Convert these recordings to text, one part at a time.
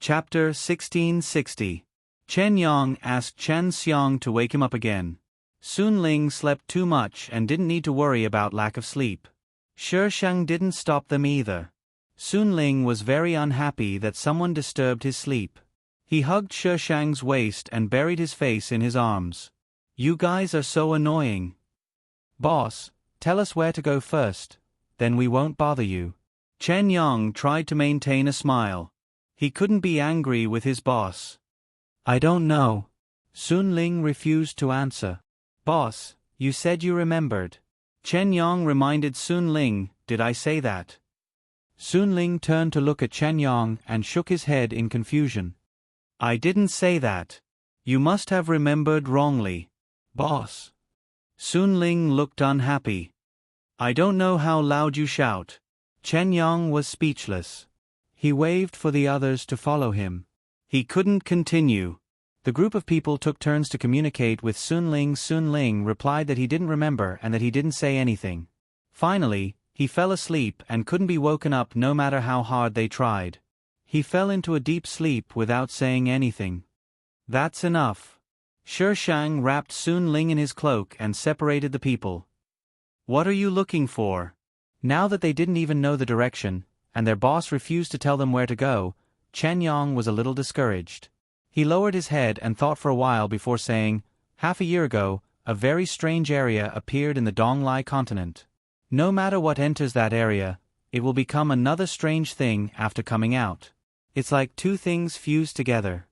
Chapter 1660. Chen Yang asked Chen Xiang to wake him up again. Sun Ling slept too much and didn't need to worry about lack of sleep. Shi Shang didn't stop them either. Sun Ling was very unhappy that someone disturbed his sleep. He hugged Shi Shang's waist and buried his face in his arms. "You guys are so annoying. Boss, tell us where to go first, then we won't bother you." Chen Yang tried to maintain a smile. He couldn't be angry with his boss. "I don't know." Sun Ling refused to answer. "Boss, you said you remembered." Chen Yang reminded Sun Ling, "Did I say that?" Sun Ling turned to look at Chen Yang and shook his head in confusion. "I didn't say that. You must have remembered wrongly." "Boss." Sun Ling looked unhappy. "I don't know how loud you shout." Chen Yang was speechless. He waved for the others to follow him. He couldn't continue. The group of people took turns to communicate with Sun Ling. Sun Ling replied that he didn't remember and that he didn't say anything. Finally, he fell asleep and couldn't be woken up no matter how hard they tried. He fell into a deep sleep without saying anything. "That's enough." Shi Shang wrapped Sun Ling in his cloak and separated the people. "What are you looking for?" Now that they didn't even know the direction, and their boss refused to tell them where to go, Chen Yang was a little discouraged. He lowered his head and thought for a while before saying, "Half a year ago, a very strange area appeared in the Donglai continent. No matter what enters that area, it will become another strange thing after coming out. It's like two things fused together."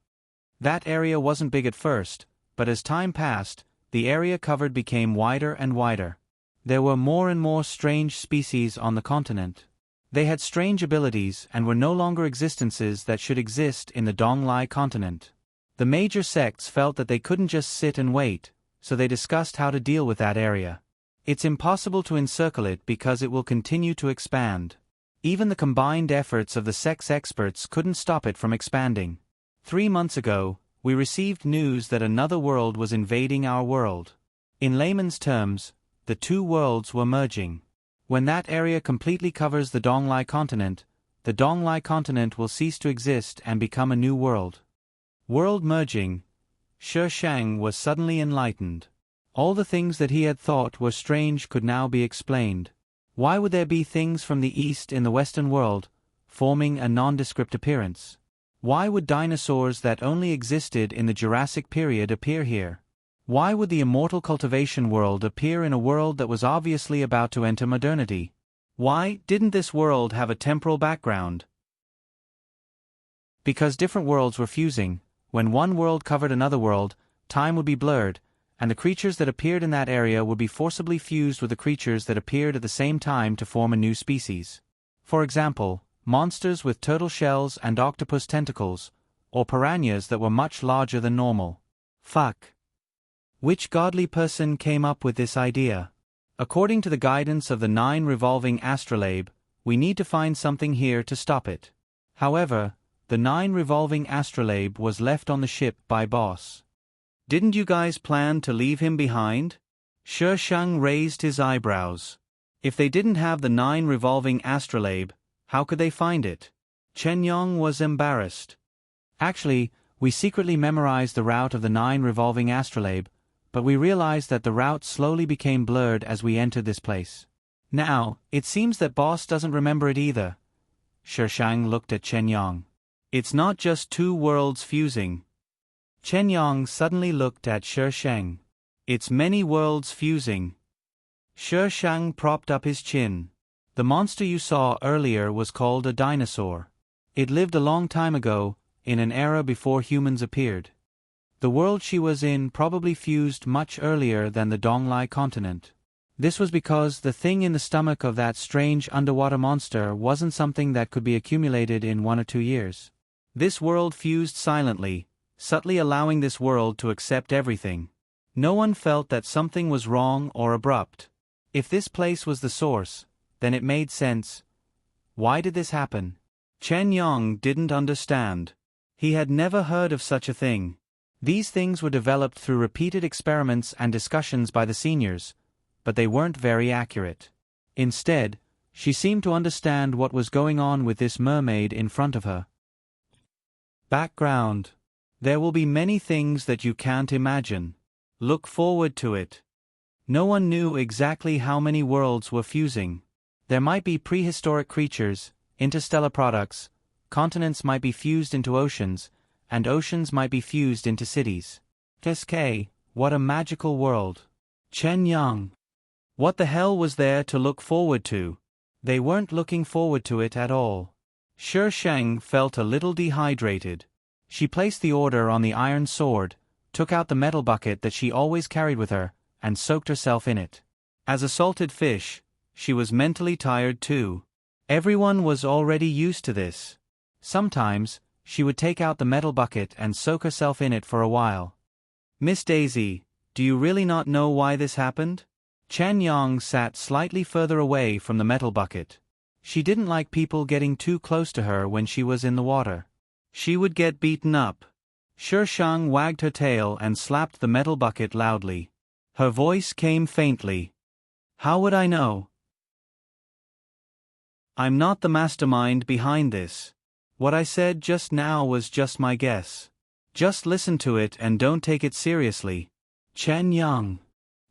That area wasn't big at first, but as time passed, the area covered became wider and wider. There were more and more strange species on the continent. They had strange abilities and were no longer existences that should exist in the Donglai continent. The major sects felt that they couldn't just sit and wait, so they discussed how to deal with that area. It's impossible to encircle it because it will continue to expand. Even the combined efforts of the sect's experts couldn't stop it from expanding. 3 months ago, we received news that another world was invading our world. In layman's terms, the two worlds were merging. When that area completely covers the Donglai continent, the Donglai continent will cease to exist and become a new world. World merging. Shi Shang was suddenly enlightened. All the things that he had thought were strange could now be explained. Why would there be things from the east in the Western world, forming a nondescript appearance? Why would dinosaurs that only existed in the Jurassic period appear here? Why would the immortal cultivation world appear in a world that was obviously about to enter modernity? Why didn't this world have a temporal background? Because different worlds were fusing. When one world covered another world, time would be blurred, and the creatures that appeared in that area would be forcibly fused with the creatures that appeared at the same time to form a new species. For example, monsters with turtle shells and octopus tentacles, or piranhas that were much larger than normal. Fuck. Which godly person came up with this idea? According to the guidance of the 9 revolving astrolabe, we need to find something here to stop it. However, the 9 revolving astrolabe was left on the ship by boss. "Didn't you guys plan to leave him behind?" Shi Shang raised his eyebrows. If they didn't have the 9 revolving astrolabe, how could they find it? Chen Yang was embarrassed. "Actually, we secretly memorized the route of the 9 revolving astrolabe, but we realized that the route slowly became blurred as we entered this place. Now, it seems that boss doesn't remember it either." Shi Shang looked at Chen Yang. "It's not just two worlds fusing." Chen Yang suddenly looked at Shi Shang. "It's many worlds fusing." Shi Shang propped up his chin. "The monster you saw earlier was called a dinosaur. It lived a long time ago, in an era before humans appeared. The world she was in probably fused much earlier than the Donglai continent. This was because the thing in the stomach of that strange underwater monster wasn't something that could be accumulated in 1 or 2 years. This world fused silently, subtly allowing this world to accept everything. No one felt that something was wrong or abrupt. If this place was the source, then it made sense. Why did this happen?" Chen Yang didn't understand. He had never heard of such a thing. These things were developed through repeated experiments and discussions by the seniors, but they weren't very accurate. Instead, she seemed to understand what was going on with this mermaid in front of her. Background. There will be many things that you can't imagine. Look forward to it. No one knew exactly how many worlds were fusing. There might be prehistoric creatures, interstellar products, continents might be fused into oceans, and oceans might be fused into cities. SK, what a magical world. Chen Yang. What the hell was there to look forward to? They weren't looking forward to it at all. Shi Sheng felt a little dehydrated. She placed the order on the iron sword, took out the metal bucket that she always carried with her, and soaked herself in it. As a salted fish, she was mentally tired too. Everyone was already used to this. Sometimes, she would take out the metal bucket and soak herself in it for a while. Miss Daisy, do you really not know why this happened? Chen Yang sat slightly further away from the metal bucket. She didn't like people getting too close to her when she was in the water. She would get beaten up. Shi Sheng wagged her tail and slapped the metal bucket loudly. Her voice came faintly. How would I know? I'm not the mastermind behind this. What I said just now was just my guess. Just listen to it and don't take it seriously. Chen Yang.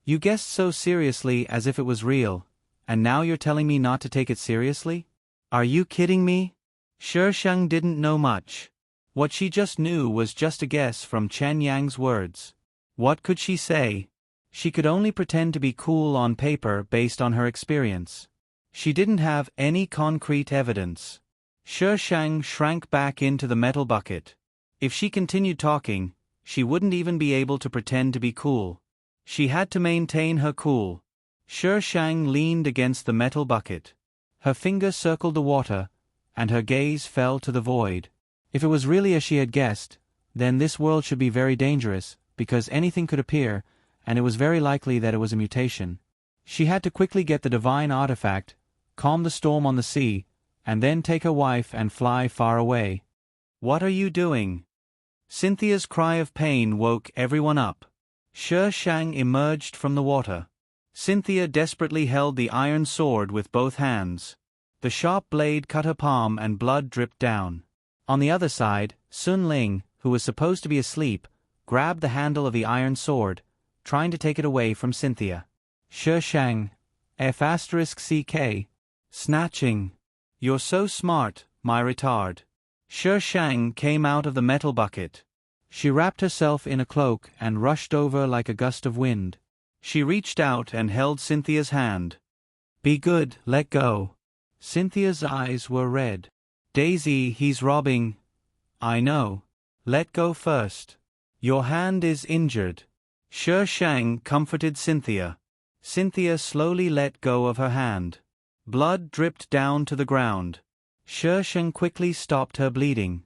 You guessed so seriously as if it was real, and now you're telling me not to take it seriously? Are you kidding me? Shi Sheng didn't know much. What she just knew was just a guess from Chen Yang's words. What could she say? She could only pretend to be cool on paper based on her experience. She didn't have any concrete evidence. Shi Sheng shrank back into the metal bucket. If she continued talking, she wouldn't even be able to pretend to be cool. She had to maintain her cool. Shi Sheng leaned against the metal bucket. Her finger circled the water, and her gaze fell to the void. If it was really as she had guessed, then this world should be very dangerous, because anything could appear, and it was very likely that it was a mutation. She had to quickly get the divine artifact, calm the storm on the sea, and then take her wife and fly far away. What are you doing? Cynthia's cry of pain woke everyone up. Shi Sheng emerged from the water. Cynthia desperately held the iron sword with both hands. The sharp blade cut her palm and blood dripped down. On the other side, Sun Ling, who was supposed to be asleep, grabbed the handle of the iron sword, trying to take it away from Cynthia. Shi Sheng. F***ck. Snatching. You're so smart, my retard. Shi Sheng came out of the metal bucket. She wrapped herself in a cloak and rushed over like a gust of wind. She reached out and held Cynthia's hand. Be good, let go. Cynthia's eyes were red. Daisy, he's robbing. I know. Let go first. Your hand is injured. Shi Sheng comforted Cynthia. Cynthia slowly let go of her hand. Blood dripped down to the ground. Shi Sheng quickly stopped her bleeding.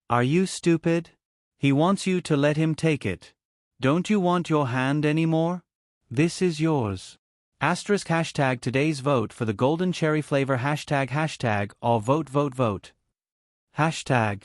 Are you stupid? He wants you to let him take it. Don't you want your hand anymore? This is yours. Asterisk hashtag today's vote for the golden cherry flavor hashtag all vote vote vote. Hashtag.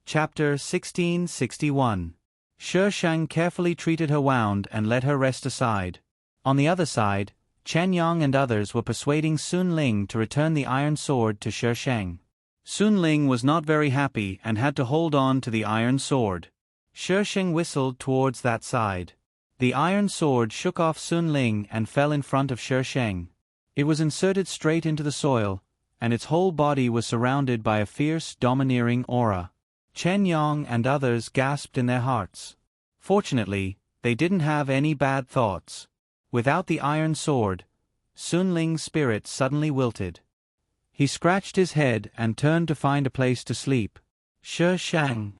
Chapter 1661. Shi Sheng carefully treated her wound and let her rest aside. On the other side, Chen Yang and others were persuading Sun Ling to return the iron sword to Shi Sheng. Sun Ling was not very happy and had to hold on to the iron sword. Shi Sheng whistled towards that side. The iron sword shook off Sun Ling and fell in front of Shi Sheng. It was inserted straight into the soil, and its whole body was surrounded by a fierce, domineering aura. Chen Yang and others gasped in their hearts. Fortunately, they didn't have any bad thoughts. Without the iron sword, Sun Ling's spirit suddenly wilted. He scratched his head and turned to find a place to sleep. Shi Sheng.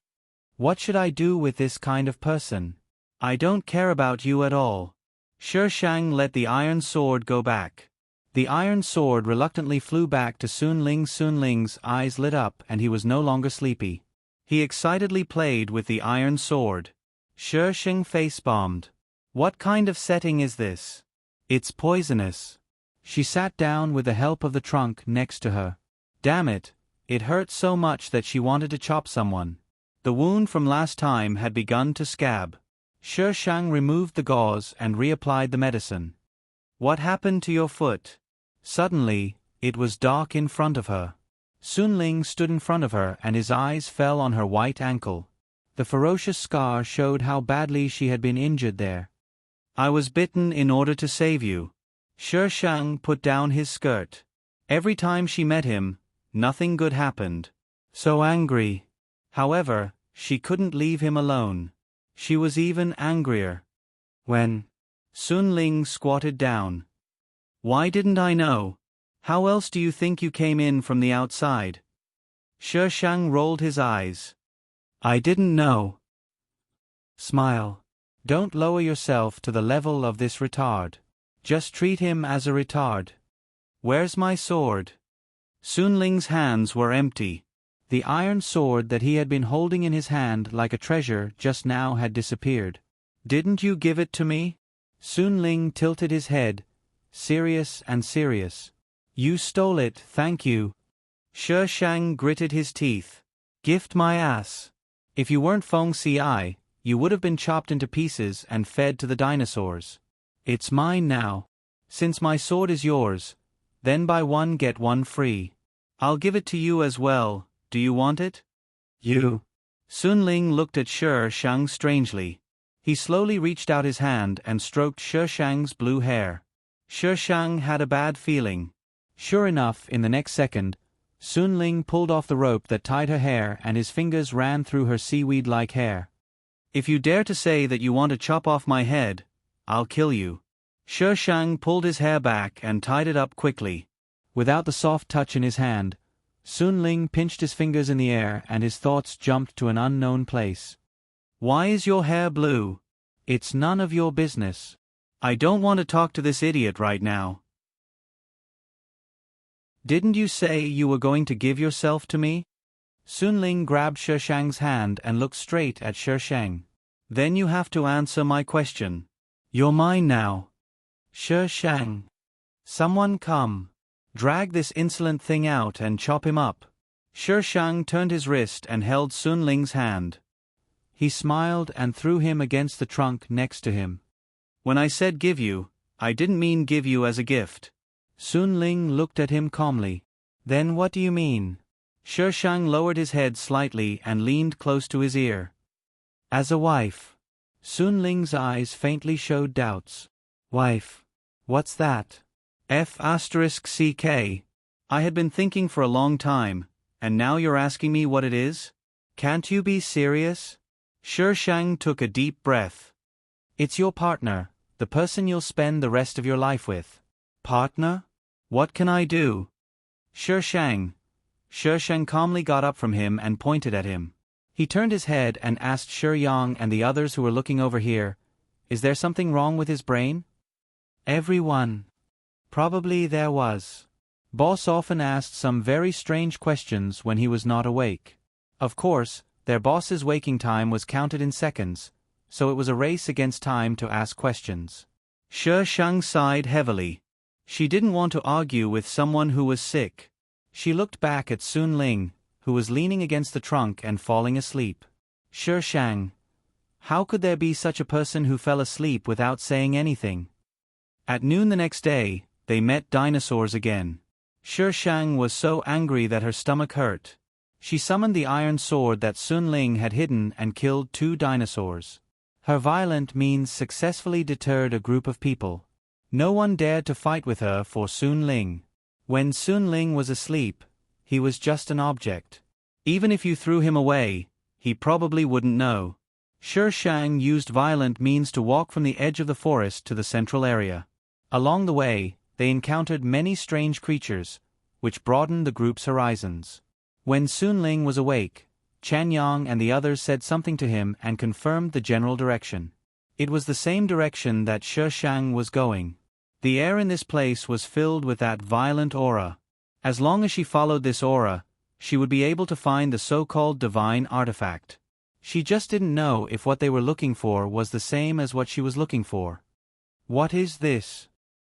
What should I do with this kind of person? I don't care about you at all. Shi Sheng let the iron sword go back. The iron sword reluctantly flew back to Sun Ling. Sun Ling's eyes lit up and he was no longer sleepy. He excitedly played with the iron sword. Shi Sheng face-bombed. What kind of setting is this? It's poisonous. She sat down with the help of the trunk next to her. Damn it, it hurt so much that she wanted to chop someone. The wound from last time had begun to scab. Shi Sheng removed the gauze and reapplied the medicine. What happened to your foot? Suddenly, it was dark in front of her. Sun Ling stood in front of her and his eyes fell on her white ankle. The ferocious scar showed how badly she had been injured there. I was bitten in order to save you. Shi Shang put down his skirt. Every time she met him, nothing good happened. So angry. However, she couldn't leave him alone. She was even angrier when Sun Ling squatted down. Why didn't I know? How else do you think you came in from the outside? Shi Shang rolled his eyes. I didn't know. Smile. Don't lower yourself to the level of this retard. Just treat him as a retard. Where's my sword? Sun Ling's hands were empty. The iron sword that he had been holding in his hand like a treasure just now had disappeared. Didn't you give it to me? Sun Ling tilted his head, serious and serious. You stole it, thank you. Shi Shang gritted his teeth. Gift my ass. If you weren't Feng Ci, you would have been chopped into pieces and fed to the dinosaurs. It's mine now. Since my sword is yours, then buy one get one free. I'll give it to you as well, do you want it? You. Sun Ling looked at Shi Shang strangely. He slowly reached out his hand and stroked Shi Shang's blue hair. Shi Shang had a bad feeling. Sure enough, in the next second, Sun Ling pulled off the rope that tied her hair and his fingers ran through her seaweed-like hair. If you dare to say that you want to chop off my head, I'll kill you. Shi Shang pulled his hair back and tied it up quickly. Without the soft touch in his hand, Sun Ling pinched his fingers in the air and his thoughts jumped to an unknown place. Why is your hair blue? It's none of your business. I don't want to talk to this idiot right now. Didn't you say you were going to give yourself to me? Sun Ling grabbed Shi Shang's hand and looked straight at Shi Shang. Then you have to answer my question. You're mine now. Shi Shang. Someone come. Drag this insolent thing out and chop him up. Shi Shang turned his wrist and held Sun Ling's hand. He smiled and threw him against the trunk next to him. When I said give you, I didn't mean give you as a gift. Sun Ling looked at him calmly. Then what do you mean? Shi Shang lowered his head slightly and leaned close to his ear. As a wife. Sun Ling's eyes faintly showed doubts. Wife. What's that? F***ck. I had been thinking for a long time, and now you're asking me what it is? Can't you be serious? Shi Shang took a deep breath. It's your partner, the person you'll spend the rest of your life with. Partner? What can I do? Shi Shang. Shi Shang calmly got up from him and pointed at him. He turned his head and asked Shi Yang and the others who were looking over here, is there something wrong with his brain? Everyone. Probably there was. Boss often asked some very strange questions when he was not awake. Of course, their boss's waking time was counted in seconds, so it was a race against time to ask questions. Shi Shang sighed heavily. She didn't want to argue with someone who was sick. She looked back at Sun Ling, who was leaning against the trunk and falling asleep. Shi Shang. How could there be such a person who fell asleep without saying anything? At noon the next day, they met dinosaurs again. Shi Shang was so angry that her stomach hurt. She summoned the iron sword that Sun Ling had hidden and killed 2 dinosaurs. Her violent means successfully deterred a group of people. No one dared to fight with her for Sun Ling. When Sun Ling was asleep, he was just an object. Even if you threw him away, he probably wouldn't know. Shi Shang used violent means to walk from the edge of the forest to the central area. Along the way, they encountered many strange creatures, which broadened the group's horizons. When Sun Ling was awake, Chen Yang and the others said something to him and confirmed the general direction. It was the same direction that Shi Shang was going. The air in this place was filled with that violent aura. As long as she followed this aura, she would be able to find the so-called divine artifact. She just didn't know if what they were looking for was the same as what she was looking for. What is this?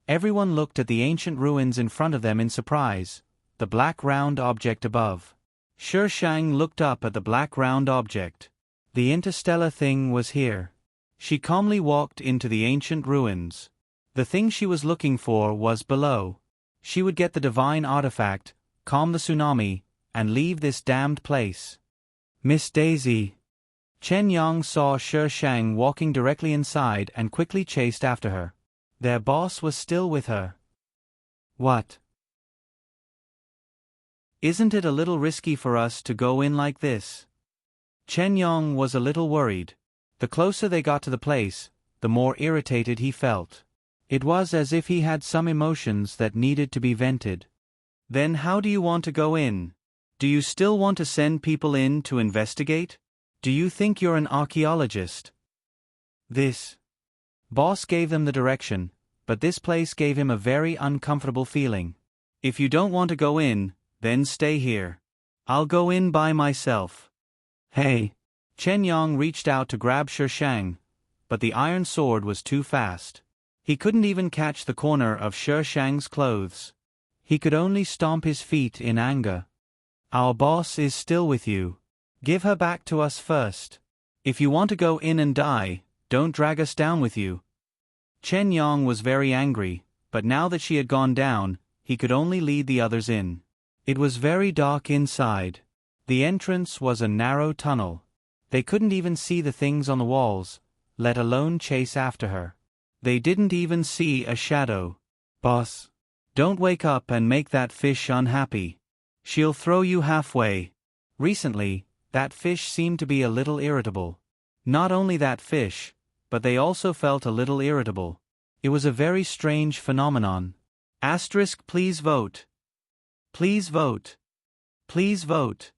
Everyone looked at the ancient ruins in front of them in surprise, the black round object above. Shi Shang looked up at the black round object. The interstellar thing was here. She calmly walked into the ancient ruins. The thing she was looking for was below. She would get the divine artifact, calm the tsunami, and leave this damned place. Miss Daisy. Chen Yang saw Shi Shang walking directly inside and quickly chased after her. Their boss was still with her. What? Isn't it a little risky for us to go in like this? Chen Yang was a little worried. The closer they got to the place, the more irritated he felt. It was as if he had some emotions that needed to be vented. Then how do you want to go in? Do you still want to send people in to investigate? Do you think you're an archaeologist? This boss gave them the direction, but this place gave him a very uncomfortable feeling. If you don't want to go in, then stay here. I'll go in by myself. Hey! Chen Yang reached out to grab Shi Shang, but the iron sword was too fast. He couldn't even catch the corner of Shi Shang's clothes. He could only stomp his feet in anger. Our boss is still with you. Give her back to us first. If you want to go in and die, don't drag us down with you. Chen Yang was very angry, but now that she had gone down, he could only lead the others in. It was very dark inside. The entrance was a narrow tunnel. They couldn't even see the things on the walls, let alone chase after her. They didn't even see a shadow. Boss, don't wake up and make that fish unhappy. She'll throw you halfway. Recently, that fish seemed to be a little irritable. Not only that fish, but they also felt a little irritable. It was a very strange phenomenon. Asterisk, please vote. Please vote. Please vote.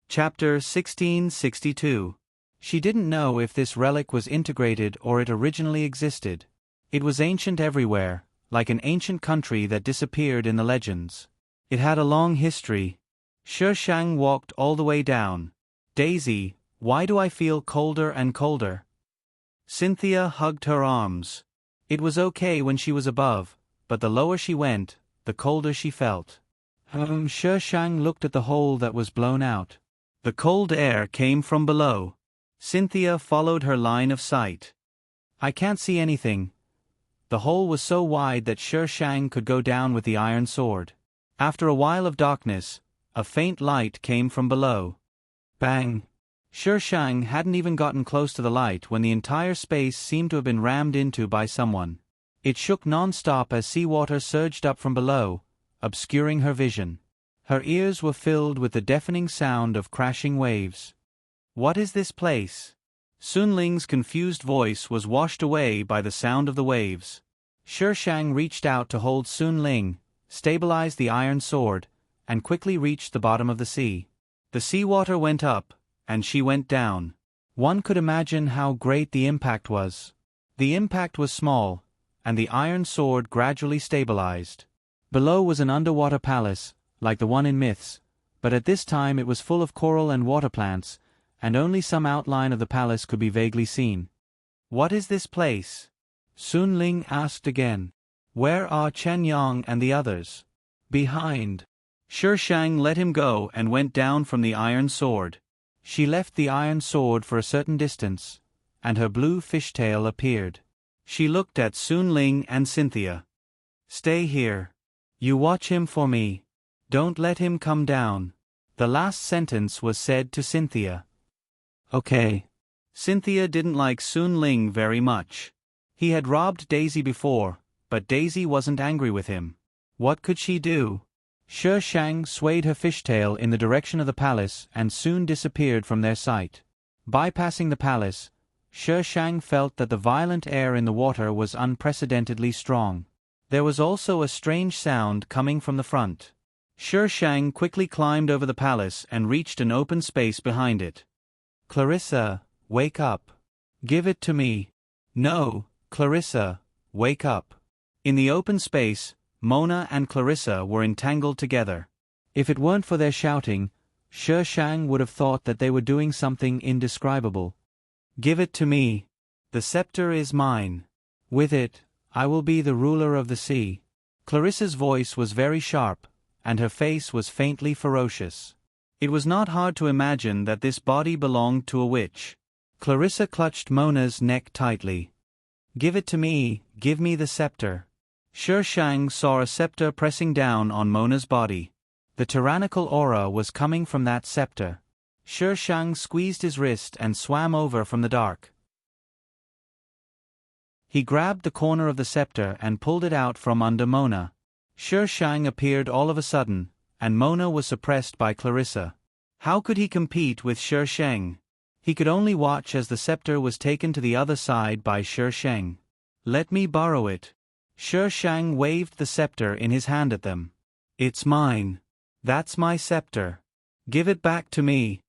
Chapter 1662. She didn't know if this relic was integrated or it originally existed. It was ancient everywhere, like an ancient country that disappeared in the legends. It had a long history. Shi Shang walked all the way down. Daisy, why do I feel colder and colder? Cynthia hugged her arms. It was okay when she was above, but the lower she went, the colder she felt. Shi Shang looked at the hole that was blown out. The cold air came from below. Cynthia followed her line of sight. I can't see anything. The hole was so wide that Shi Shang could go down with the iron sword. After a while of darkness, a faint light came from below. Bang! Shi Shang hadn't even gotten close to the light when the entire space seemed to have been rammed into by someone. It shook non-stop as seawater surged up from below, obscuring her vision. Her ears were filled with the deafening sound of crashing waves. What is this place? Sun Ling's confused voice was washed away by the sound of the waves. Shi Shang reached out to hold Sun Ling, stabilized the iron sword, and quickly reached the bottom of the sea. The seawater went up, and she went down. One could imagine how great the impact was. The impact was small, and the iron sword gradually stabilized. Below was an underwater palace, like the one in myths, but at this time it was full of coral and water plants, and only some outline of the palace could be vaguely seen. What is this place? Sun Ling asked again. Where are Chen Yang and the others? Behind. Shi Shang let him go and went down from the iron sword. She left the iron sword for a certain distance, and her blue fishtail appeared. She looked at Sun Ling and Cynthia. Stay here. You watch him for me. Don't let him come down. The last sentence was said to Cynthia. Okay. Cynthia didn't like Sun Ling very much. He had robbed Daisy before, but Daisy wasn't angry with him. What could she do? Shi Shang swayed her fishtail in the direction of the palace and soon disappeared from their sight. Bypassing the palace, Shi Shang felt that the violent air in the water was unprecedentedly strong. There was also a strange sound coming from the front. Shi Shang quickly climbed over the palace and reached an open space behind it. Clarissa, wake up. Give it to me. No, Clarissa, wake up. In the open space, Mona and Clarissa were entangled together. If it weren't for their shouting, Shi Shang would have thought that they were doing something indescribable. Give it to me. The scepter is mine. With it, I will be the ruler of the sea. Clarissa's voice was very sharp, and her face was faintly ferocious. It was not hard to imagine that this body belonged to a witch. Clarissa clutched Mona's neck tightly. Give it to me, give me the scepter. Sher Shang saw a scepter pressing down on Mona's body. The tyrannical aura was coming from that scepter. Sher Shang squeezed his wrist and swam over from the dark. He grabbed the corner of the scepter and pulled it out from under Mona. Sher Shang appeared all of a sudden, and Mona was suppressed by Clarissa. How could he compete with Sher Shang? He could only watch as the scepter was taken to the other side by Sher Shang. Let me borrow it. Sher Shang waved the scepter in his hand at them. It's mine. That's my scepter. Give it back to me.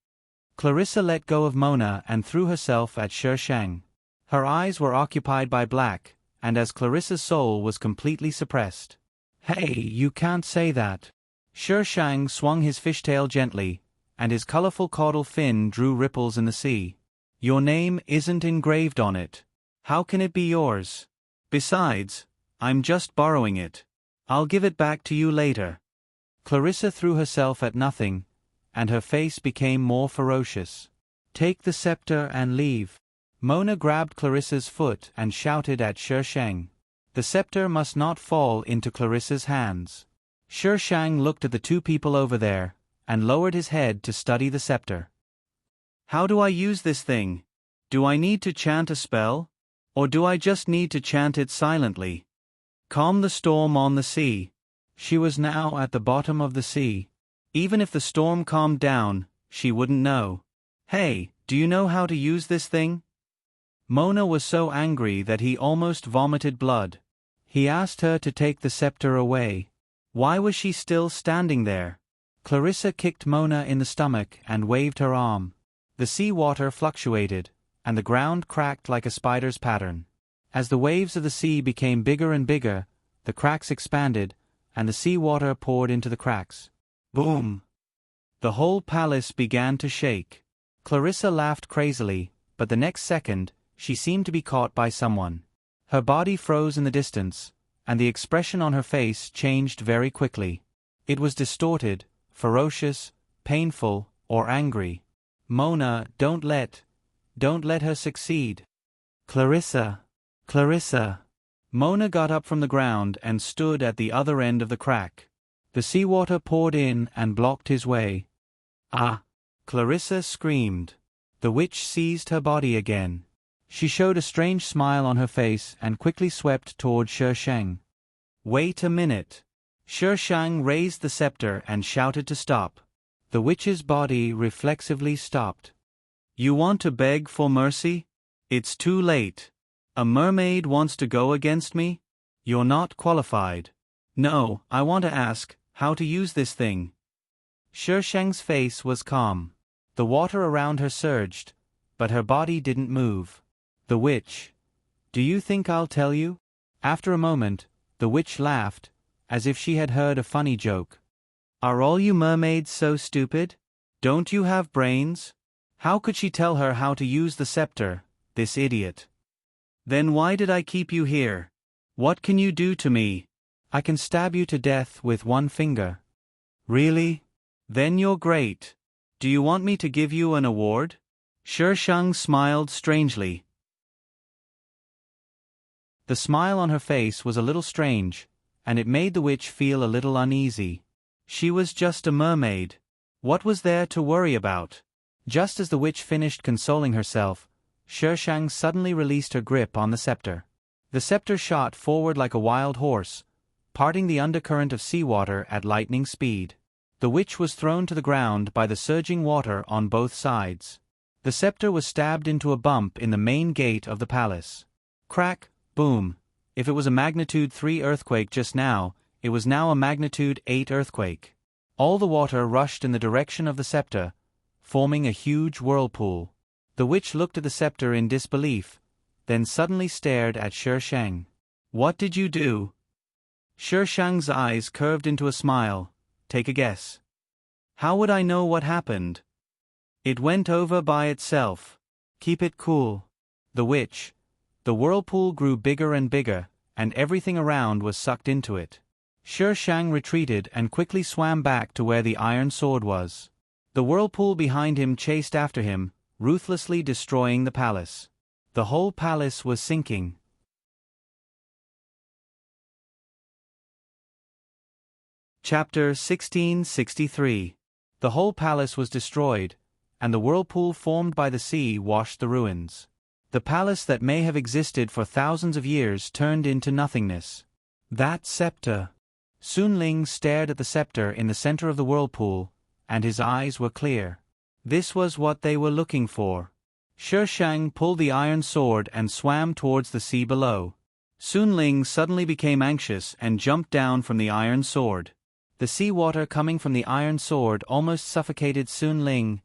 Clarissa let go of Mona and threw herself at Sher Shang. Her eyes were occupied by black, and as Clarissa's soul was completely suppressed. Hey, you can't say that. Sher Shang swung his fishtail gently, and his colorful caudal fin drew ripples in the sea. Your name isn't engraved on it. How can it be yours? Besides, I'm just borrowing it. I'll give it back to you later. Clarissa threw herself at nothing, and her face became more ferocious. Take the scepter and leave. Mona grabbed Clarissa's foot and shouted at Sher Shang. The scepter must not fall into Clarissa's hands. Sher Shang looked at the two people over there, and lowered his head to study the scepter. How do I use this thing? Do I need to chant a spell? Or do I just need to chant it silently? Calm the storm on the sea. She was now at the bottom of the sea. Even if the storm calmed down, she wouldn't know. Hey, do you know how to use this thing? Mona was so angry that he almost vomited blood. He asked her to take the scepter away. Why was she still standing there? Clarissa kicked Mona in the stomach and waved her arm. The sea water fluctuated, and the ground cracked like a spider's pattern. As the waves of the sea became bigger and bigger, the cracks expanded, and the sea water poured into the cracks. Boom! The whole palace began to shake. Clarissa laughed crazily, but the next second, she seemed to be caught by someone. Her body froze in the distance, and the expression on her face changed very quickly. It was distorted, ferocious, painful, or angry. Mona, don't let her succeed. Clarissa. Mona got up from the ground and stood at the other end of the crack. The seawater poured in and blocked his way. Ah! Clarissa screamed. The witch seized her body again. She showed a strange smile on her face and quickly swept toward Sher Shang. Wait a minute. Sher Shang raised the scepter and shouted to stop. The witch's body reflexively stopped. You want to beg for mercy? It's too late. A mermaid wants to go against me? You're not qualified. No, I want to ask, how to use this thing. Sher Shang's face was calm. The water around her surged, but her body didn't move. The witch. Do you think I'll tell you? After a moment, the witch laughed, as if she had heard a funny joke. Are all you mermaids so stupid? Don't you have brains? How could she tell her how to use the scepter, this idiot? Then why did I keep you here? What can you do to me? I can stab you to death with one finger. Really? Then you're great. Do you want me to give you an award? Sher Shang smiled strangely. The smile on her face was a little strange, and it made the witch feel a little uneasy. She was just a mermaid. What was there to worry about? Just as the witch finished consoling herself, Sher Shang suddenly released her grip on the scepter. The scepter shot forward like a wild horse, parting the undercurrent of seawater at lightning speed. The witch was thrown to the ground by the surging water on both sides. The scepter was stabbed into a bump in the main gate of the palace. Crack, boom. If it was a magnitude 3 earthquake just now, it was now a magnitude 8 earthquake. All the water rushed in the direction of the scepter, forming a huge whirlpool. The witch looked at the scepter in disbelief, then suddenly stared at Sher Shang. What did you do? Sher Shang's eyes curved into a smile. Take a guess. How would I know what happened? It went over by itself. Keep it cool. The witch. The whirlpool grew bigger and bigger, and everything around was sucked into it. Sher Shang retreated and quickly swam back to where the iron sword was. The whirlpool behind him chased after him, ruthlessly destroying the palace. The whole palace was sinking. Chapter 1663. The whole palace was destroyed, and the whirlpool formed by the sea washed the ruins. The palace that may have existed for thousands of years turned into nothingness. That scepter. Sun Ling stared at the scepter in the center of the whirlpool, and his eyes were clear. This was what they were looking for. Shi Shang pulled the iron sword and swam towards the sea below. Sun Ling suddenly became anxious and jumped down from the iron sword. The seawater coming from the iron sword almost suffocated Sun Ling.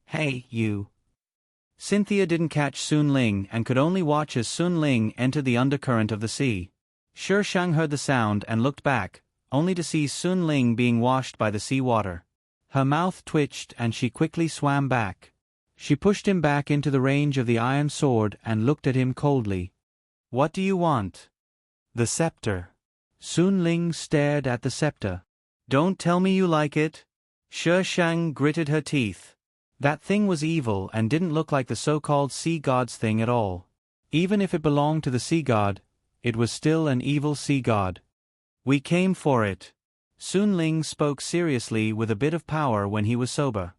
"Hey, you!" Cynthia didn't catch Sun Ling and could only watch as Sun Ling entered the undercurrent of the sea. Shi Shang heard the sound and looked back, only to see Sun Ling being washed by the sea water. Her mouth twitched and she quickly swam back. She pushed him back into the range of the iron sword and looked at him coldly. "What do you want?" "The scepter." Sun Ling stared at the scepter. "Don't tell me you like it." Shi Shang gritted her teeth. That thing was evil and didn't look like the so-called sea god's thing at all. Even if it belonged to the sea god, it was still an evil sea god. "We came for it." Sun Ling spoke seriously with a bit of power when he was sober.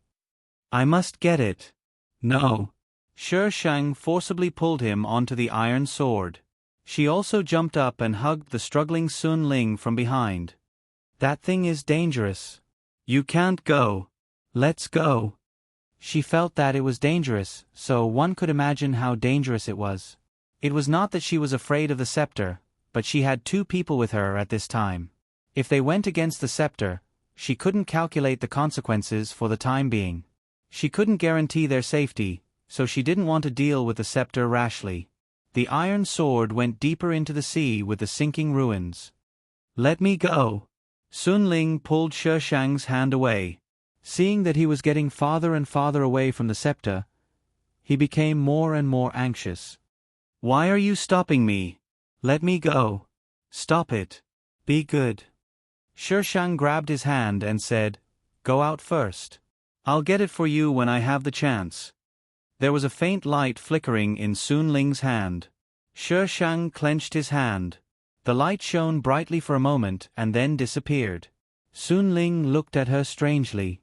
"I must get it." "No." Shi Shang forcibly pulled him onto the iron sword. She also jumped up and hugged the struggling Sun Ling from behind. "That thing is dangerous. You can't go." "Let's go." She felt that it was dangerous, so one could imagine how dangerous it was. It was not that she was afraid of the scepter, but she had two people with her at this time. If they went against the scepter, she couldn't calculate the consequences for the time being. She couldn't guarantee their safety, so she didn't want to deal with the scepter rashly. The iron sword went deeper into the sea with the sinking ruins. "Let me go." Sun Ling pulled Shi Shang's hand away. Seeing that he was getting farther and farther away from the scepter, he became more and more anxious. "Why are you stopping me? Let me go." "Stop it. Be good." Shi Shang grabbed his hand and said, "Go out first. I'll get it for you when I have the chance." There was a faint light flickering in Sun Ling's hand. Shi Shang clenched his hand. The light shone brightly for a moment and then disappeared. Sun Ling looked at her strangely.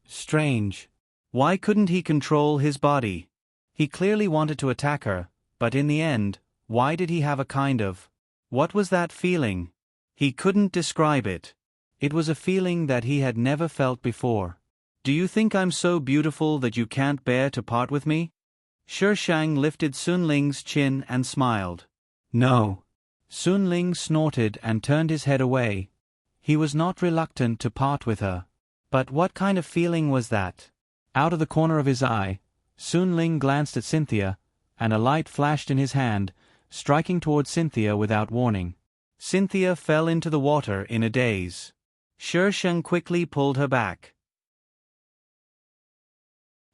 Strange. Why couldn't he control his body? He clearly wanted to attack her, but in the end, why did he have a kind of... What was that feeling? He couldn't describe it. It was a feeling that he had never felt before. "Do you think I'm so beautiful that you can't bear to part with me?" Shi Shang lifted Sun Ling's chin and smiled. "No." Sun Ling snorted and turned his head away. He was not reluctant to part with her. But what kind of feeling was that? Out of the corner of his eye, Sun Ling glanced at Cynthia, and a light flashed in his hand, striking towards Cynthia without warning. Cynthia fell into the water in a daze. Shi Shang quickly pulled her back.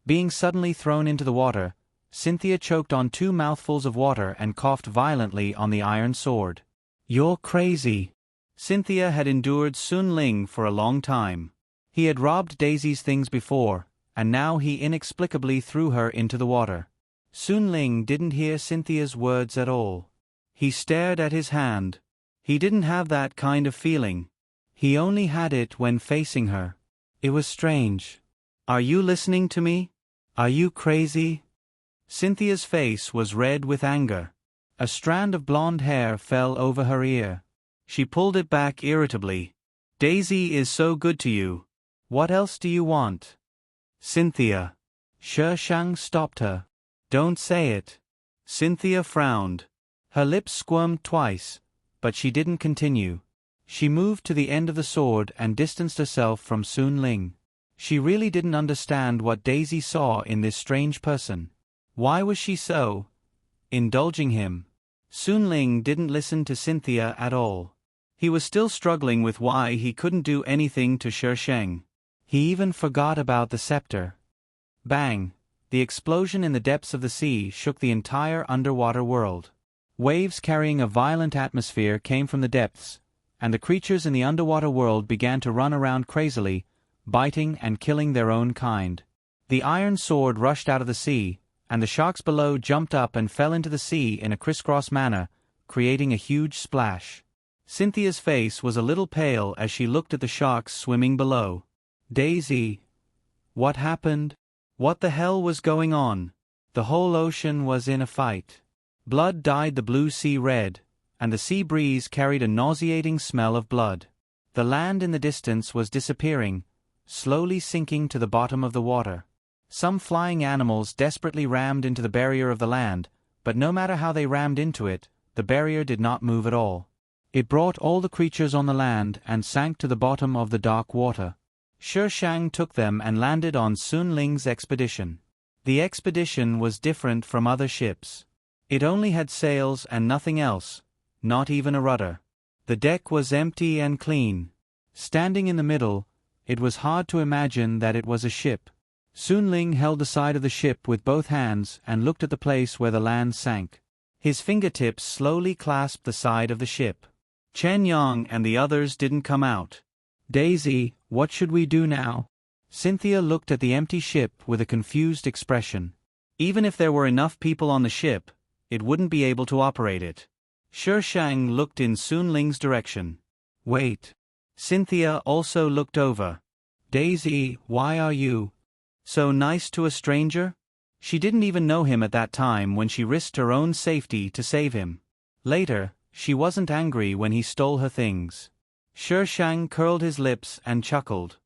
Being suddenly thrown into the water, Cynthia choked on 2 mouthfuls of water and coughed violently on the iron sword. "You're crazy." Cynthia had endured Sun Ling for a long time. He had robbed Daisy's things before, and now he inexplicably threw her into the water. Sun Ling didn't hear Cynthia's words at all. He stared at his hand. He didn't have that kind of feeling. He only had it when facing her. It was strange. "Are you listening to me? Are you crazy?" Cynthia's face was red with anger. A strand of blonde hair fell over her ear. She pulled it back irritably. "Daisy is so good to you. What else do you want?" "Cynthia." Shi Shang stopped her. "Don't say it." Cynthia frowned. Her lips squirmed twice, but she didn't continue. She moved to the end of the sword and distanced herself from Sun Ling. She really didn't understand what Daisy saw in this strange person. Why was she so indulging him? Sun Ling didn't listen to Cynthia at all. He was still struggling with why he couldn't do anything to Shi Shang. He even forgot about the scepter. Bang! The explosion in the depths of the sea shook the entire underwater world. Waves carrying a violent atmosphere came from the depths, and the creatures in the underwater world began to run around crazily, biting and killing their own kind. The iron sword rushed out of the sea, and the sharks below jumped up and fell into the sea in a crisscross manner, creating a huge splash. Cynthia's face was a little pale as she looked at the sharks swimming below. Daisy. What happened? What the hell was going on? The whole ocean was in a fight. Blood dyed the blue sea red, and the sea breeze carried a nauseating smell of blood. The land in the distance was disappearing, slowly sinking to the bottom of the water. Some flying animals desperately rammed into the barrier of the land, but no matter how they rammed into it, the barrier did not move at all. It brought all the creatures on the land and sank to the bottom of the dark water. Shi Shang took them and landed on Sun Ling's expedition. The expedition was different from other ships. It only had sails and nothing else, not even a rudder. The deck was empty and clean. Standing in the middle, it was hard to imagine that it was a ship. Sun Ling held the side of the ship with both hands and looked at the place where the land sank. His fingertips slowly clasped the side of the ship. Chen Yang and the others didn't come out. Daisy, what should we do now? Cynthia looked at the empty ship with a confused expression. Even if there were enough people on the ship, it wouldn't be able to operate it. Shi Shang looked in Sun Ling's direction. Wait. Cynthia also looked over. Daisy, why are you so nice to a stranger? She didn't even know him at that time when she risked her own safety to save him. Later, she wasn't angry when he stole her things. Shi Shang curled his lips and chuckled.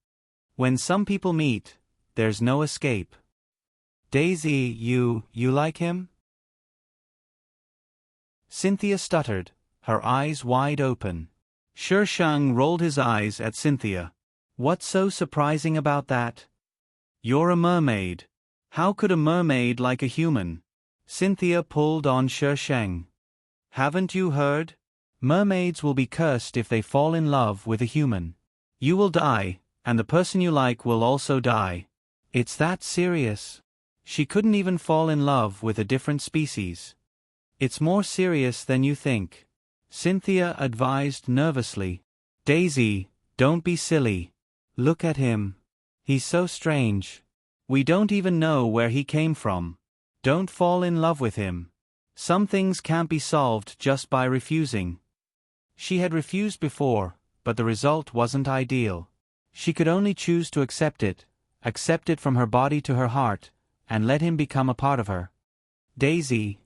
When some people meet, there's no escape. Daisy, you like him? Cynthia stuttered, her eyes wide open. Shi Shang rolled his eyes at Cynthia. What's so surprising about that? You're a mermaid. How could a mermaid like a human? Cynthia pulled on Shi Shang. Haven't you heard? Mermaids will be cursed if they fall in love with a human. You will die, and the person you like will also die. It's that serious. She couldn't even fall in love with a different species. It's more serious than you think. Cynthia advised nervously. Daisy, don't be silly. Look at him. He's so strange. We don't even know where he came from. Don't fall in love with him. Some things can't be solved just by refusing. She had refused before, but the result wasn't ideal. She could only choose to accept it from her body to her heart, and let him become a part of her. Daisy.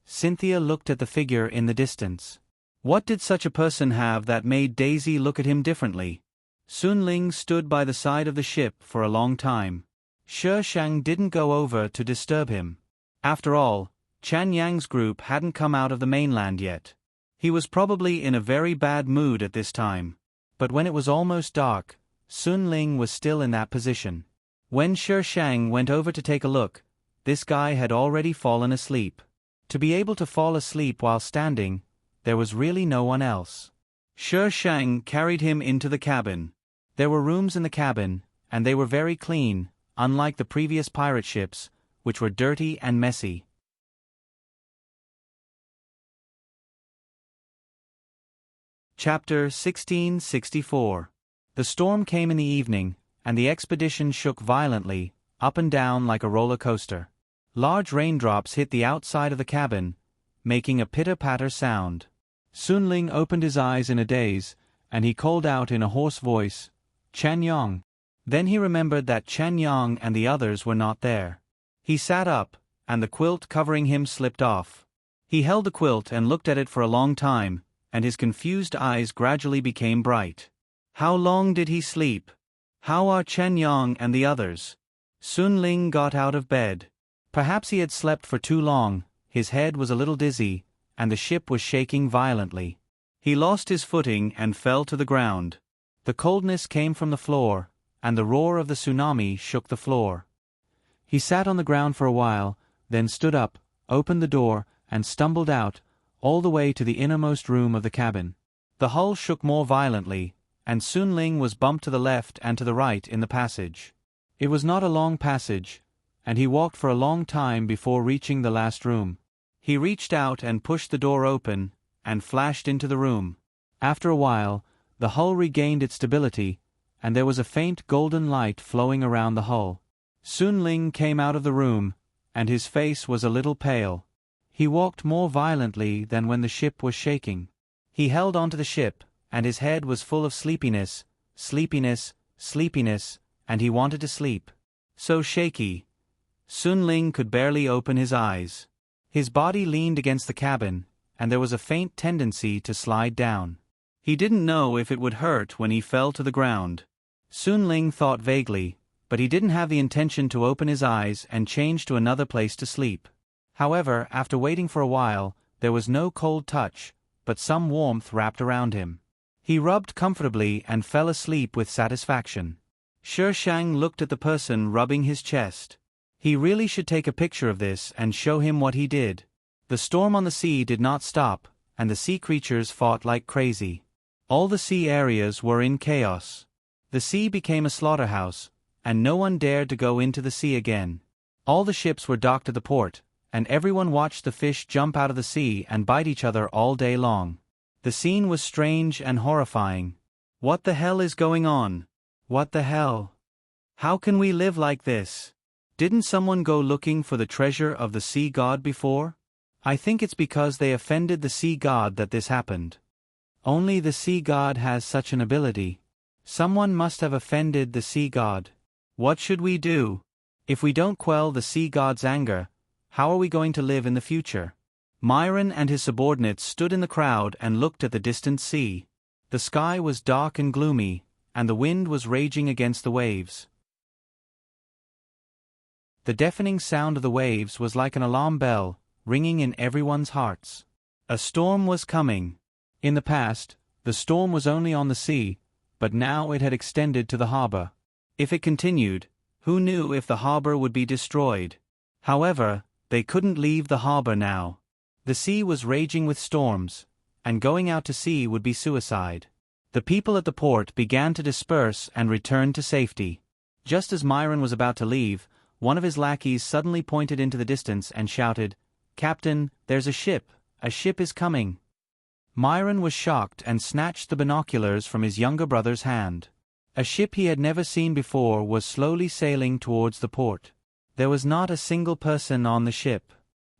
Cynthia looked at the figure in the distance. What did such a person have that made Daisy look at him differently? Sun Ling stood by the side of the ship for a long time. Shi Shang didn't go over to disturb him. After all, Chan Yang's group hadn't come out of the mainland yet. He was probably in a very bad mood at this time. But when it was almost dark, Sun Ling was still in that position. When Shi Shang went over to take a look, this guy had already fallen asleep. To be able to fall asleep while standing, there was really no one else. Shi Shang carried him into the cabin. There were rooms in the cabin, and they were very clean, unlike the previous pirate ships, which were dirty and messy. Chapter 1664. The storm came in the evening, and the expedition shook violently, up and down like a roller coaster. Large raindrops hit the outside of the cabin, making a pitter-patter sound. Sun Ling opened his eyes in a daze, and he called out in a hoarse voice, "Chen Yang." Then he remembered that Chen Yang and the others were not there. He sat up, and the quilt covering him slipped off. He held the quilt and looked at it for a long time, and his confused eyes gradually became bright. How long did he sleep? How are Chen Yang and the others? Sun Ling got out of bed. Perhaps he had slept for too long, his head was a little dizzy, and the ship was shaking violently. He lost his footing and fell to the ground. The coldness came from the floor, and the roar of the tsunami shook the floor. He sat on the ground for a while, then stood up, opened the door, and stumbled out, all the way to the innermost room of the cabin. The hull shook more violently, and Sun Ling was bumped to the left and to the right in the passage. It was not a long passage, and he walked for a long time before reaching the last room. He reached out and pushed the door open, and flashed into the room. After a while, the hull regained its stability, and there was a faint golden light flowing around the hull. Sun Ling came out of the room, and his face was a little pale. He walked more violently than when the ship was shaking. He held onto the ship, and his head was full of sleepiness, and he wanted to sleep. So shaky. Sun Ling could barely open his eyes. His body leaned against the cabin, and there was a faint tendency to slide down. He didn't know if it would hurt when he fell to the ground. Sun Ling thought vaguely, but he didn't have the intention to open his eyes and change to another place to sleep. However, after waiting for a while, there was no cold touch, but some warmth wrapped around him. He rubbed comfortably and fell asleep with satisfaction. Shi Shang looked at the person rubbing his chest. He really should take a picture of this and show him what he did. The storm on the sea did not stop, and the sea creatures fought like crazy. All the sea areas were in chaos. The sea became a slaughterhouse, and no one dared to go into the sea again. All the ships were docked at the port, and everyone watched the fish jump out of the sea and bite each other all day long. The scene was strange and horrifying. What the hell is going on? What the hell? How can we live like this? Didn't someone go looking for the treasure of the sea god before? I think it's because they offended the sea god that this happened. Only the sea god has such an ability. Someone must have offended the sea god. What should we do? If we don't quell the sea god's anger, how are we going to live in the future? Myron and his subordinates stood in the crowd and looked at the distant sea. The sky was dark and gloomy, and the wind was raging against the waves. The deafening sound of the waves was like an alarm bell, ringing in everyone's hearts. A storm was coming. In the past, the storm was only on the sea, but now it had extended to the harbor. If it continued, who knew if the harbor would be destroyed? However, they couldn't leave the harbor now. The sea was raging with storms, and going out to sea would be suicide. The people at the port began to disperse and return to safety. Just as Myron was about to leave, one of his lackeys suddenly pointed into the distance and shouted, "Captain, there's a ship is coming." Myron was shocked and snatched the binoculars from his younger brother's hand. A ship he had never seen before was slowly sailing towards the port. There was not a single person on the ship.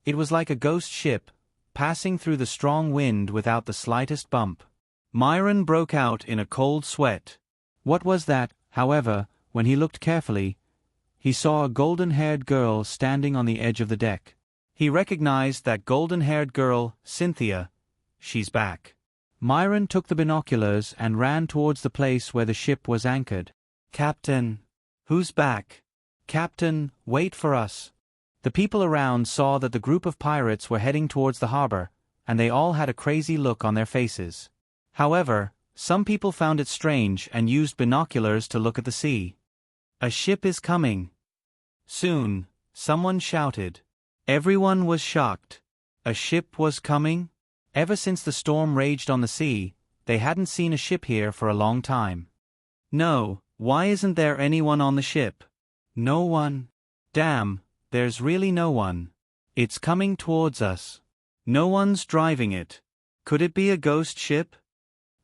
It was like a ghost ship, passing through the strong wind without the slightest bump. Myron broke out in a cold sweat. What was that, however, when he looked carefully? He saw a golden-haired girl standing on the edge of the deck. He recognized that golden-haired girl, Cynthia. She's back. Myron took the binoculars and ran towards the place where the ship was anchored. "Captain! Who's back? Captain, wait for us!" The people around saw that the group of pirates were heading towards the harbor, and they all had a crazy look on their faces. However, some people found it strange and used binoculars to look at the sea. "A ship is coming." Soon, someone shouted. Everyone was shocked. A ship was coming? Ever since the storm raged on the sea, they hadn't seen a ship here for a long time. "No, why isn't there anyone on the ship?" "No one." "Damn, there's really no one. It's coming towards us. No one's driving it. Could it be a ghost ship?"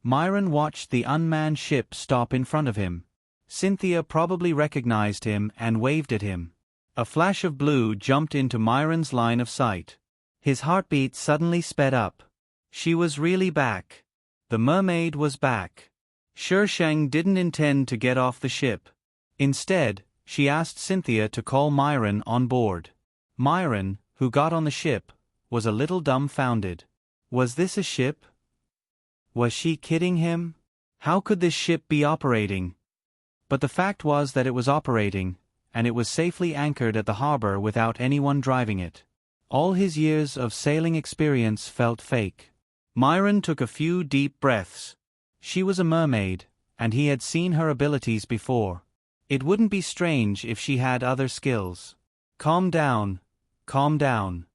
Myron watched the unmanned ship stop in front of him. Cynthia probably recognized him and waved at him. A flash of blue jumped into Myron's line of sight. His heartbeat suddenly sped up. She was really back. The mermaid was back. Shi Shang didn't intend to get off the ship. Instead, she asked Cynthia to call Myron on board. Myron, who got on the ship, was a little dumbfounded. Was this a ship? Was she kidding him? How could this ship be operating? But the fact was that it was operating, and it was safely anchored at the harbor without anyone driving it. All his years of sailing experience felt fake. Myron took a few deep breaths. She was a mermaid, and he had seen her abilities before. It wouldn't be strange if she had other skills. Calm down. Calm down.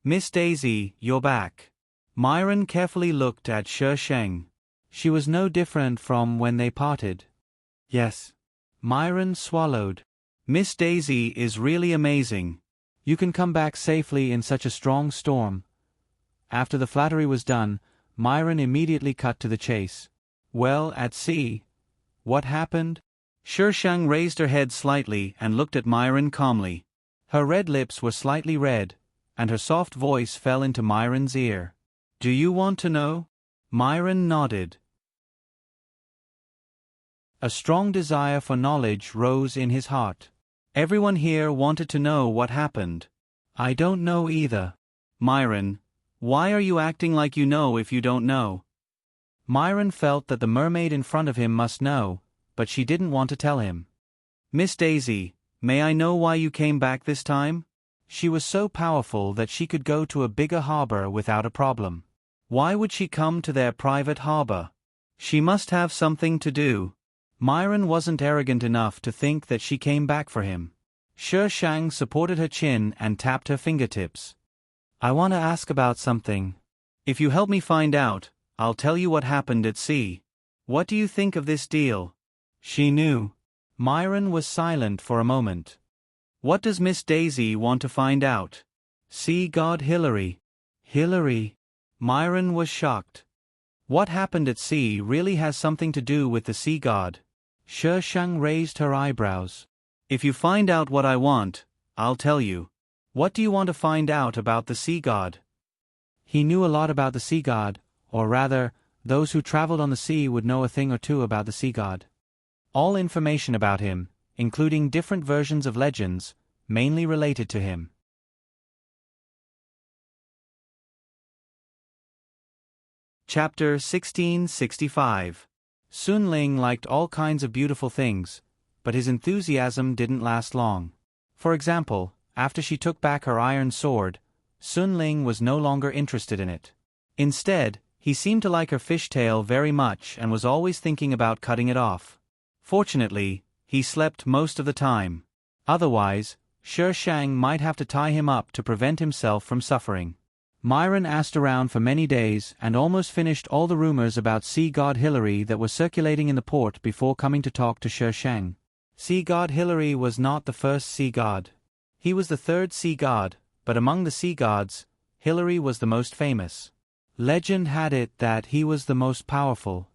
Miss Daisy, you're back." Myron carefully looked at Shi Shang. She was no different from when they parted. "Yes." Myron swallowed. "Miss Daisy is really amazing. You can come back safely in such a strong storm." After the flattery was done, Myron immediately cut to the chase. "Well, at sea. What happened?" Shi Shang raised her head slightly and looked at Myron calmly. Her red lips were slightly red, and her soft voice fell into Myron's ear. "Do you want to know?" Myron nodded. A strong desire for knowledge rose in his heart. Everyone here wanted to know what happened. I don't know either. Myron, why are you acting like you know if you don't know? Myron felt that the mermaid in front of him must know, but she didn't want to tell him. Miss Daisy, may I know why you came back this time? She was so powerful that she could go to a bigger harbor without a problem. Why would she come to their private harbor? She must have something to do. Myron wasn't arrogant enough to think that she came back for him. Shi Shang supported her chin and tapped her fingertips. I want to ask about something. If you help me find out, I'll tell you what happened at sea. What do you think of this deal? She knew. Myron was silent for a moment. What does Miss Daisy want to find out? Sea god Hillary. Hillary? Myron was shocked. What happened at sea really has something to do with the sea god. Shi Shang raised her eyebrows. If you find out what I want, I'll tell you. What do you want to find out about the sea god? He knew a lot about the sea god, or rather, those who traveled on the sea would know a thing or two about the sea god. All information about him, including different versions of legends, mainly related to him. Chapter 1665. Sun Ling liked all kinds of beautiful things, but his enthusiasm didn't last long. For example, after she took back her iron sword, Sun Ling was no longer interested in it. Instead, he seemed to like her fishtail very much and was always thinking about cutting it off. Fortunately, he slept most of the time. Otherwise, Shi Shang might have to tie him up to prevent himself from suffering. Myron asked around for many days and almost finished all the rumors about sea god Hillary that were circulating in the port before coming to talk to Shi Shang. Sea god Hillary was not the first sea god. He was the third sea god, but among the sea gods, Hillary was the most famous. Legend had it that he was the most powerful.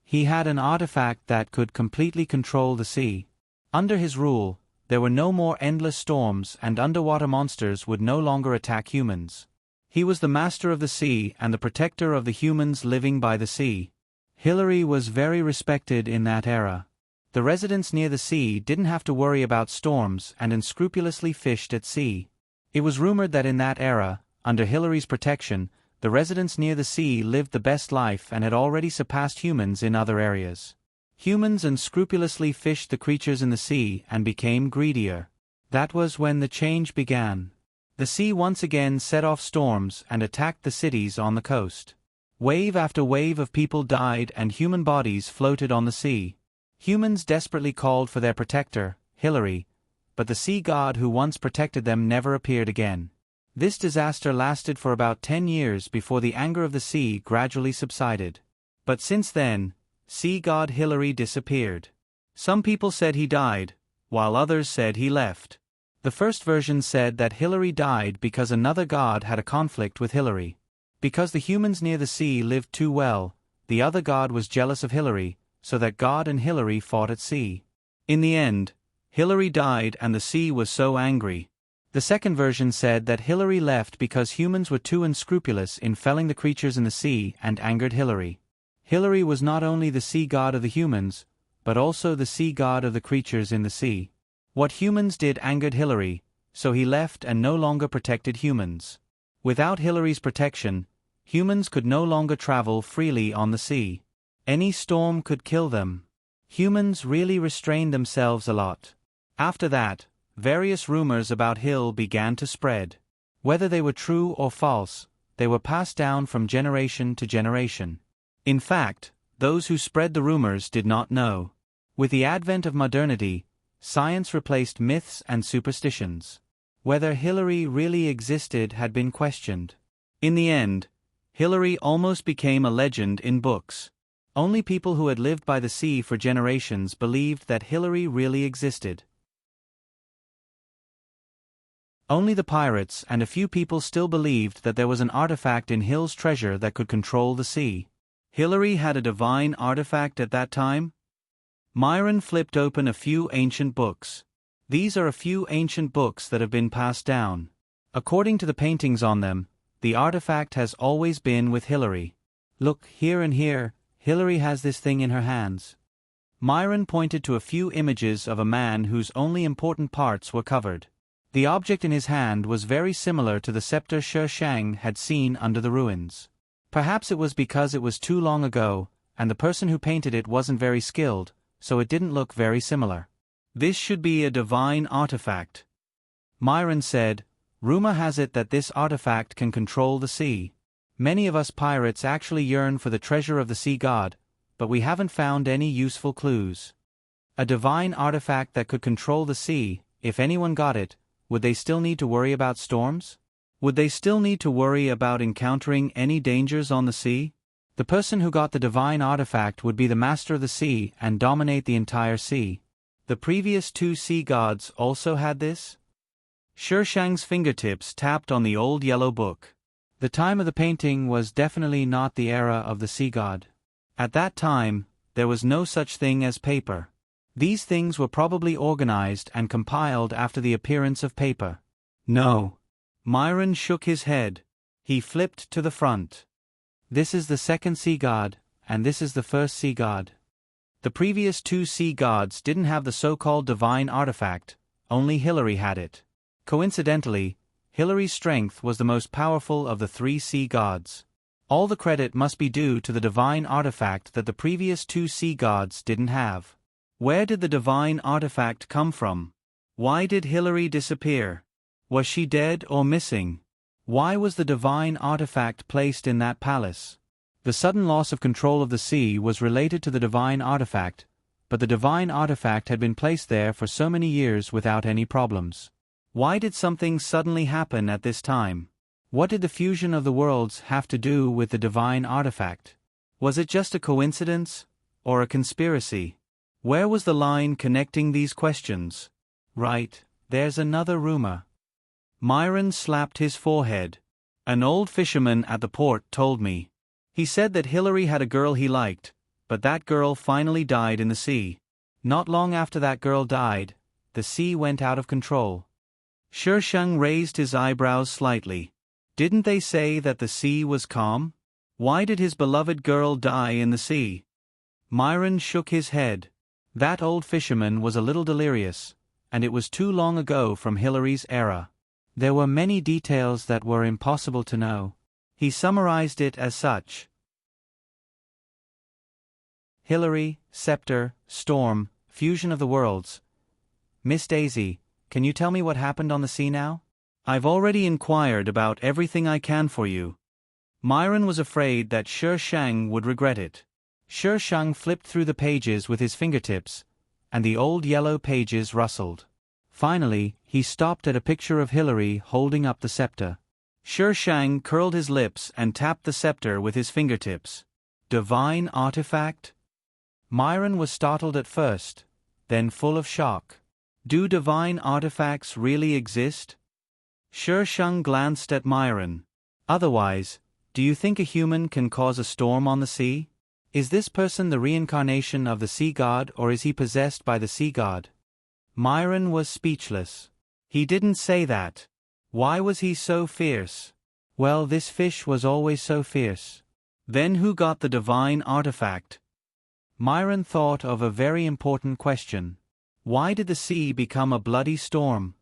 He had an artifact that could completely control the sea. Under his rule, there were no more endless storms and underwater monsters would no longer attack humans. He was the master of the sea and the protector of the humans living by the sea. Hillary was very respected in that era. The residents near the sea didn't have to worry about storms and unscrupulously fished at sea. It was rumored that in that era, under Hillary's protection, the residents near the sea lived the best life and had already surpassed humans in other areas. Humans unscrupulously fished the creatures in the sea and became greedier. That was when the change began. The sea once again set off storms and attacked the cities on the coast. Wave after wave of people died and human bodies floated on the sea. Humans desperately called for their protector, Hillary, but the sea god who once protected them never appeared again. This disaster lasted for about 10 years before the anger of the sea gradually subsided. But since then, sea god Hillary disappeared. Some people said he died, while others said he left. The first version said that Hillary died because another god had a conflict with Hillary. Because the humans near the sea lived too well, the other god was jealous of Hillary, so that God and Hillary fought at sea. In the end, Hillary died and the sea was so angry. The second version said that Hillary left because humans were too unscrupulous in felling the creatures in the sea and angered Hillary. Hillary was not only the sea god of the humans, but also the sea god of the creatures in the sea. What humans did angered Hillary, so he left and no longer protected humans. Without Hillary's protection, humans could no longer travel freely on the sea. Any storm could kill them. Humans really restrained themselves a lot. After that, various rumors about Hill began to spread. Whether they were true or false, they were passed down from generation to generation. In fact, those who spread the rumors did not know. With the advent of modernity, science replaced myths and superstitions. Whether Hillary really existed had been questioned. In the end, Hillary almost became a legend in books. Only people who had lived by the sea for generations believed that Hillary really existed. Only the pirates and a few people still believed that there was an artifact in Hill's treasure that could control the sea. Hillary had a divine artifact at that time? Myron flipped open a few ancient books. These are a few ancient books that have been passed down. According to the paintings on them, the artifact has always been with Hillary. Look, here and here, Hillary has this thing in her hands. Myron pointed to a few images of a man whose only important parts were covered. The object in his hand was very similar to the scepter Shi Shang had seen under the ruins. Perhaps it was because it was too long ago, and the person who painted it wasn't very skilled, so it didn't look very similar. This should be a divine artifact. Myron said, rumor has it that this artifact can control the sea. Many of us pirates actually yearn for the treasure of the sea god, but we haven't found any useful clues. A divine artifact that could control the sea, if anyone got it, would they still need to worry about storms? Would they still need to worry about encountering any dangers on the sea? The person who got the divine artifact would be the master of the sea and dominate the entire sea. The previous 2 sea gods also had this? Shi Shang's fingertips tapped on the old yellow book. The time of the painting was definitely not the era of the sea god. At that time, there was no such thing as paper. These things were probably organized and compiled after the appearance of paper. No. Myron shook his head. He flipped to the front. This is the second sea god, and this is the first sea god. The previous 2 sea gods didn't have the so-called divine artifact, only Hillary had it. Coincidentally, Hillary's strength was the most powerful of the 3 sea gods. All the credit must be due to the divine artifact that the previous 2 sea gods didn't have. Where did the divine artifact come from? Why did Hillary disappear? Was she dead or missing? Why was the divine artifact placed in that palace? The sudden loss of control of the sea was related to the divine artifact, but the divine artifact had been placed there for so many years without any problems. Why did something suddenly happen at this time? What did the fusion of the worlds have to do with the divine artifact? Was it just a coincidence, or a conspiracy? Where was the line connecting these questions? Right, there's another rumor. Myron slapped his forehead. An old fisherman at the port told me. He said that Hillary had a girl he liked, but that girl finally died in the sea. Not long after that girl died, the sea went out of control. Shi Shang raised his eyebrows slightly. Didn't they say that the sea was calm? Why did his beloved girl die in the sea? Myron shook his head. That old fisherman was a little delirious, and it was too long ago from Hillary's era. There were many details that were impossible to know. He summarized it as such. Hillary, scepter, storm, fusion of the worlds. Miss Daisy, can you tell me what happened on the sea now? I've already inquired about everything I can for you. Myron was afraid that Shi Shang would regret it. Shi Shang flipped through the pages with his fingertips, and the old yellow pages rustled. Finally, he stopped at a picture of Hillary holding up the scepter. Shi Shang curled his lips and tapped the scepter with his fingertips. Divine artifact? Myron was startled at first, then full of shock. Do divine artifacts really exist? Shi Shang glanced at Myron. Otherwise, do you think a human can cause a storm on the sea? Is this person the reincarnation of the sea god, or is he possessed by the sea god? Myron was speechless. He didn't say that. Why was he so fierce? Well, this fish was always so fierce. Then who got the divine artifact? Myron thought of a very important question. Why did the sea become a bloody storm?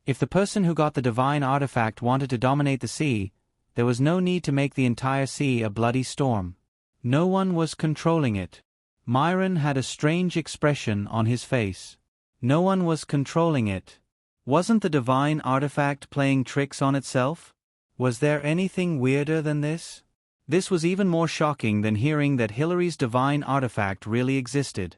If the person who got the divine artifact wanted to dominate the sea, there was no need to make the entire sea a bloody storm. No one was controlling it. Myron had a strange expression on his face. No one was controlling it. Wasn't the divine artifact playing tricks on itself? Was there anything weirder than this? This was even more shocking than hearing that Hillary's divine artifact really existed.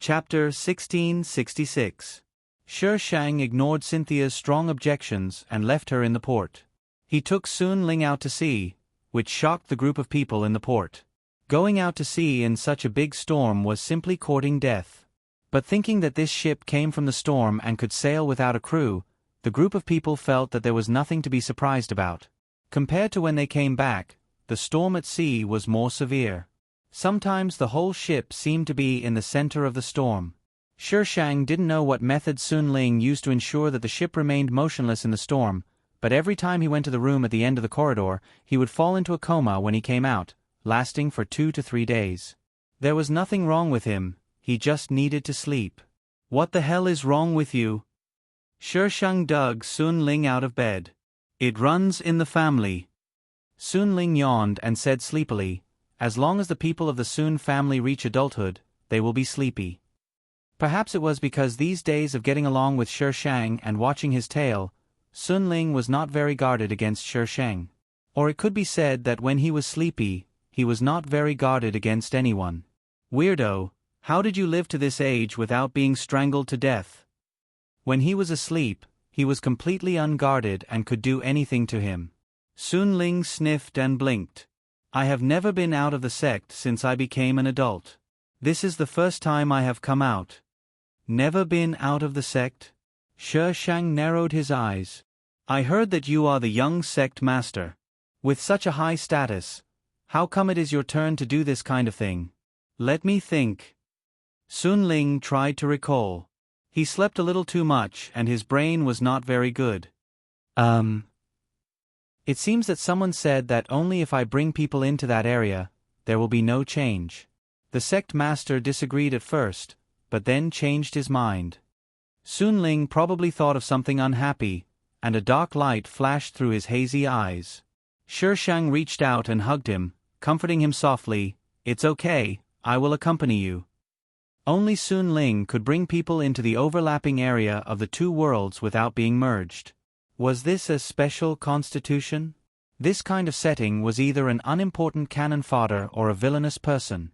Chapter 1666. Shi Shang ignored Cynthia's strong objections and left her in the port. He took Sun Ling out to sea, which shocked the group of people in the port. Going out to sea in such a big storm was simply courting death. But thinking that this ship came from the storm and could sail without a crew, the group of people felt that there was nothing to be surprised about. Compared to when they came back, the storm at sea was more severe. Sometimes the whole ship seemed to be in the center of the storm. Shi Shang didn't know what method Sun Ling used to ensure that the ship remained motionless in the storm, but every time he went to the room at the end of the corridor, he would fall into a coma when he came out, lasting for 2 to 3 days. There was nothing wrong with him, he just needed to sleep. What the hell is wrong with you? Shi Shang dug Sun Ling out of bed. It runs in the family. Sun Ling yawned and said sleepily, as long as the people of the Sun family reach adulthood, they will be sleepy. Perhaps it was because these days of getting along with Shi Shang and watching his tail, Sun Ling was not very guarded against Shi Shang. Or it could be said that when he was sleepy, he was not very guarded against anyone. Weirdo, how did you live to this age without being strangled to death? When he was asleep, he was completely unguarded and could do anything to him. Sun Ling sniffed and blinked. I have never been out of the sect since I became an adult. This is the first time I have come out. Never been out of the sect? Shi Shang narrowed his eyes. I heard that you are the young sect master. With such a high status, how come it is your turn to do this kind of thing? Let me think. Sun Ling tried to recall. He slept a little too much and his brain was not very good. It seems that someone said that only if I bring people into that area, there will be no change. The sect master disagreed at first, but then changed his mind. Sun Ling probably thought of something unhappy, and a dark light flashed through his hazy eyes. Shi Shang reached out and hugged him, comforting him softly. It's okay, I will accompany you. Only Sun Ling could bring people into the overlapping area of the two worlds without being merged. Was this a special constitution? This kind of setting was either an unimportant cannon fodder or a villainous person.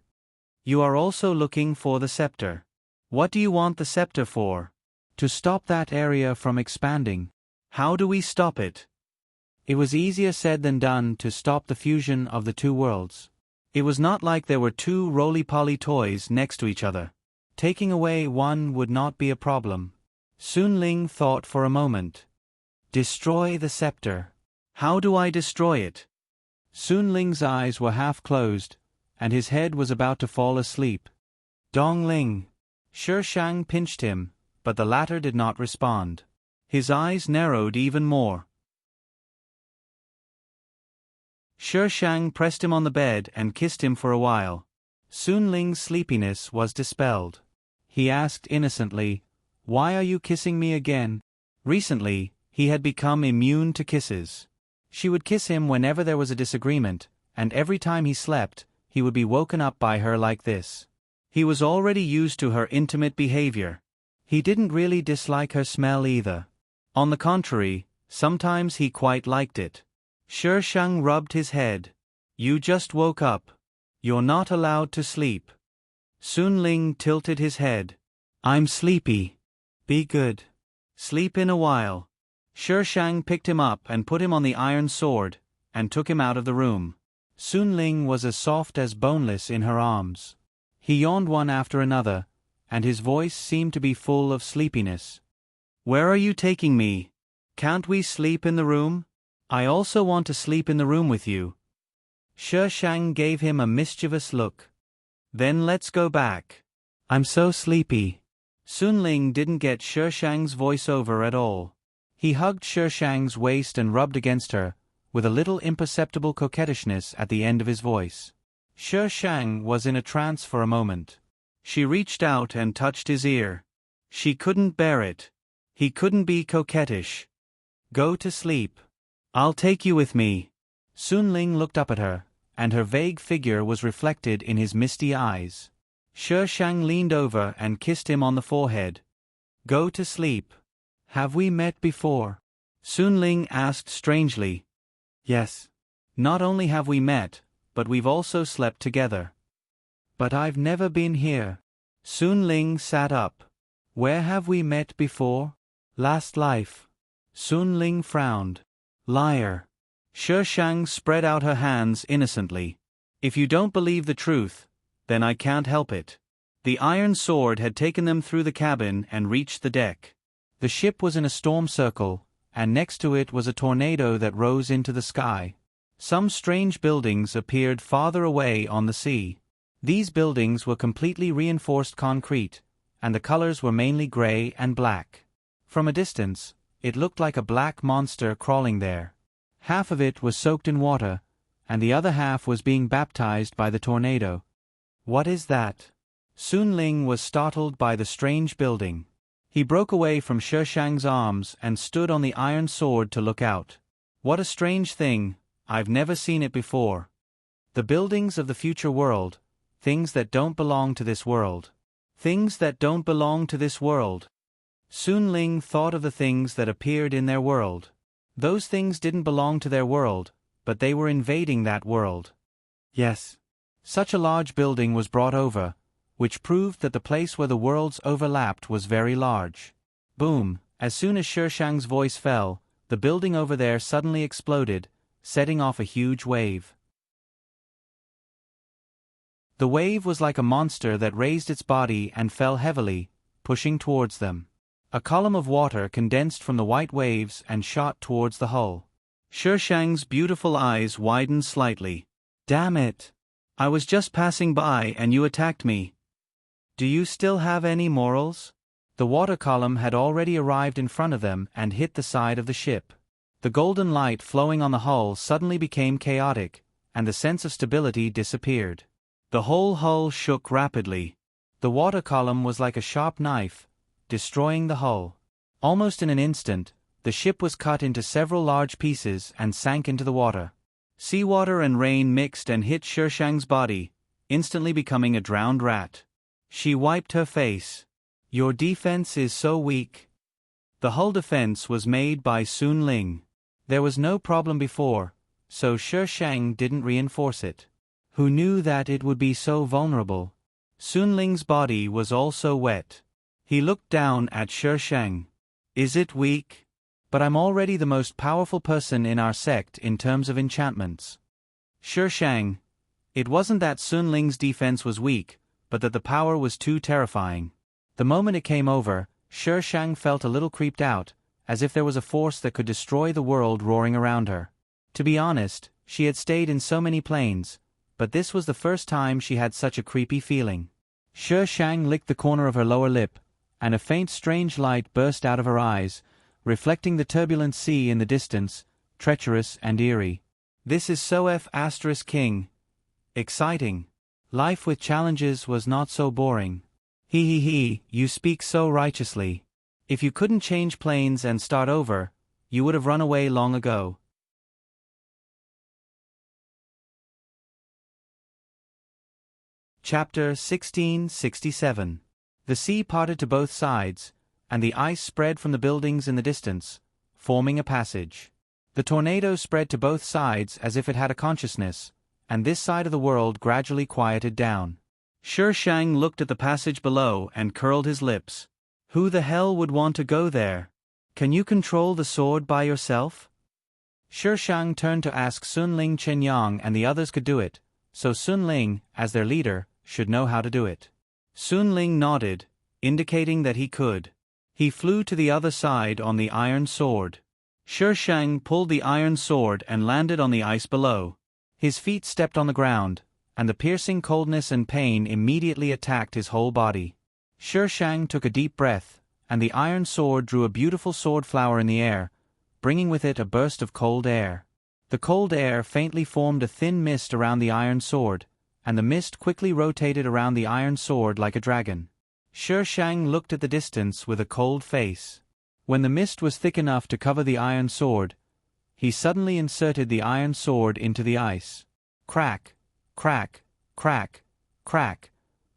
You are also looking for the scepter. What do you want the scepter for? To stop that area from expanding. How do we stop it? It was easier said than done to stop the fusion of the two worlds. It was not like there were two roly-poly toys next to each other. Taking away one would not be a problem. Sun Ling thought for a moment. Destroy the scepter. How do I destroy it? Sun Ling's eyes were half closed, and his head was about to fall asleep. Dong Ling. Shi Shang pinched him, but the latter did not respond. His eyes narrowed even more. Shi Shang pressed him on the bed and kissed him for a while. Sun Ling's sleepiness was dispelled. He asked innocently, "Why are you kissing me again?" Recently, he had become immune to kisses. She would kiss him whenever there was a disagreement, and every time he slept, he would be woken up by her like this. He was already used to her intimate behavior. He didn't really dislike her smell either. On the contrary, sometimes he quite liked it. Shi Shang rubbed his head. You just woke up. You're not allowed to sleep. Sun Ling tilted his head. I'm sleepy. Be good. Sleep in a while. Shi Shang picked him up and put him on the iron sword, and took him out of the room. Sun Ling was as soft as boneless in her arms. He yawned one after another, and his voice seemed to be full of sleepiness. Where are you taking me? Can't we sleep in the room? I also want to sleep in the room with you. Shi Shang gave him a mischievous look. Then let's go back. I'm so sleepy. Sun Ling didn't get Shi Shang's voice over at all. He hugged Shi Shang's waist and rubbed against her, with a little imperceptible coquettishness at the end of his voice. Shi Shang was in a trance for a moment. She reached out and touched his ear. She couldn't bear it. He couldn't be coquettish. Go to sleep. I'll take you with me. Sun Ling looked up at her, and her vague figure was reflected in his misty eyes. Shi Shang leaned over and kissed him on the forehead. Go to sleep. Have we met before? Sun Ling asked strangely. Yes. Not only have we met, but we've also slept together. But I've never been here. Sun Ling sat up. Where have we met before? Last life. Sun Ling frowned. Liar. Shi Shang spread out her hands innocently. If you don't believe the truth, then I can't help it. The iron sword had taken them through the cabin and reached the deck. The ship was in a storm circle, and next to it was a tornado that rose into the sky. Some strange buildings appeared farther away on the sea. These buildings were completely reinforced concrete, and the colors were mainly gray and black. From a distance, it looked like a black monster crawling there. Half of it was soaked in water, and the other half was being baptized by the tornado. What is that? Sun Ling was startled by the strange building. He broke away from Shi Shang's arms and stood on the iron sword to look out. What a strange thing, I've never seen it before. The buildings of the future world, things that don't belong to this world. Things that don't belong to this world. Sun Ling thought of the things that appeared in their world. Those things didn't belong to their world, but they were invading that world. Yes. Such a large building was brought over, which proved that the place where the worlds overlapped was very large. Boom! As soon as Shi Shang's voice fell, the building over there suddenly exploded, setting off a huge wave. The wave was like a monster that raised its body and fell heavily, pushing towards them. A column of water condensed from the white waves and shot towards the hull. Shi Shang's beautiful eyes widened slightly. Damn it! I was just passing by and you attacked me. Do you still have any morals? The water column had already arrived in front of them and hit the side of the ship. The golden light flowing on the hull suddenly became chaotic, and the sense of stability disappeared. The whole hull shook rapidly. The water column was like a sharp knife, destroying the hull. Almost in an instant, the ship was cut into several large pieces and sank into the water. Seawater and rain mixed and hit Shi Shang's body, instantly becoming a drowned rat. She wiped her face. Your defense is so weak. The hull defense was made by Sun Ling. There was no problem before, so Shi Shang didn't reinforce it. Who knew that it would be so vulnerable? Sun Ling's body was also wet. He looked down at Shi Shang. Is it weak? But I'm already the most powerful person in our sect in terms of enchantments. Shi Shang. It wasn't that Sun Ling's defense was weak, but that the power was too terrifying. The moment it came over, Shi Shang felt a little creeped out, as if there was a force that could destroy the world roaring around her. To be honest, she had stayed in so many planes, but this was the first time she had such a creepy feeling. Shi Shang licked the corner of her lower lip, and a faint strange light burst out of her eyes, reflecting the turbulent sea in the distance, treacherous and eerie. This is so King. Exciting. Life with challenges was not so boring. He, you speak so righteously. If you couldn't change planes and start over, you would have run away long ago. Chapter 1667. The sea parted to both sides, and the ice spread from the buildings in the distance, forming a passage. The tornado spread to both sides as if it had a consciousness, and this side of the world gradually quieted down. Shi Shang looked at the passage below and curled his lips. Who the hell would want to go there? Can you control the sword by yourself? Shi Shang turned to ask Sun Ling Chenyang and the others could do it, so Sun Ling, as their leader, should know how to do it. Sun Ling nodded, indicating that he could. He flew to the other side on the iron sword. Shi Shang pulled the iron sword and landed on the ice below. His feet stepped on the ground, and the piercing coldness and pain immediately attacked his whole body. Shi Shang took a deep breath, and the iron sword drew a beautiful sword flower in the air, bringing with it a burst of cold air. The cold air faintly formed a thin mist around the iron sword, and the mist quickly rotated around the iron sword like a dragon. Shi Shang looked at the distance with a cold face. When the mist was thick enough to cover the iron sword, he suddenly inserted the iron sword into the ice. Crack, crack, crack, crack.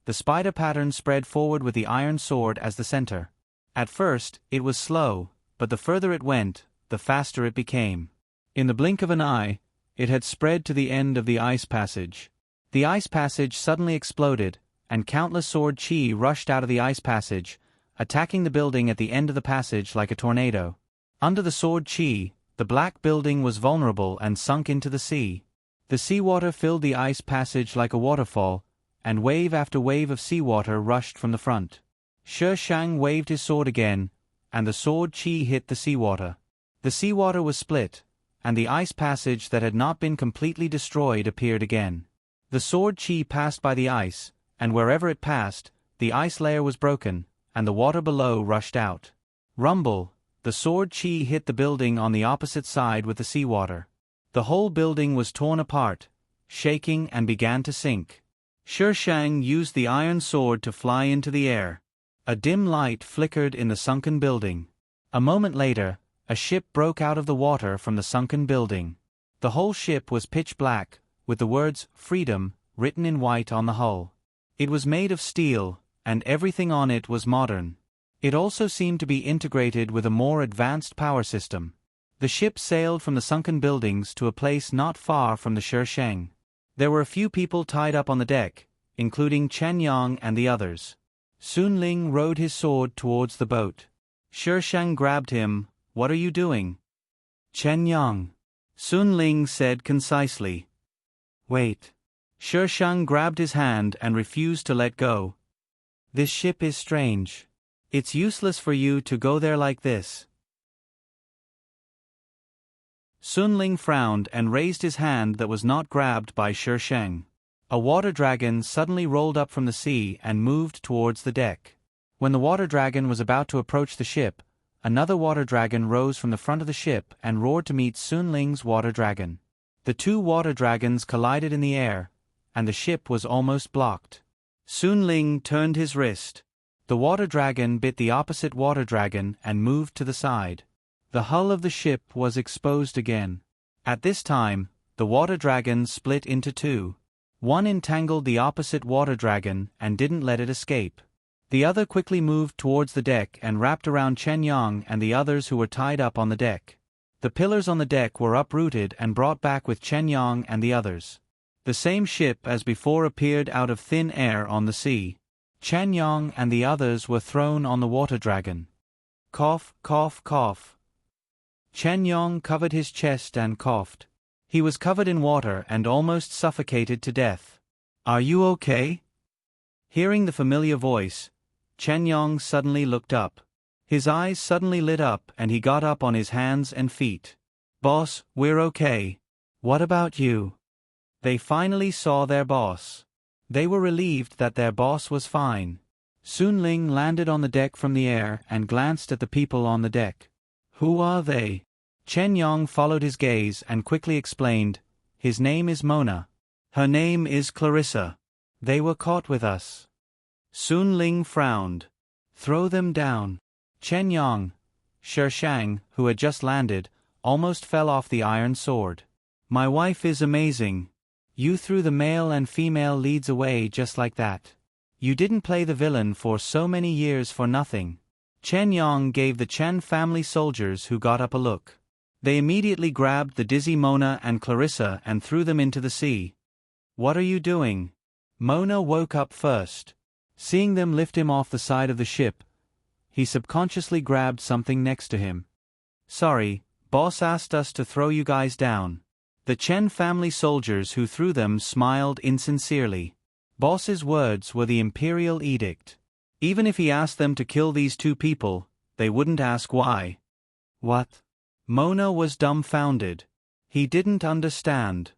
The spider pattern spread forward with the iron sword as the center. At first, it was slow, but the further it went, the faster it became. In the blink of an eye, it had spread to the end of the ice passage. The ice passage suddenly exploded, and countless sword chi rushed out of the ice passage, attacking the building at the end of the passage like a tornado. Under the sword chi, the black building was vulnerable and sunk into the sea. The seawater filled the ice passage like a waterfall, and wave after wave of seawater rushed from the front. Shi Shang waved his sword again, and the sword chi hit the seawater. The seawater was split, and the ice passage that had not been completely destroyed appeared again. The sword chi passed by the ice, and wherever it passed, the ice layer was broken, and the water below rushed out. Rumble, the sword chi hit the building on the opposite side with the seawater. The whole building was torn apart, shaking and began to sink. Shi Shang used the iron sword to fly into the air. A dim light flickered in the sunken building. A moment later, a ship broke out of the water from the sunken building. The whole ship was pitch black, with the words "Freedom" written in white on the hull. It was made of steel, and everything on it was modern. It also seemed to be integrated with a more advanced power system. The ship sailed from the sunken buildings to a place not far from the Shi Shang. There were a few people tied up on the deck, including Chen Yang and the others. Sun Ling rode his sword towards the boat. Shi Shang grabbed him. "What are you doing?" "Chen Yang," Sun Ling said concisely. "Wait." Shi Shang grabbed his hand and refused to let go. "This ship is strange. It's useless for you to go there like this." Sun Ling frowned and raised his hand that was not grabbed by Shi Shang. A water dragon suddenly rolled up from the sea and moved towards the deck. When the water dragon was about to approach the ship, another water dragon rose from the front of the ship and roared to meet Sun Ling's water dragon. The two water dragons collided in the air, and the ship was almost blocked. Sun Ling turned his wrist. The water dragon bit the opposite water dragon and moved to the side. The hull of the ship was exposed again. At this time, the water dragons split into two. One entangled the opposite water dragon and didn't let it escape. The other quickly moved towards the deck and wrapped around Chen Yang and the others who were tied up on the deck. The pillars on the deck were uprooted and brought back with Chen Yang and the others. The same ship as before appeared out of thin air on the sea. Chen Yang and the others were thrown on the water dragon. Cough, cough, cough. Chen Yang covered his chest and coughed. He was covered in water and almost suffocated to death. "Are you okay?" Hearing the familiar voice, Chen Yang suddenly looked up. His eyes suddenly lit up and he got up on his hands and feet. "Boss, we're okay. What about you?" They finally saw their boss. They were relieved that their boss was fine. Sun Ling landed on the deck from the air and glanced at the people on the deck. "Who are they?" Chen Yang followed his gaze and quickly explained, "His name is Mona. Her name is Clarissa. They were caught with us." Sun Ling frowned. "Throw them down." Chen Yang, Shi Shang, who had just landed, almost fell off the iron sword. "My wife is amazing. You threw the male and female leads away just like that. You didn't play the villain for so many years for nothing." Chen Yang gave the Chen family soldiers who got up a look. They immediately grabbed the dizzy Mona and Clarissa and threw them into the sea. "What are you doing?" Mona woke up first. Seeing them lift him off the side of the ship, he subconsciously grabbed something next to him. "Sorry, boss asked us to throw you guys down." The Chen family soldiers who threw them smiled insincerely. Boss's words were the imperial edict. Even if he asked them to kill these two people, they wouldn't ask why. "What?" Mona was dumbfounded. He didn't understand.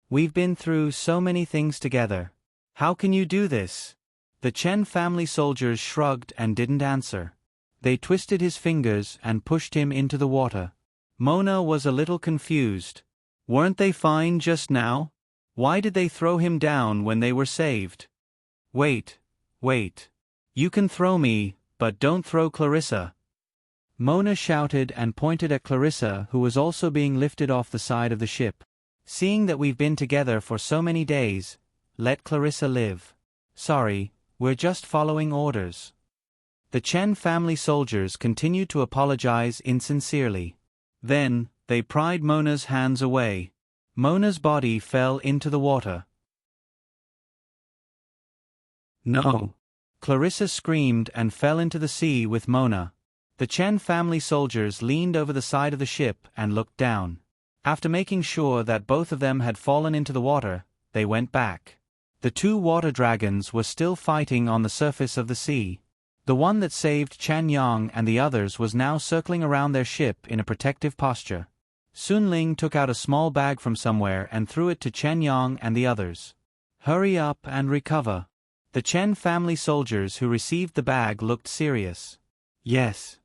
"We've been through so many things together. How can you do this?" The Chen family soldiers shrugged and didn't answer. They twisted his fingers and pushed him into the water. Mona was a little confused. Weren't they fine just now? Why did they throw him down when they were saved? Wait. You can throw me, but don't throw Clarissa." Mona shouted and pointed at Clarissa, who was also being lifted off the side of the ship. "Seeing that we've been together for so many days, let Clarissa live. Sorry, we're just following orders." The Chen family soldiers continued to apologize insincerely. Then, they pried Mona's hands away. Mona's body fell into the water. "No!" Clarissa screamed and fell into the sea with Mona. The Chen family soldiers leaned over the side of the ship and looked down. After making sure that both of them had fallen into the water, they went back. The two water dragons were still fighting on the surface of the sea. The one that saved Chen Yang and the others was now circling around their ship in a protective posture. Sun Ling took out a small bag from somewhere and threw it to Chen Yang and the others. "Hurry up and recover." The Chen family soldiers who received the bag looked serious. Yes.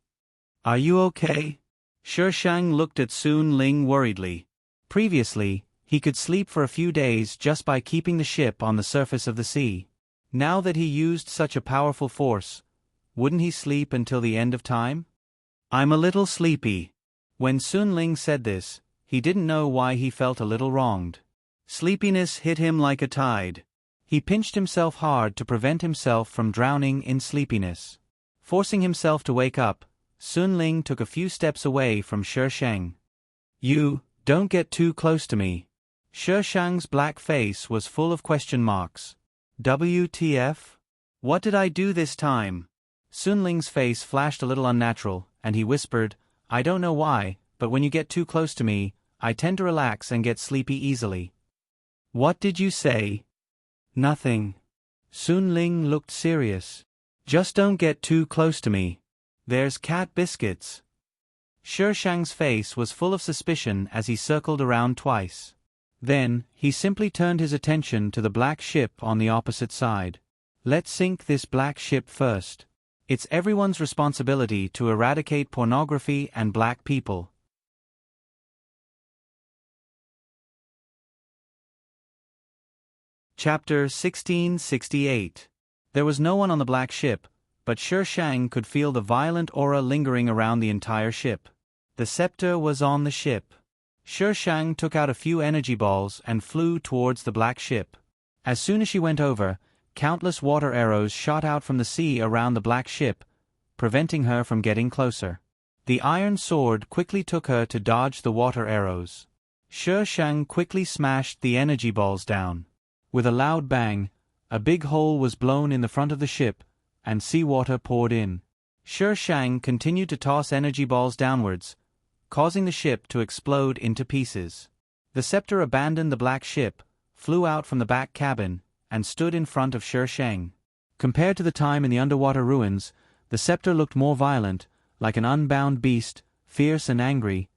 Are you okay? Shi Shang looked at Sun Ling worriedly. Previously, he could sleep for a few days just by keeping the ship on the surface of the sea. Now that he used such a powerful force, wouldn't he sleep until the end of time? I'm a little sleepy. When Sun Ling said this, he didn't know why he felt a little wronged. Sleepiness hit him like a tide. He pinched himself hard to prevent himself from drowning in sleepiness. Forcing himself to wake up, Sun Ling took a few steps away from Shi Shang. You, don't get too close to me. Shi Shang's black face was full of question marks. WTF? What did I do this time? Sun Ling's face flashed a little unnatural, and he whispered, I don't know why, but when you get too close to me, I tend to relax and get sleepy easily. What did you say? Nothing. Sun Ling looked serious. Just don't get too close to me. There's cat biscuits. Shi Shang's face was full of suspicion as he circled around twice. Then, he simply turned his attention to the black ship on the opposite side. Let's sink this black ship first. It's everyone's responsibility to eradicate pornography and black people. Chapter 1668. There was no one on the black ship, but Shi Shang could feel the violent aura lingering around the entire ship. The scepter was on the ship. Shi Shang took out a few energy balls and flew towards the black ship. As soon as she went over, countless water arrows shot out from the sea around the black ship, preventing her from getting closer. The iron sword quickly took her to dodge the water arrows. Shi Shang quickly smashed the energy balls down. With a loud bang, a big hole was blown in the front of the ship, and seawater poured in. Shi Shang continued to toss energy balls downwards, causing the ship to explode into pieces. The scepter abandoned the black ship, flew out from the back cabin, and stood in front of Shi Shang. Compared to the time in the underwater ruins, the scepter looked more violent, like an unbound beast, fierce and angry.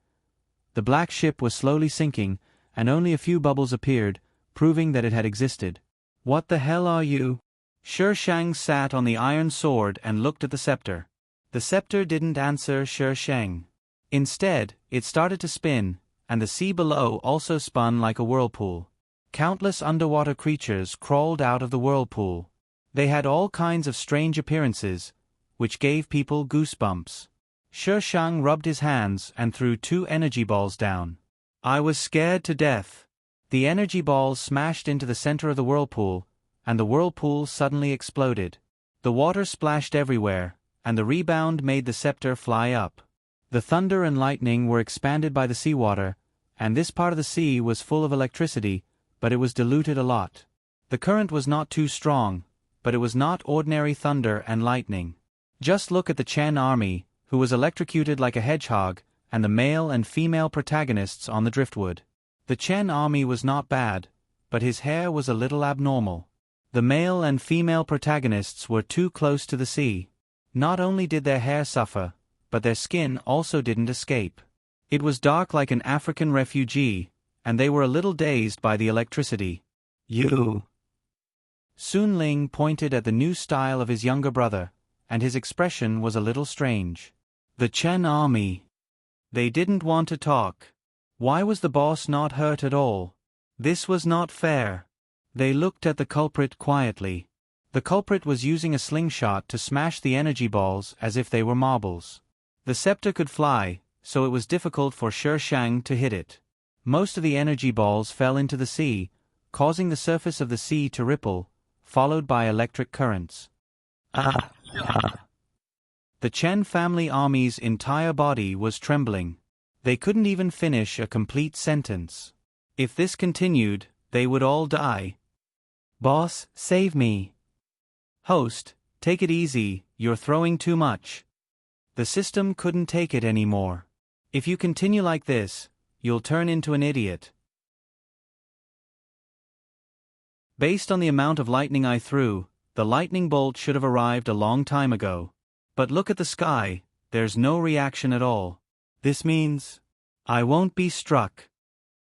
The black ship was slowly sinking, and only a few bubbles appeared, proving that it had existed. What the hell are you? Shi Shang sat on the iron sword and looked at the scepter. The scepter didn't answer Shi Shang. Instead, it started to spin, and the sea below also spun like a whirlpool. Countless underwater creatures crawled out of the whirlpool. They had all kinds of strange appearances, which gave people goosebumps. Shi Shang rubbed his hands and threw 2 energy balls down. I was scared to death. The energy balls smashed into the center of the whirlpool, and the whirlpool suddenly exploded. The water splashed everywhere, and the rebound made the scepter fly up. The thunder and lightning were expanded by the seawater, and this part of the sea was full of electricity, but it was diluted a lot. The current was not too strong, but it was not ordinary thunder and lightning. Just look at the Chen army, who was electrocuted like a hedgehog, and the male and female protagonists on the driftwood. The Chen army was not bad, but his hair was a little abnormal. The male and female protagonists were too close to the sea. Not only did their hair suffer, but their skin also didn't escape. It was dark like an African refugee, and they were a little dazed by the electricity. You. Sun Ling pointed at the new style of his younger brother, and his expression was a little strange. The Chen army. They didn't want to talk. Why was the boss not hurt at all? This was not fair. They looked at the culprit quietly. The culprit was using a slingshot to smash the energy balls as if they were marbles. The scepter could fly, so it was difficult for Shi Shang to hit it. Most of the energy balls fell into the sea, causing the surface of the sea to ripple, followed by electric currents. The Chen family army's entire body was trembling. They couldn't even finish a complete sentence. If this continued, they would all die. Boss, save me. Host, take it easy, you're throwing too much. The system couldn't take it anymore. If you continue like this, you'll turn into an idiot. Based on the amount of lightning I threw, the lightning bolt should have arrived a long time ago. But look at the sky, there's no reaction at all. This means I won't be struck.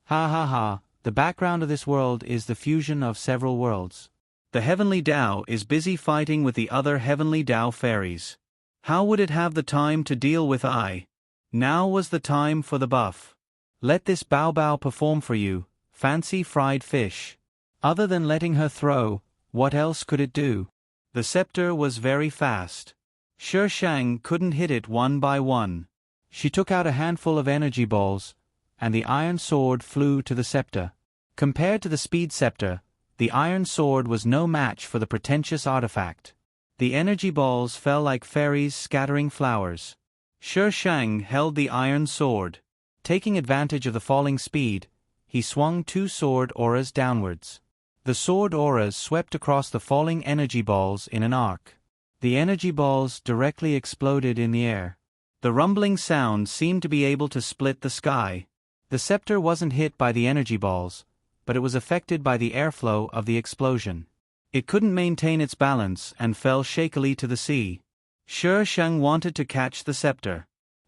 Ha ha ha, the background of this world is the fusion of several worlds. The heavenly Tao is busy fighting with the other heavenly Tao fairies. How would it have the time to deal with I? Now was the time for the buff. Let this Bao Bao perform for you, fancy fried fish. Other than letting her throw, what else could it do? The scepter was very fast. Shi Shang couldn't hit it one by one. She took out a handful of energy balls, and the iron sword flew to the scepter. Compared to the speed scepter, the iron sword was no match for the pretentious artifact. The energy balls fell like fairies scattering flowers. Shi Shang held the iron sword. Taking advantage of the falling speed, he swung two sword auras downwards. The sword auras swept across the falling energy balls in an arc. The energy balls directly exploded in the air. The rumbling sound seemed to be able to split the sky. The scepter wasn't hit by the energy balls, but it was affected by the airflow of the explosion. It couldn't maintain its balance and fell shakily to the sea. Shi Shang wanted to catch the scepter.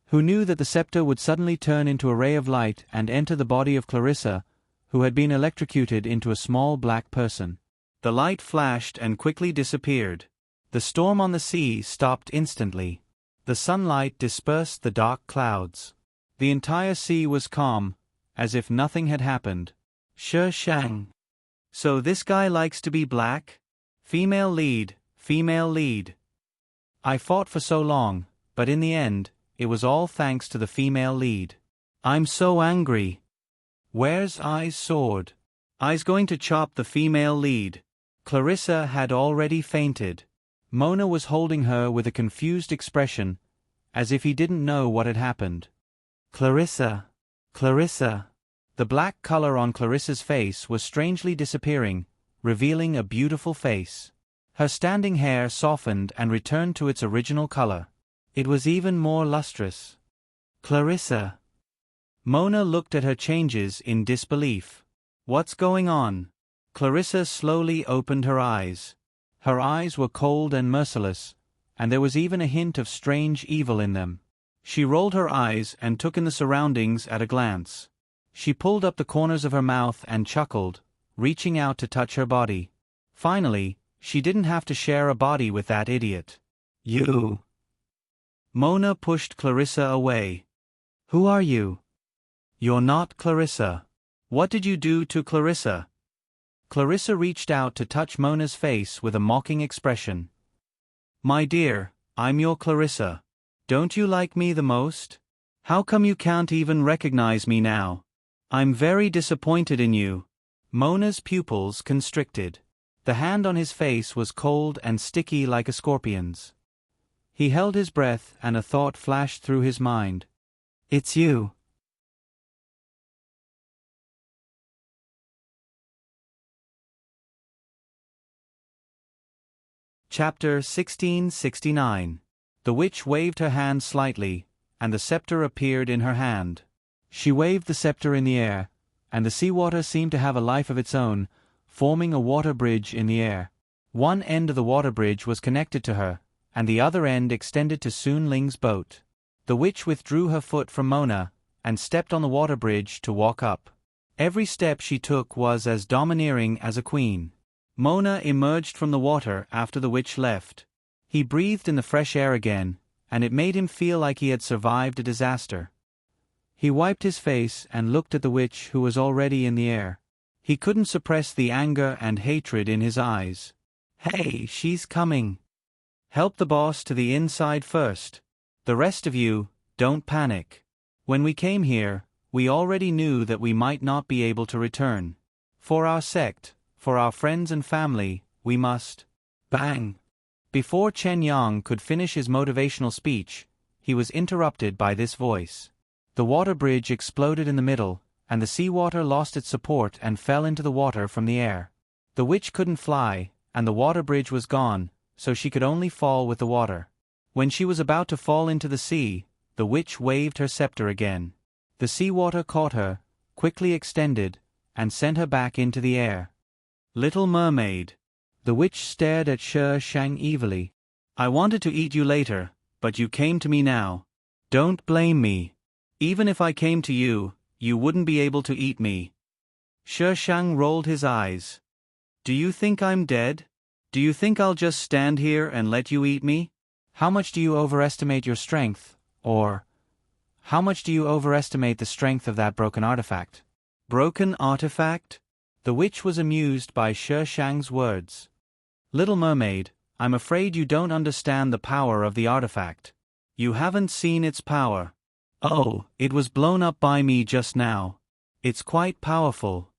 Who knew that the scepter would suddenly turn into a ray of light and enter the body of Clarissa, who had been electrocuted into a small black person. The light flashed and quickly disappeared. The storm on the sea stopped instantly. The sunlight dispersed the dark clouds. The entire sea was calm, as if nothing had happened. Shi Shang. So this guy likes to be black? Female lead, female lead. I fought for so long, but in the end, it was all thanks to the female lead. I'm so angry. Where's I's sword? I's going to chop the female lead. Clarissa had already fainted. Mona was holding her with a confused expression, as if he didn't know what had happened. Clarissa. Clarissa. The black color on Clarissa's face was strangely disappearing, revealing a beautiful face. Her standing hair softened and returned to its original color. It was even more lustrous. Clarissa. Mona looked at her changes in disbelief. What's going on? Clarissa slowly opened her eyes. Her eyes were cold and merciless, and there was even a hint of strange evil in them. She rolled her eyes and took in the surroundings at a glance. She pulled up the corners of her mouth and chuckled, reaching out to touch her body. Finally, she didn't have to share a body with that idiot. You. Mona pushed Clarissa away. Who are you? You're not Clarissa. What did you do to Clarissa? Clarissa reached out to touch Mona's face with a mocking expression. My dear, I'm your Clarissa. Don't you like me the most? How come you can't even recognize me now? I'm very disappointed in you. Mona's pupils constricted. The hand on his face was cold and sticky like a scorpion's. He held his breath and a thought flashed through his mind. It's you. Chapter 1669. The witch waved her hand slightly, and the scepter appeared in her hand. She waved the scepter in the air, and the seawater seemed to have a life of its own, forming a water bridge in the air. One end of the water bridge was connected to her, and the other end extended to Sun Ling's boat. The witch withdrew her foot from Mona, and stepped on the water bridge to walk up. Every step she took was as domineering as a queen. Mona emerged from the water after the witch left. He breathed in the fresh air again, and it made him feel like he had survived a disaster. He wiped his face and looked at the witch who was already in the air. He couldn't suppress the anger and hatred in his eyes. Hey, she's coming. Help the boss to the inside first. The rest of you, don't panic. When we came here, we already knew that we might not be able to return. For our sect, for our friends and family, we must. Bang! Before Chen Yang could finish his motivational speech, he was interrupted by this voice. The water bridge exploded in the middle, and the seawater lost its support and fell into the water from the air. The witch couldn't fly, and the water bridge was gone, so she could only fall with the water. When she was about to fall into the sea, the witch waved her scepter again. The seawater caught her, quickly extended, and sent her back into the air. Little Mermaid. The witch stared at Shi Shang evilly. I wanted to eat you later, but you came to me now. Don't blame me. Even if I came to you, you wouldn't be able to eat me. Shi Shang rolled his eyes. Do you think I'm dead? Do you think I'll just stand here and let you eat me? How much do you overestimate your strength, or how much do you overestimate the strength of that broken artifact? Broken artifact? The witch was amused by Shi Shang's words. Little mermaid, I'm afraid you don't understand the power of the artifact. You haven't seen its power. Oh, it was blown up by me just now. It's quite powerful.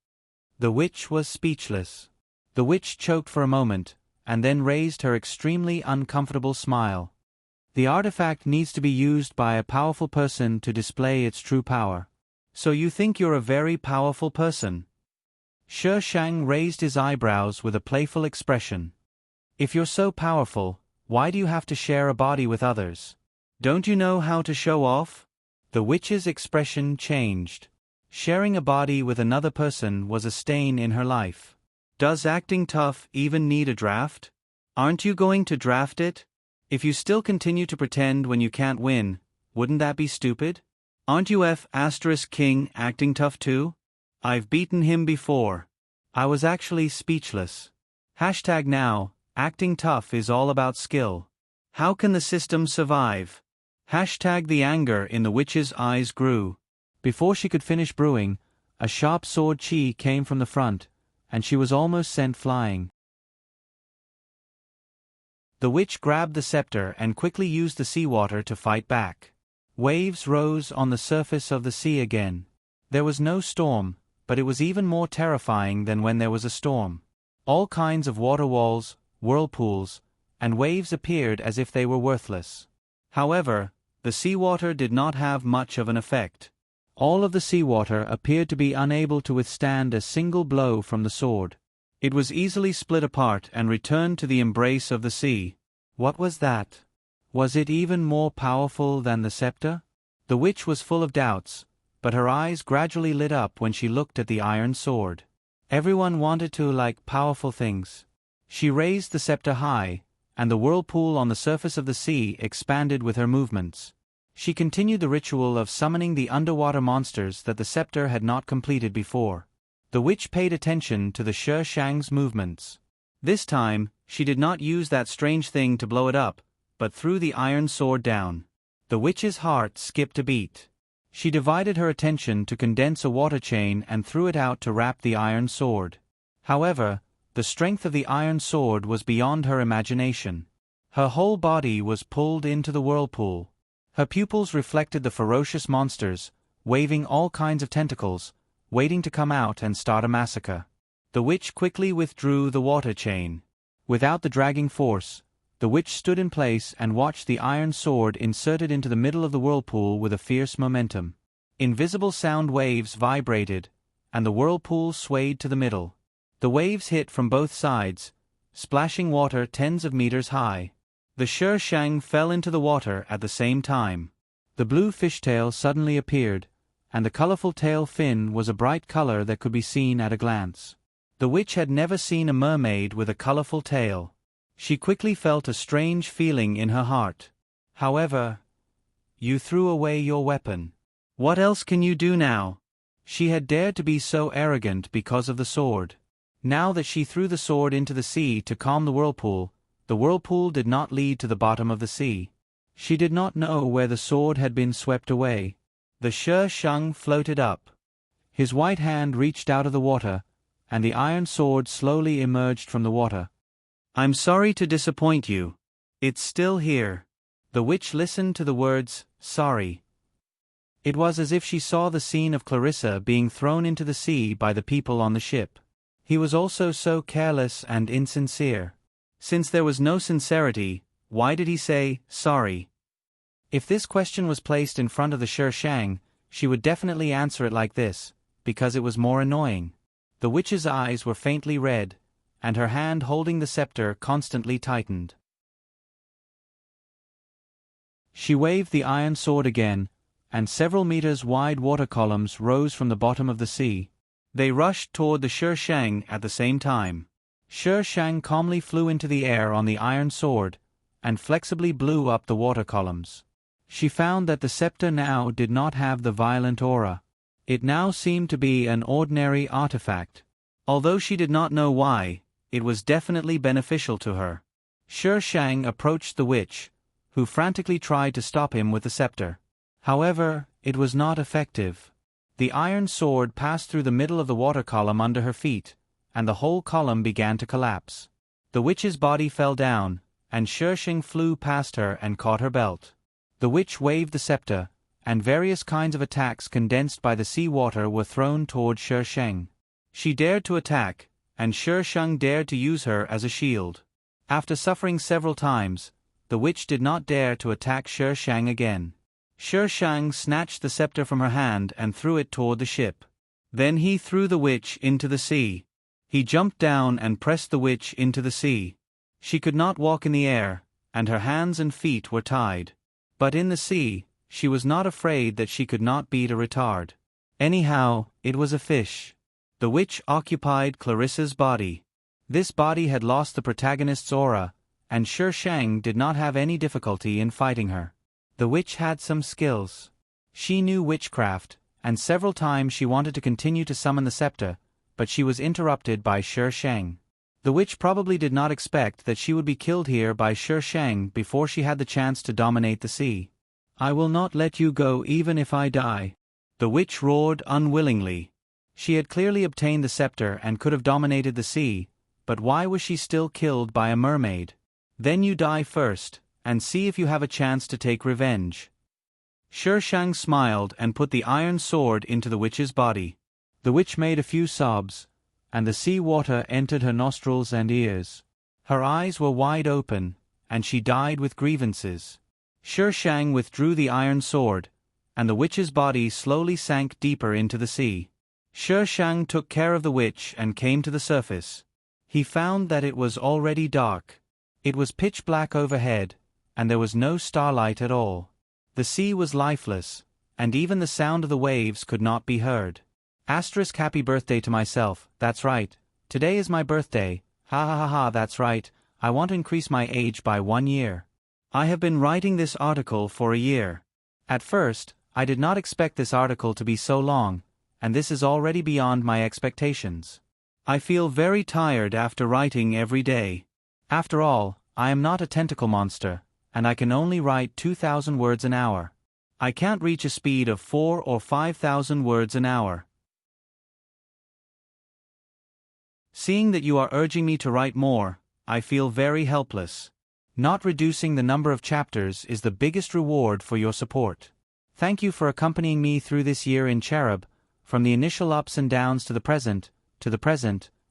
The witch was speechless. The witch choked for a moment, and then raised her extremely uncomfortable smile. The artifact needs to be used by a powerful person to display its true power. So you think you're a very powerful person? Shi Shang raised his eyebrows with a playful expression. If you're so powerful, why do you have to share a body with others? Don't you know how to show off? The witch's expression changed. Sharing a body with another person was a stain in her life. Does acting tough even need a draft? Aren't you going to draft it? If you still continue to pretend when you can't win, wouldn't that be stupid? Aren't you King acting tough too? I've beaten him before. I was actually speechless. Now, acting tough is all about skill. How can the system survive? The anger in the witch's eyes grew. Before she could finish brewing, a sharp sword chi came from the front, and she was almost sent flying. The witch grabbed the scepter and quickly used the seawater to fight back. Waves rose on the surface of the sea again. There was no storm, but it was even more terrifying than when there was a storm. All kinds of water walls, whirlpools, and waves appeared as if they were worthless. However, the seawater did not have much of an effect. All of the seawater appeared to be unable to withstand a single blow from the sword. It was easily split apart and returned to the embrace of the sea. What was that? Was it even more powerful than the scepter? The witch was full of doubts, but her eyes gradually lit up when she looked at the iron sword. Everyone wanted to like powerful things. She raised the scepter high, and the whirlpool on the surface of the sea expanded with her movements. She continued the ritual of summoning the underwater monsters that the scepter had not completed before. The witch paid attention to the Shi Shang's movements. This time, she did not use that strange thing to blow it up, but threw the iron sword down. The witch's heart skipped a beat. She divided her attention to condense a water chain and threw it out to wrap the iron sword. However, the strength of the iron sword was beyond her imagination. Her whole body was pulled into the whirlpool. Her pupils reflected the ferocious monsters, waving all kinds of tentacles, waiting to come out and start a massacre. The witch quickly withdrew the water chain. Without the dragging force, the witch stood in place and watched the iron sword inserted into the middle of the whirlpool with a fierce momentum. Invisible sound waves vibrated, and the whirlpool swayed to the middle. The waves hit from both sides, splashing water tens of meters high. The Shi Shang fell into the water at the same time. The blue fishtail suddenly appeared, and the colorful tail fin was a bright color that could be seen at a glance. The witch had never seen a mermaid with a colorful tail. She quickly felt a strange feeling in her heart. However, you threw away your weapon. What else can you do now? She had dared to be so arrogant because of the sword. Now that she threw the sword into the sea to calm the whirlpool did not lead to the bottom of the sea. She did not know where the sword had been swept away. The Shi Shang floated up. His white hand reached out of the water, and the iron sword slowly emerged from the water. I'm sorry to disappoint you. It's still here. The witch listened to the words, sorry. It was as if she saw the scene of Clarissa being thrown into the sea by the people on the ship. He was also so careless and insincere. Since there was no sincerity, why did he say, sorry? If this question was placed in front of the Shi Shang, she would definitely answer it like this, because it was more annoying. The witch's eyes were faintly red, and her hand holding the scepter constantly tightened. She waved the iron sword again, and several meters wide water columns rose from the bottom of the sea. They rushed toward the Shi Shang at the same time. Shi Shang calmly flew into the air on the iron sword, and flexibly blew up the water columns. She found that the scepter now did not have the violent aura. It now seemed to be an ordinary artifact. Although she did not know why, it was definitely beneficial to her. Shi Shang approached the witch, who frantically tried to stop him with the scepter. However, it was not effective. The iron sword passed through the middle of the water column under her feet, and the whole column began to collapse. The witch's body fell down, and Shi Shang flew past her and caught her belt. The witch waved the scepter, and various kinds of attacks condensed by the sea water were thrown toward Shi Shang. She dared to attack, and Shi Shang dared to use her as a shield. After suffering several times, the witch did not dare to attack Shi Shang again. Shi Shang snatched the scepter from her hand and threw it toward the ship. Then he threw the witch into the sea. He jumped down and pressed the witch into the sea. She could not walk in the air, and her hands and feet were tied. But in the sea, she was not afraid that she could not beat a retard. Anyhow, it was a fish. The witch occupied Clarissa's body. This body had lost the protagonist's aura, and Shi Shang did not have any difficulty in fighting her. The witch had some skills. She knew witchcraft, and several times she wanted to continue to summon the scepter, but she was interrupted by Shi Shang. The witch probably did not expect that she would be killed here by Shi Shang before she had the chance to dominate the sea. "I will not let you go even if I die," the witch roared unwillingly. She had clearly obtained the scepter and could have dominated the sea, but why was she still killed by a mermaid? "Then you die first, and see if you have a chance to take revenge." Shi Shang smiled and put the iron sword into the witch's body. The witch made a few sobs, and the sea water entered her nostrils and ears. Her eyes were wide open, and she died with grievances. Shi Shang withdrew the iron sword, and the witch's body slowly sank deeper into the sea. Shi Shang took care of the witch and came to the surface. He found that it was already dark. It was pitch black overhead, and there was no starlight at all. The sea was lifeless, and even the sound of the waves could not be heard. Happy birthday to myself, that's right. Today is my birthday, ha ha ha ha, that's right. I want to increase my age by 1 year. I have been writing this article for a year. At first, I did not expect this article to be so long, and this is already beyond my expectations. I feel very tired after writing every day. After all, I am not a tentacle monster, and I can only write 2,000 words an hour. I can't reach a speed of 4,000 or 5,000 words an hour. Seeing that you are urging me to write more, I feel very helpless. Not reducing the number of chapters is the biggest reward for your support. Thank you for accompanying me through this year in Cherub, from the initial ups and downs to the present,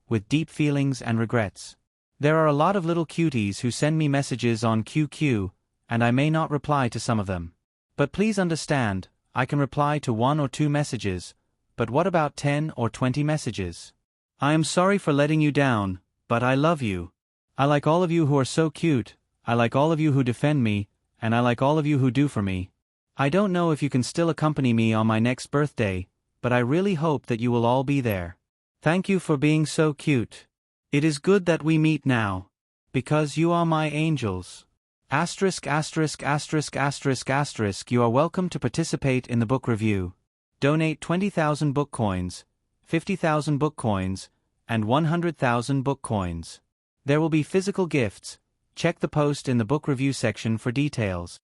with deep feelings and regrets. There are a lot of little cuties who send me messages on QQ, and I may not reply to some of them. But please understand, I can reply to 1 or 2 messages, but what about 10 or 20 messages? I am sorry for letting you down, but I love you. I like all of you who are so cute, I like all of you who defend me, and I like all of you who do for me. I don't know if you can still accompany me on my next birthday, but I really hope that you will all be there. Thank you for being so cute. It is good that we meet now. Because you are my angels. ************** You are welcome to participate in the book review. Donate 20,000 book coins, 50,000 book coins, and 100,000 book coins. There will be physical gifts. Check the post in the book review section for details.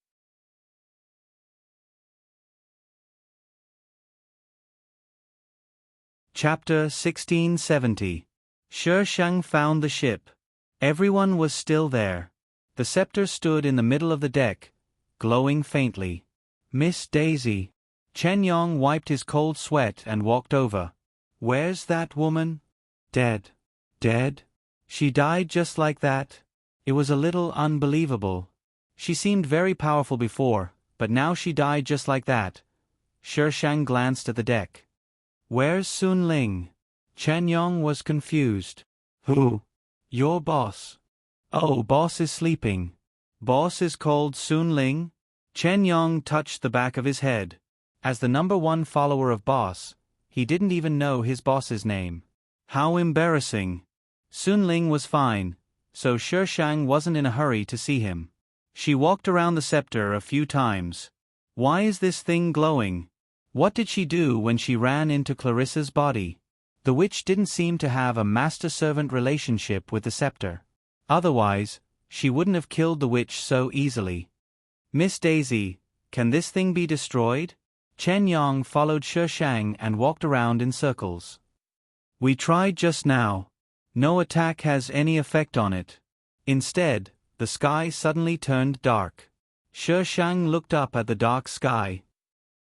Chapter 1670. Shi Shang found the ship. Everyone was still there. The scepter stood in the middle of the deck, glowing faintly. "Miss Daisy." Chen Yong wiped his cold sweat and walked over. "Where's that woman?" "Dead." "Dead? She died just like that?" It was a little unbelievable. She seemed very powerful before, but now she died just like that. Shi Shang glanced at the deck. "Where's Sun Ling?" Chen Yong was confused. "Who?" "Your boss." "Oh, boss is sleeping." "Boss is called Sun Ling?" Chen Yong touched the back of his head. As the #1 follower of boss, he didn't even know his boss's name. How embarrassing. Sun Ling was fine, so Shi Shang wasn't in a hurry to see him. She walked around the scepter a few times. Why is this thing glowing? What did she do when she ran into Clarissa's body? The witch didn't seem to have a master-servant relationship with the scepter. Otherwise, she wouldn't have killed the witch so easily. Miss Daisy, can this thing be destroyed? Chen Yang followed Shi Shang and walked around in circles. We tried just now. No attack has any effect on it. Instead, the sky suddenly turned dark. Shi Shang looked up at the dark sky.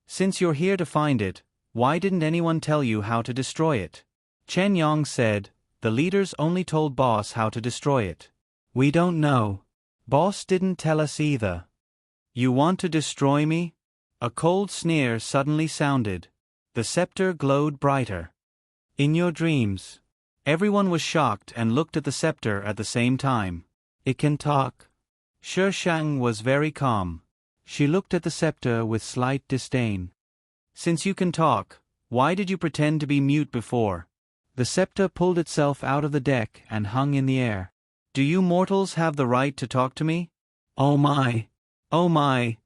Since you're here to find it, why didn't anyone tell you how to destroy it? Chen Yang said, the leaders only told Boss how to destroy it. We don't know. Boss didn't tell us either. You want to destroy me? A cold sneer suddenly sounded. The scepter glowed brighter. In your dreams. Everyone was shocked and looked at the scepter at the same time. It can talk. Shi Shang was very calm. She looked at the scepter with slight disdain. Since you can talk, why did you pretend to be mute before? The scepter pulled itself out of the deck and hung in the air. Do you mortals have the right to talk to me? Oh my,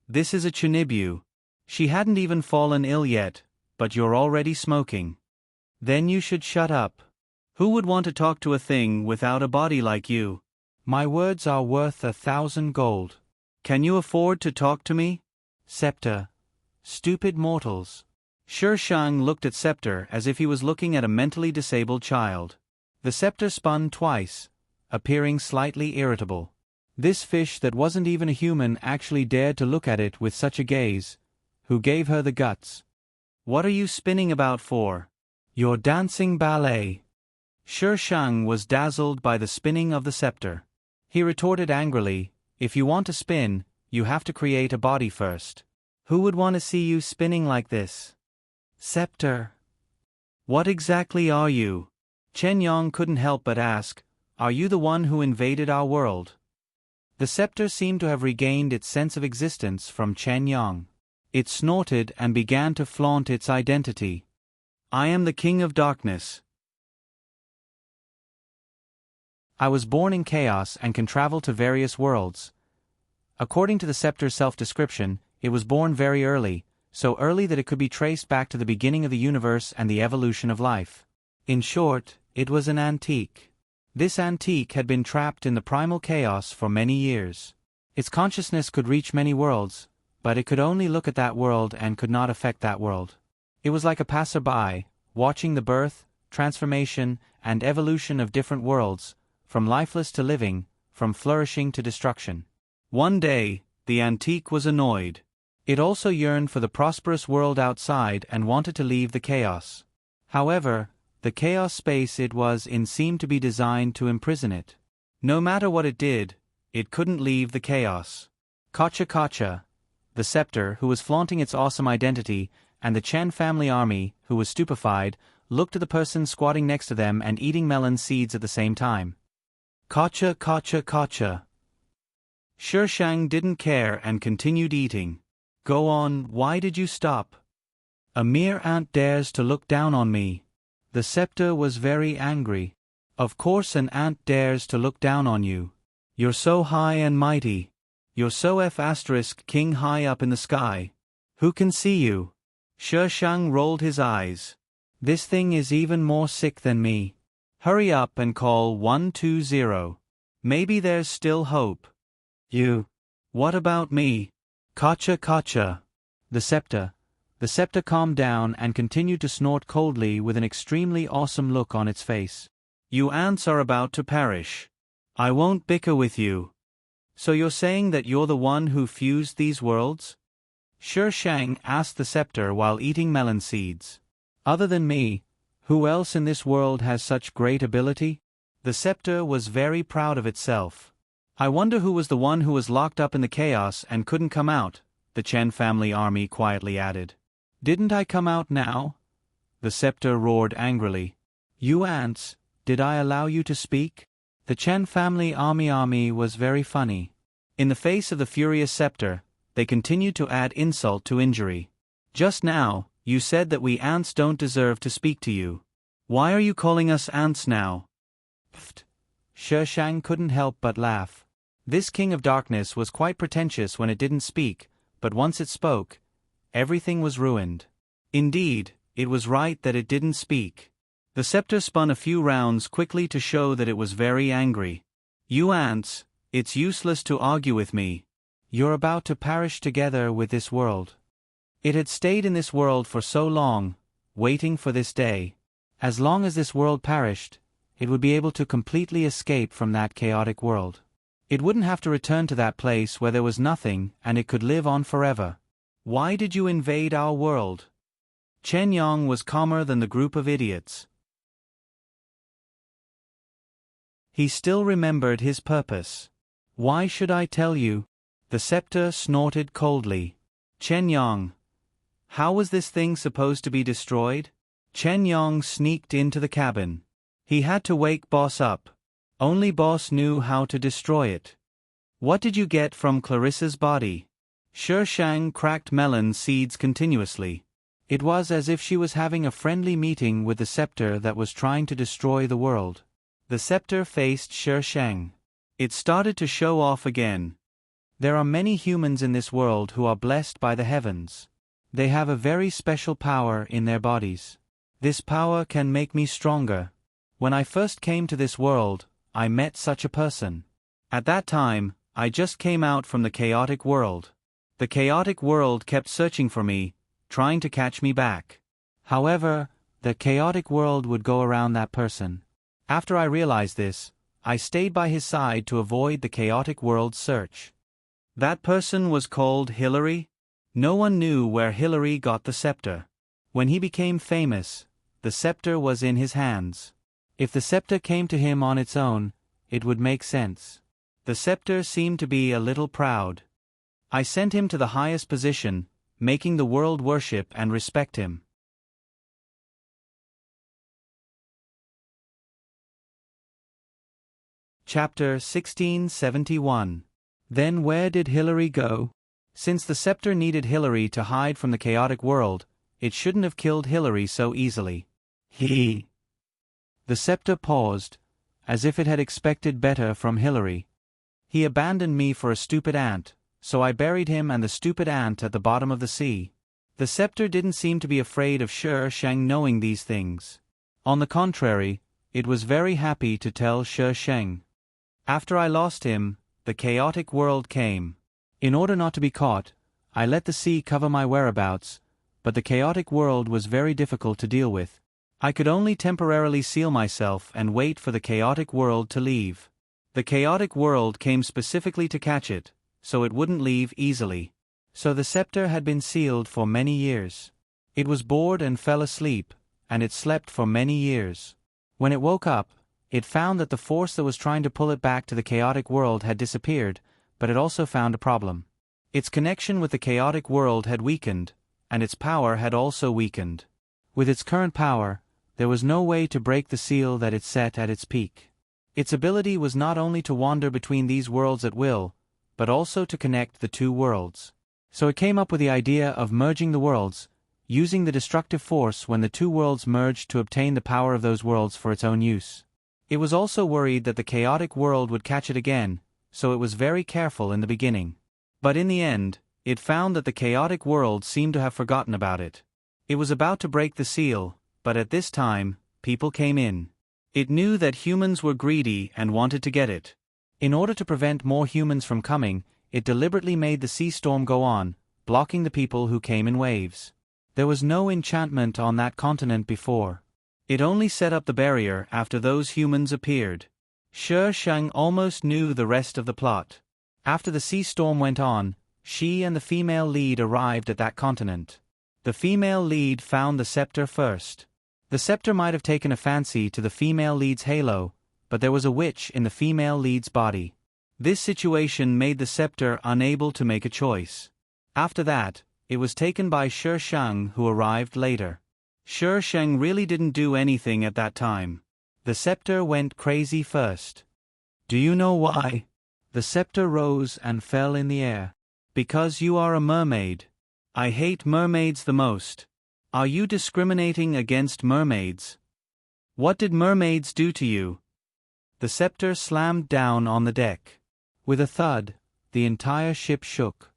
this is a Chinibu. She hadn't even fallen ill yet, but you're already smoking. Then you should shut up. Who would want to talk to a thing without a body like you? My words are worth 1,000 gold. Can you afford to talk to me? Scepter. Stupid mortals. Shi Shang looked at Scepter as if he was looking at a mentally disabled child. The scepter spun twice, appearing slightly irritable. This fish that wasn't even a human actually dared to look at it with such a gaze. Who gave her the guts? What are you spinning about for? Your dancing ballet. Shi Shang was dazzled by the spinning of the scepter. He retorted angrily, if you want to spin, you have to create a body first. Who would want to see you spinning like this? Scepter. What exactly are you? Chen Yang couldn't help but ask, are you the one who invaded our world? The scepter seemed to have regained its sense of existence from Chen Yang. It snorted and began to flaunt its identity. I am the King of Darkness. I was born in chaos and can travel to various worlds. According to the scepter's self-description, it was born very early, so early that it could be traced back to the beginning of the universe and the evolution of life. In short, it was an antique. This antique had been trapped in the primal chaos for many years. Its consciousness could reach many worlds, but it could only look at that world and could not affect that world. It was like a passerby, watching the birth, transformation, and evolution of different worlds, from lifeless to living, from flourishing to destruction. One day, the antique was annoyed. It also yearned for the prosperous world outside and wanted to leave the chaos. However, the chaos space it was in seemed to be designed to imprison it. No matter what it did, it couldn't leave the chaos. Kacha, the scepter, who was flaunting its awesome identity, and the Chen family army, who was stupefied, looked at the person squatting next to them and eating melon seeds at the same time. Kacha. Shi Shang didn't care and continued eating. Go on, why did you stop? A mere ant dares to look down on me. The scepter was very angry. Of course an ant dares to look down on you. You're so high and mighty. You're so King high up in the sky. Who can see you? Shi Shang rolled his eyes. This thing is even more sick than me. Hurry up and call 120. Maybe there's still hope. You. What about me? Kacha. The scepter calmed down and continued to snort coldly with an extremely awesome look on its face. You ants are about to perish. I won't bicker with you. So you're saying that you're the one who fused these worlds? Shi Shang asked the scepter while eating melon seeds. Other than me, who else in this world has such great ability? The scepter was very proud of itself. I wonder who was the one who was locked up in the chaos and couldn't come out, the Chen family army quietly added. Didn't I come out now? The scepter roared angrily. You ants, did I allow you to speak? The Chen family army was very funny. In the face of the furious scepter, they continued to add insult to injury. Just now, you said that we ants don't deserve to speak to you. Why are you calling us ants now? Pfft. Shi Shang couldn't help but laugh. This King of Darkness was quite pretentious when it didn't speak, but once it spoke, everything was ruined. Indeed, it was right that it didn't speak. The scepter spun a few rounds quickly to show that it was very angry. You ants, it's useless to argue with me. You're about to perish together with this world. It had stayed in this world for so long, waiting for this day. As long as this world perished, it would be able to completely escape from that chaotic world. It wouldn't have to return to that place where there was nothing, and it could live on forever. Why did you invade our world? Chen Yang was calmer than the group of idiots. He still remembered his purpose. Why should I tell you? The scepter snorted coldly. Chen Yang. How was this thing supposed to be destroyed? Chen Yang sneaked into the cabin. He had to wake Boss up. Only Boss knew how to destroy it. What did you get from Clarissa's body? Shi Shang cracked melon seeds continuously. It was as if she was having a friendly meeting with the scepter that was trying to destroy the world. The scepter faced Shi Shang. It started to show off again. There are many humans in this world who are blessed by the heavens. They have a very special power in their bodies. This power can make me stronger. When I first came to this world, I met such a person. At that time, I just came out from the chaotic world. The chaotic world kept searching for me, trying to catch me back. However, the chaotic world would go around that person. After I realized this, I stayed by his side to avoid the chaotic world's search. That person was called Hillary? No one knew where Hillary got the scepter. When he became famous, the scepter was in his hands. If the scepter came to him on its own, it would make sense. The scepter seemed to be a little proud. I sent him to the highest position, making the world worship and respect him. Chapter 1671. Then where did Hillary go? Since the scepter needed Hillary to hide from the chaotic world, it shouldn't have killed Hillary so easily. The scepter paused, as if it had expected better from Hillary. He abandoned me for a stupid ant, so I buried him and the stupid ant at the bottom of the sea. The scepter didn't seem to be afraid of Shi Shang knowing these things. On the contrary, it was very happy to tell Shi Shang. After I lost him, the chaotic world came. In order not to be caught, I let the sea cover my whereabouts, but the chaotic world was very difficult to deal with. I could only temporarily seal myself and wait for the chaotic world to leave. The chaotic world came specifically to catch it, so it wouldn't leave easily. So the scepter had been sealed for many years. It was bored and fell asleep, and it slept for many years. When it woke up, it found that the force that was trying to pull it back to the chaotic world had disappeared, but it also found a problem. Its connection with the chaotic world had weakened, and its power had also weakened. With its current power, there was no way to break the seal that it set at its peak. Its ability was not only to wander between these worlds at will, but also to connect the two worlds. So it came up with the idea of merging the worlds, using the destructive force when the two worlds merged to obtain the power of those worlds for its own use. It was also worried that the chaotic world would catch it again, so it was very careful in the beginning. But in the end, it found that the chaotic world seemed to have forgotten about it. It was about to break the seal, but at this time, people came in. It knew that humans were greedy and wanted to get it. In order to prevent more humans from coming, it deliberately made the sea storm go on, blocking the people who came in waves. There was no enchantment on that continent before. It only set up the barrier after those humans appeared. Shi Shang almost knew the rest of the plot. After the sea storm went on, she and the female lead arrived at that continent. The female lead found the scepter first. The scepter might have taken a fancy to the female lead's halo, but there was a witch in the female lead's body. This situation made the scepter unable to make a choice. After that, it was taken by Shi Shang, who arrived later. Shi Shang really didn't do anything at that time. The scepter went crazy first. Do you know why? The scepter rose and fell in the air. Because you are a mermaid. I hate mermaids the most. Are you discriminating against mermaids? What did mermaids do to you? The scepter slammed down on the deck. With a thud, the entire ship shook.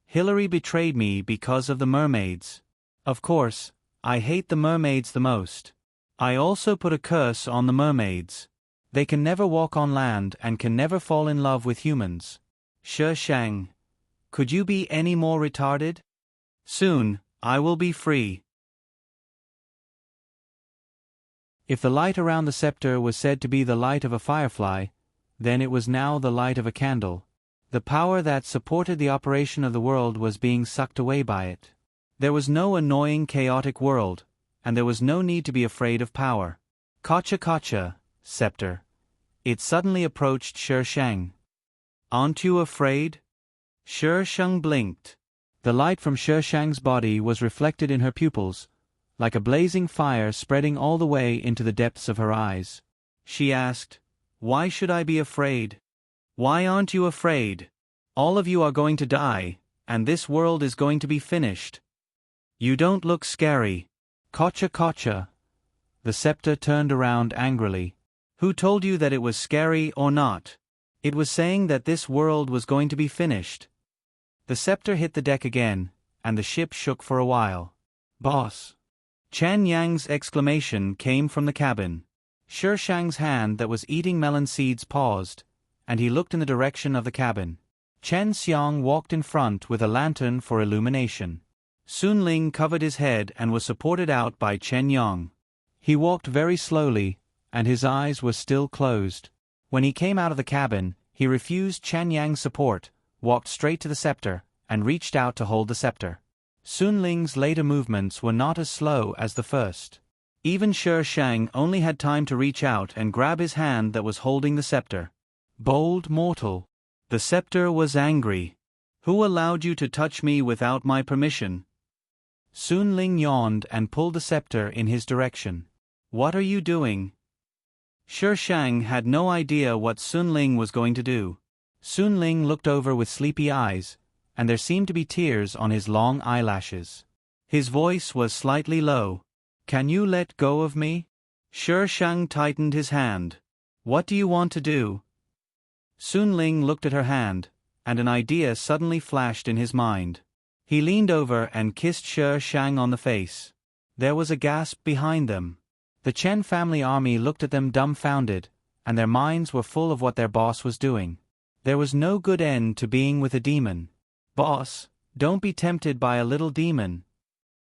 Hillary betrayed me because of the mermaids. Of course, I hate the mermaids the most. I also put a curse on the mermaids. They can never walk on land and can never fall in love with humans. Shi Shang, could you be any more retarded? Soon, I will be free. If the light around the scepter was said to be the light of a firefly, then it was now the light of a candle. The power that supported the operation of the world was being sucked away by it. There was no annoying chaotic world, and there was no need to be afraid of power. Kacha, scepter. It suddenly approached Shi Shang. Aren't you afraid? Shi Shang blinked. The light from Shi Shang's body was reflected in her pupils, like a blazing fire spreading all the way into the depths of her eyes. She asked, "Why should I be afraid? Why aren't you afraid? All of you are going to die, and this world is going to be finished. You don't look scary." Kacha. The scepter turned around angrily. Who told you that it was scary or not? It was saying that this world was going to be finished. The scepter hit the deck again, and the ship shook for a while. Boss. Chen Yang's exclamation came from the cabin. Shi Shang's hand that was eating melon seeds paused, and he looked in the direction of the cabin. Chen Xiang walked in front with a lantern for illumination. Sun Ling covered his head and was supported out by Chen Yang. He walked very slowly, and his eyes were still closed. When he came out of the cabin, he refused Chen Yang's support, walked straight to the scepter, and reached out to hold the scepter. Sun Ling's later movements were not as slow as the first. Even Shi Shang only had time to reach out and grab his hand that was holding the scepter. Bold mortal. The scepter was angry. Who allowed you to touch me without my permission? Sun Ling yawned and pulled the scepter in his direction. What are you doing? Shi Shang had no idea what Sun Ling was going to do. Sun Ling looked over with sleepy eyes, and there seemed to be tears on his long eyelashes. His voice was slightly low. Can you let go of me? Shi Shang tightened his hand. What do you want to do? Sun Ling looked at her hand, and an idea suddenly flashed in his mind. He leaned over and kissed Shi Shang on the face. There was a gasp behind them. The Chen family army looked at them dumbfounded, and their minds were full of what their boss was doing. There was no good end to being with a demon. Boss, don't be tempted by a little demon.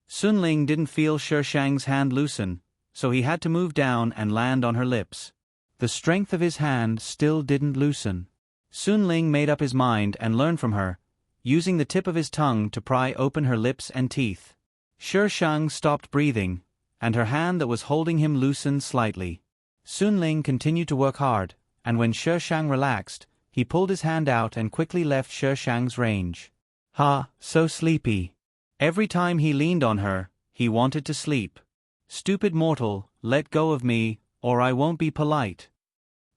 Sun Ling didn't feel Shi Shang's hand loosen, so he had to move down and land on her lips. The strength of his hand still didn't loosen. Sun Ling made up his mind and learned from her, using the tip of his tongue to pry open her lips and teeth. Shi Shang stopped breathing, and her hand that was holding him loosened slightly. Sun Ling continued to work hard, and when Shi Shang relaxed, he pulled his hand out and quickly left Shi Shang's range. So sleepy. Every time he leaned on her, he wanted to sleep. Stupid mortal, let go of me, or I won't be polite.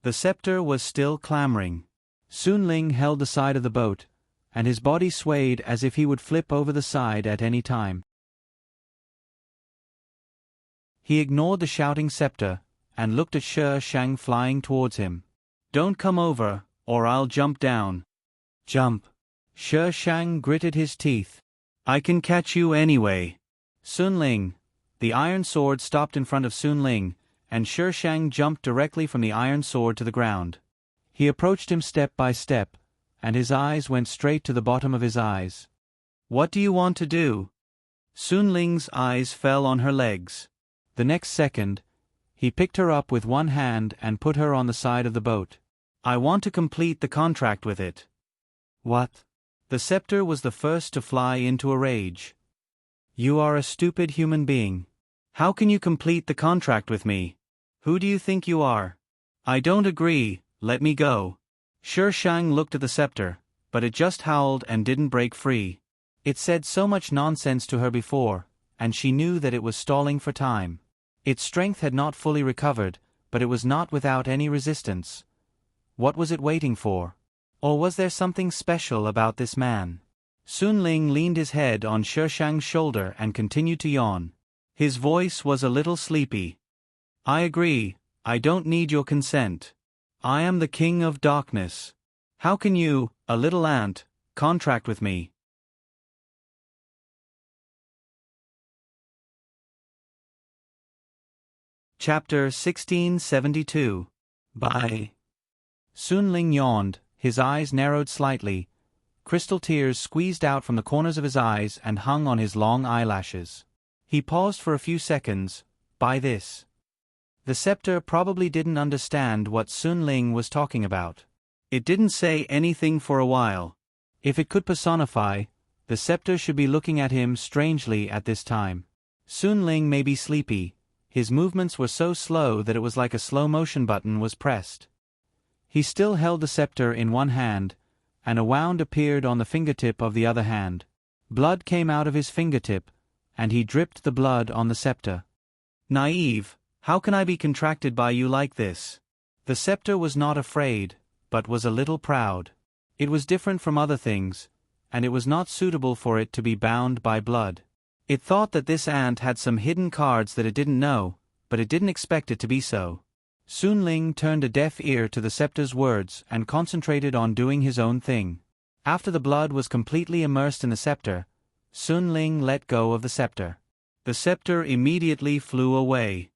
The scepter was still clamoring. Sun Ling held the side of the boat, and his body swayed as if he would flip over the side at any time. He ignored the shouting scepter, and looked at Shi Shang flying towards him. Don't come over, or I'll jump down. Jump. Shi Shang gritted his teeth. I can catch you anyway. Sun Ling. The iron sword stopped in front of Sun Ling, and Shi Shang jumped directly from the iron sword to the ground. He approached him step by step, and his eyes went straight to the bottom of his eyes. What do you want to do? Sun Ling's eyes fell on her legs. The next second, he picked her up with one hand and put her on the side of the boat. I want to complete the contract with it. What? The scepter was the first to fly into a rage. You are a stupid human being. How can you complete the contract with me? Who do you think you are? I don't agree, let me go. Shi Shang looked at the scepter, but it just howled and didn't break free. It said so much nonsense to her before, and she knew that it was stalling for time. Its strength had not fully recovered, but it was not without any resistance. What was it waiting for? Or was there something special about this man? Sun Ling leaned his head on Shi Shang's shoulder and continued to yawn. His voice was a little sleepy. I agree, I don't need your consent. I am the king of darkness. How can you, a little ant, contract with me? Chapter 1672. By Sun Ling yawned, his eyes narrowed slightly. Crystal tears squeezed out from the corners of his eyes and hung on his long eyelashes. He paused for a few seconds. By this. The scepter probably didn't understand what Sun Ling was talking about. It didn't say anything for a while. If it could personify, the scepter should be looking at him strangely at this time. Sun Ling may be sleepy. His movements were so slow that it was like a slow-motion button was pressed. He still held the scepter in one hand, and a wound appeared on the fingertip of the other hand. Blood came out of his fingertip, and he dripped the blood on the scepter. Naive, how can I be contracted by you like this? The scepter was not afraid, but was a little proud. It was different from other things, and it was not suitable for it to be bound by blood. It thought that this ant had some hidden cards that it didn't know, but it didn't expect it to be so. Sun Ling turned a deaf ear to the scepter's words and concentrated on doing his own thing. After the blood was completely immersed in the scepter, Sun Ling let go of the scepter. The scepter immediately flew away.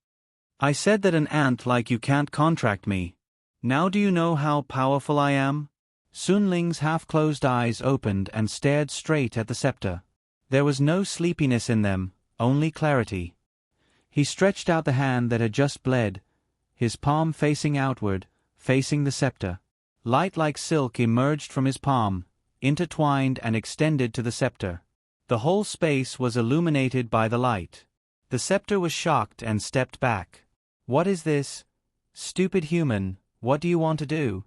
I said that an ant like you can't contract me. Now do you know how powerful I am? Sun Ling's half-closed eyes opened and stared straight at the scepter. There was no sleepiness in them, only clarity. He stretched out the hand that had just bled, his palm facing outward, facing the scepter. Light like silk emerged from his palm, intertwined and extended to the scepter. The whole space was illuminated by the light. The scepter was shocked and stepped back. What is this? Stupid human, what do you want to do?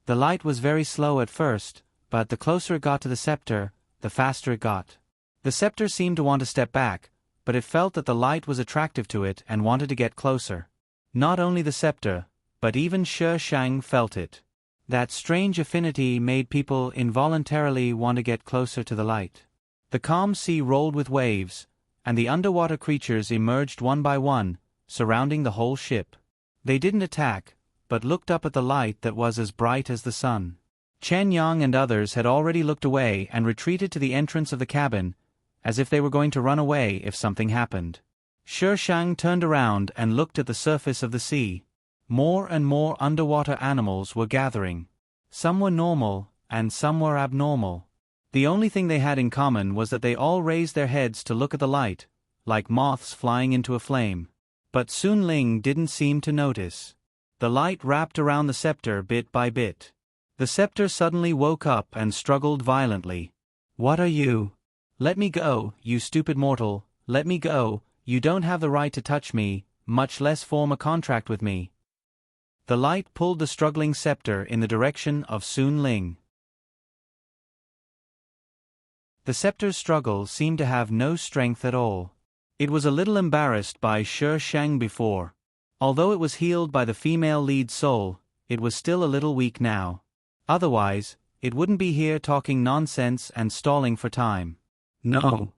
The light was very slow at first, but the closer it got to the scepter, the faster it got. The scepter seemed to want to step back, but it felt that the light was attractive to it and wanted to get closer. Not only the scepter, but even Shi Shang felt it. That strange affinity made people involuntarily want to get closer to the light. The calm sea rolled with waves, and the underwater creatures emerged one by one, surrounding the whole ship. They didn't attack, but looked up at the light that was as bright as the sun. Chen Yang and others had already looked away and retreated to the entrance of the cabin, as if they were going to run away if something happened. Shi Shang turned around and looked at the surface of the sea. More and more underwater animals were gathering. Some were normal, and some were abnormal. The only thing they had in common was that they all raised their heads to look at the light, like moths flying into a flame. But Sun Ling didn't seem to notice. The light wrapped around the scepter bit by bit. The scepter suddenly woke up and struggled violently. What are you? Let me go, you stupid mortal, let me go, you don't have the right to touch me, much less form a contract with me. The light pulled the struggling scepter in the direction of Sun Ling. The scepter's struggle seemed to have no strength at all. It was a little embarrassed by Shi Shang before. Although it was healed by the female lead soul, it was still a little weak now. Otherwise, it wouldn't be here talking nonsense and stalling for time. No.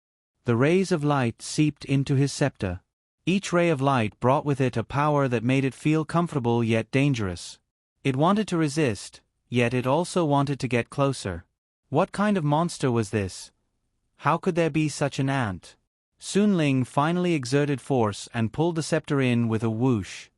The rays of light seeped into his scepter. Each ray of light brought with it a power that made it feel comfortable yet dangerous. It wanted to resist, yet it also wanted to get closer. What kind of monster was this? How could there be such an ant? Sun Ling finally exerted force and pulled the scepter in with a whoosh.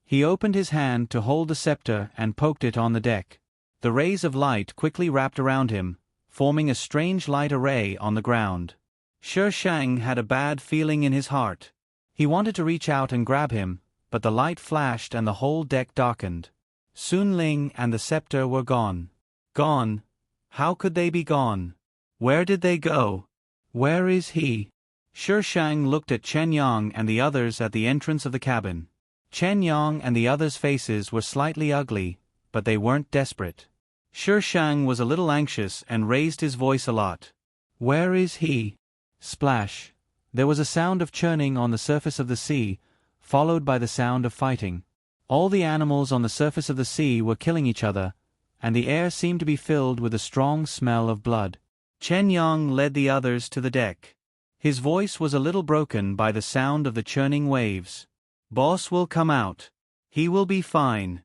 He opened his hand to hold the scepter and poked it on the deck. The rays of light quickly wrapped around him, forming a strange light array on the ground. Shi Shang had a bad feeling in his heart. He wanted to reach out and grab him, but the light flashed and the whole deck darkened. Sun Ling and the scepter were gone. Gone? How could they be gone? Where did they go? Where is he? Shi Shang looked at Chen Yang and the others at the entrance of the cabin. Chen Yang and the others' faces were slightly ugly, but they weren't desperate. Shi Shang was a little anxious and raised his voice a lot. Where is he? Splash. There was a sound of churning on the surface of the sea, followed by the sound of fighting. All the animals on the surface of the sea were killing each other, and the air seemed to be filled with a strong smell of blood. Chen Yang led the others to the deck. His voice was a little broken by the sound of the churning waves. Boss will come out. He will be fine.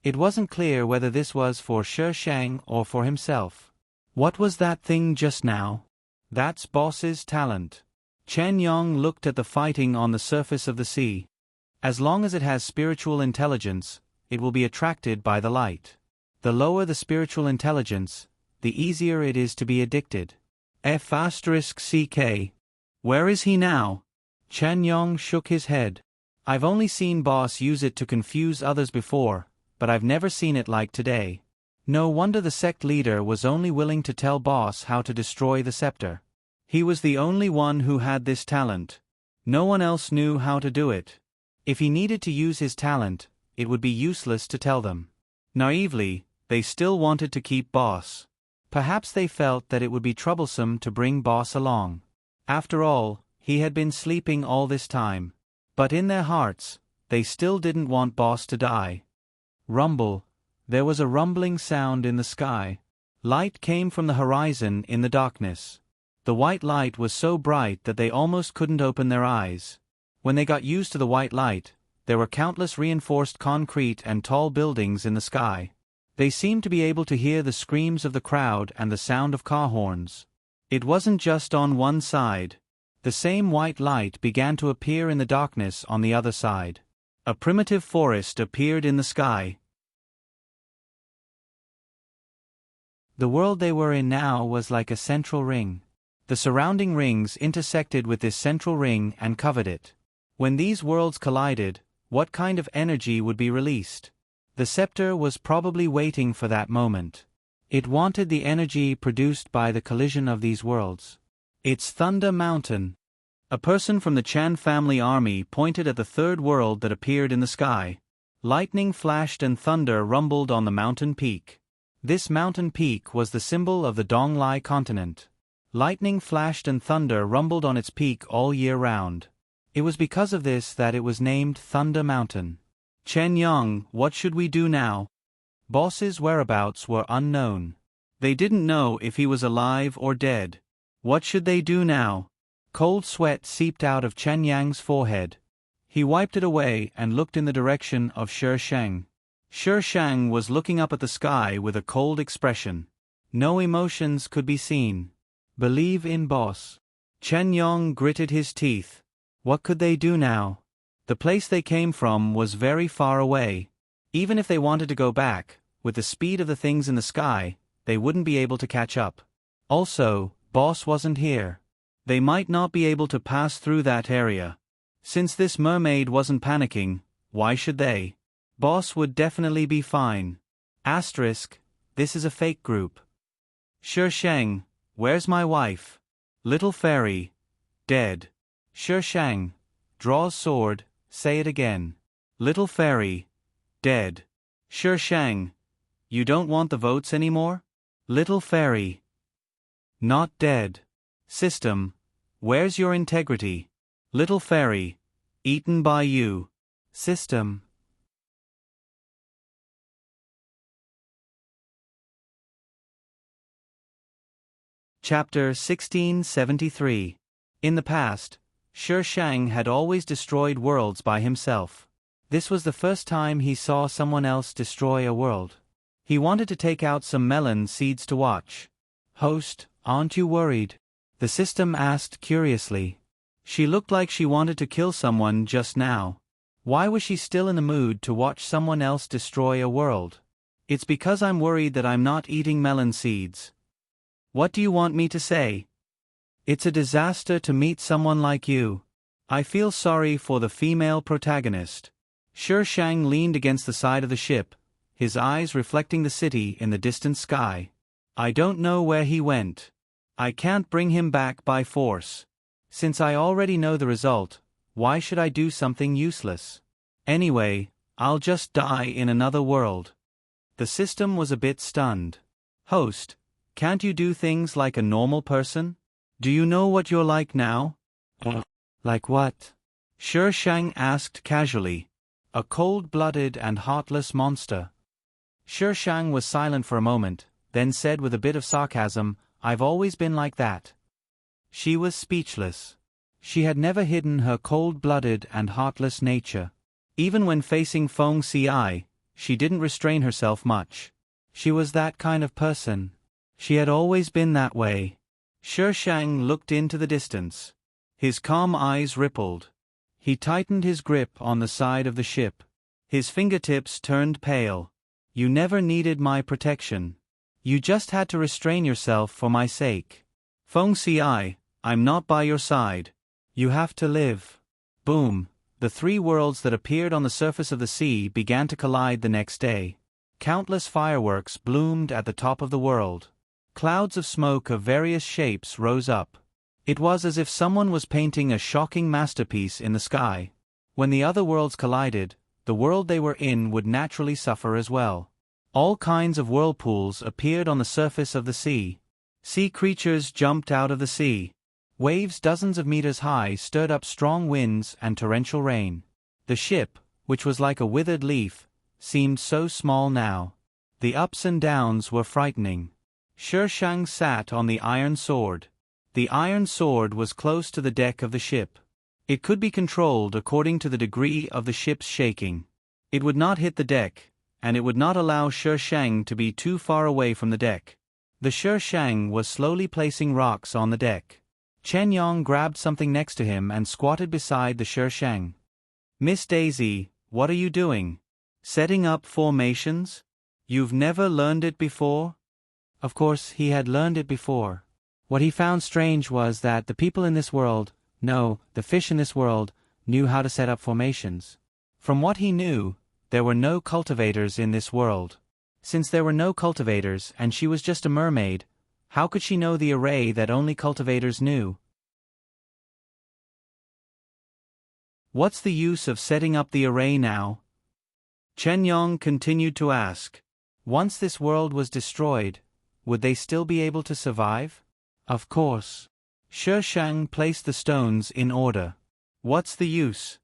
It wasn't clear whether this was for Shi Shang or for himself. What was that thing just now? That's Boss's talent. Chen Yang looked at the fighting on the surface of the sea. As long as it has spiritual intelligence, it will be attracted by the light. The lower the spiritual intelligence, the easier it is to be addicted. F***CK. Where is he now? Chen Yong shook his head. I've only seen Boss use it to confuse others before, but I've never seen it like today. No wonder the sect leader was only willing to tell Boss how to destroy the scepter. He was the only one who had this talent. No one else knew how to do it. If he needed to use his talent, it would be useless to tell them. Naively, they still wanted to keep Boss. Perhaps they felt that it would be troublesome to bring Boss along. After all, he had been sleeping all this time. But in their hearts, they still didn't want Boss to die. Rumble. There was a rumbling sound in the sky. Light came from the horizon in the darkness. The white light was so bright that they almost couldn't open their eyes. When they got used to the white light, there were countless reinforced concrete and tall buildings in the sky. They seemed to be able to hear the screams of the crowd and the sound of car horns. It wasn't just on one side. The same white light began to appear in the darkness on the other side. A primitive forest appeared in the sky. The world they were in now was like a central ring. The surrounding rings intersected with this central ring and covered it. When these worlds collided, what kind of energy would be released? The scepter was probably waiting for that moment. It wanted the energy produced by the collision of these worlds. It's Thunder Mountain. A person from the Chan family army pointed at the third world that appeared in the sky. Lightning flashed and thunder rumbled on the mountain peak. This mountain peak was the symbol of the Donglai continent. Lightning flashed and thunder rumbled on its peak all year round. It was because of this that it was named Thunder Mountain. Chen Yong, what should we do now? Boss's whereabouts were unknown. They didn't know if he was alive or dead. What should they do now? Cold sweat seeped out of Chen Yang's forehead. He wiped it away and looked in the direction of Shi Shang. Shi Shang was looking up at the sky with a cold expression. No emotions could be seen. Believe in Boss. Chen Yong gritted his teeth. What could they do now? The place they came from was very far away. Even if they wanted to go back, with the speed of the things in the sky, they wouldn't be able to catch up. Also, Boss wasn't here. They might not be able to pass through that area. Since this mermaid wasn't panicking, why should they? Boss would definitely be fine. This is a fake group. Shi Shang, where's my wife? Little fairy. Dead. Shi Shang, draws sword, say it again. Little fairy. Dead. Shi Shang, you don't want the votes anymore? Little fairy. Not dead. System, where's your integrity? Little fairy. Eaten by you. System. Chapter 1673. In the past, Shi Shang had always destroyed worlds by himself. This was the first time he saw someone else destroy a world. He wanted to take out some melon seeds to watch. Host, aren't you worried? The system asked curiously. She looked like she wanted to kill someone just now. Why was she still in the mood to watch someone else destroy a world? It's because I'm worried that I'm not eating melon seeds. What do you want me to say? It's a disaster to meet someone like you. I feel sorry for the female protagonist. Shi Shang leaned against the side of the ship, his eyes reflecting the city in the distant sky. I don't know where he went. I can't bring him back by force. Since I already know the result, why should I do something useless? Anyway, I'll just die in another world. The system was a bit stunned. Host, can't you do things like a normal person? Do you know what you're like now? Like what? Shi Shang asked casually. A cold-blooded and heartless monster. Shi Shang was silent for a moment, then said with a bit of sarcasm, I've always been like that. She was speechless. She had never hidden her cold-blooded and heartless nature. Even when facing Feng Ci, she didn't restrain herself much. She was that kind of person. She had always been that way. Shi Shang looked into the distance. His calm eyes rippled. He tightened his grip on the side of the ship. His fingertips turned pale. You never needed my protection. You just had to restrain yourself for my sake. Feng Ci, I'm not by your side. You have to live. Boom. The three worlds that appeared on the surface of the sea began to collide the next day. Countless fireworks bloomed at the top of the world. Clouds of smoke of various shapes rose up. It was as if someone was painting a shocking masterpiece in the sky. When the other worlds collided, the world they were in would naturally suffer as well. All kinds of whirlpools appeared on the surface of the sea. Sea creatures jumped out of the sea. Waves dozens of meters high stirred up strong winds and torrential rain. The ship, which was like a withered leaf, seemed so small now. The ups and downs were frightening. Shang sat on the iron sword. The iron sword was close to the deck of the ship. It could be controlled according to the degree of the ship's shaking. It would not hit the deck, and it would not allow Shang to be too far away from the deck. The Shang was slowly placing rocks on the deck. Chen Yong grabbed something next to him and squatted beside the Shang. Miss Daisy, what are you doing? Setting up formations? You've never learned it before? Of course, he had learned it before. What he found strange was that the people in this world, no, the fish in this world, knew how to set up formations. From what he knew, there were no cultivators in this world. Since there were no cultivators and she was just a mermaid, how could she know the array that only cultivators knew? What's the use of setting up the array now? Chen Yong continued to ask. Once this world was destroyed, would they still be able to survive? Of course. Shang placed the stones in order. What's the use?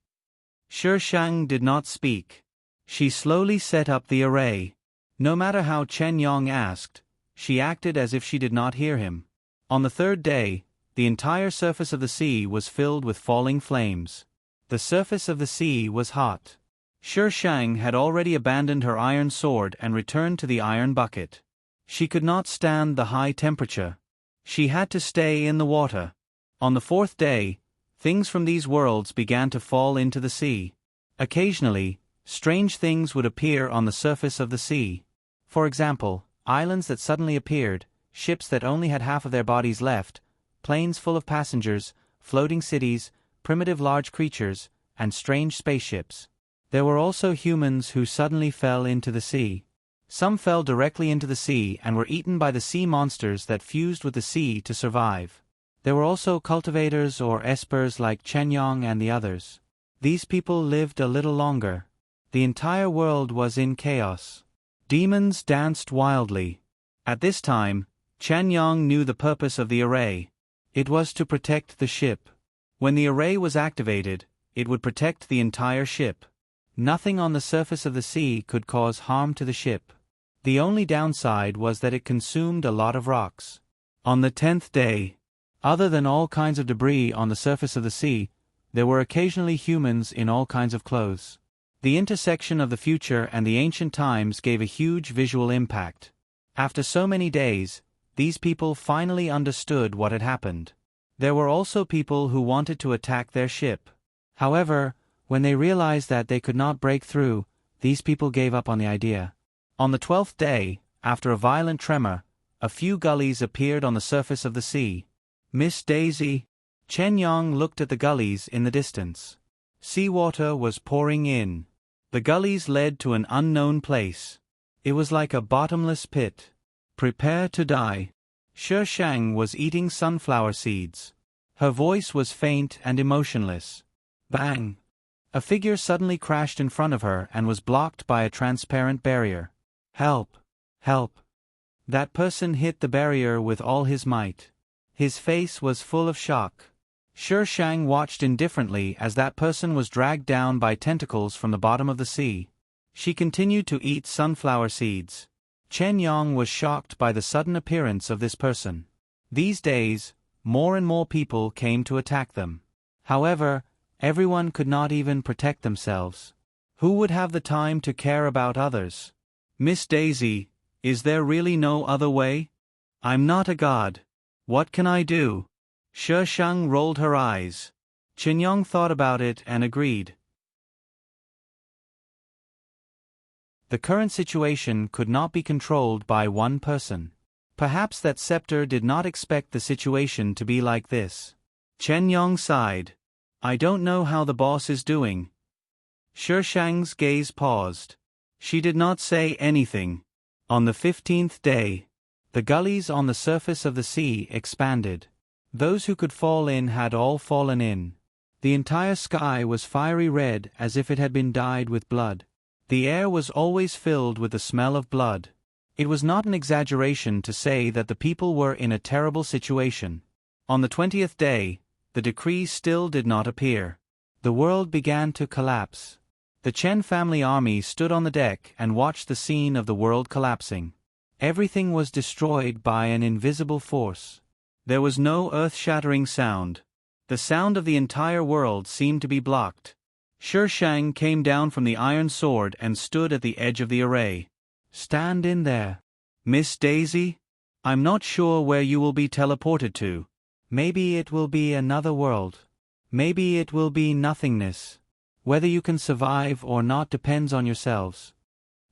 Shang did not speak. She slowly set up the array. No matter how Chen Yong asked, she acted as if she did not hear him. On the third day, the entire surface of the sea was filled with falling flames. The surface of the sea was hot. Shang had already abandoned her iron sword and returned to the iron bucket. She could not stand the high temperature. She had to stay in the water. On the fourth day, things from these worlds began to fall into the sea. Occasionally, strange things would appear on the surface of the sea. For example, islands that suddenly appeared, ships that only had half of their bodies left, planes full of passengers, floating cities, primitive large creatures, and strange spaceships. There were also humans who suddenly fell into the sea. Some fell directly into the sea and were eaten by the sea monsters that fused with the sea to survive. There were also cultivators or espers like Chen Yong and the others. These people lived a little longer. The entire world was in chaos. Demons danced wildly. At this time, Chen Yong knew the purpose of the array. It was to protect the ship. When the array was activated, it would protect the entire ship. Nothing on the surface of the sea could cause harm to the ship. The only downside was that it consumed a lot of rocks. On the 10th day, other than all kinds of debris on the surface of the sea, there were occasionally humans in all kinds of clothes. The intersection of the future and the ancient times gave a huge visual impact. After so many days, these people finally understood what had happened. There were also people who wanted to attack their ship. However, when they realized that they could not break through, these people gave up on the idea. On the 12th day, after a violent tremor, a few gullies appeared on the surface of the sea. Miss Daisy? Chen Yong looked at the gullies in the distance. Seawater was pouring in. The gullies led to an unknown place. It was like a bottomless pit. Prepare to die. Shang was eating sunflower seeds. Her voice was faint and emotionless. Bang! A figure suddenly crashed in front of her and was blocked by a transparent barrier. Help! Help! That person hit the barrier with all his might. His face was full of shock. Shang watched indifferently as that person was dragged down by tentacles from the bottom of the sea. She continued to eat sunflower seeds. Chen Yong was shocked by the sudden appearance of this person. These days, more and more people came to attack them. However, everyone could not even protect themselves. Who would have the time to care about others? Miss Daisy, is there really no other way? I'm not a god. What can I do? Shang rolled her eyes. Chen Yong thought about it and agreed. The current situation could not be controlled by one person. Perhaps that scepter did not expect the situation to be like this. Chen Yong sighed. I don't know how the boss is doing. Shishang's gaze paused. She did not say anything. On the 15th day, the gullies on the surface of the sea expanded. Those who could fall in had all fallen in. The entire sky was fiery red as if it had been dyed with blood. The air was always filled with the smell of blood. It was not an exaggeration to say that the people were in a terrible situation. On the 20th day, the decree still did not appear. The world began to collapse. The Chen family army stood on the deck and watched the scene of the world collapsing. Everything was destroyed by an invisible force. There was no earth-shattering sound. The sound of the entire world seemed to be blocked. Shishang came down from the iron sword and stood at the edge of the array. Stand in there. Miss Daisy? I'm not sure where you will be teleported to. Maybe it will be another world. Maybe it will be nothingness. Whether you can survive or not depends on yourselves.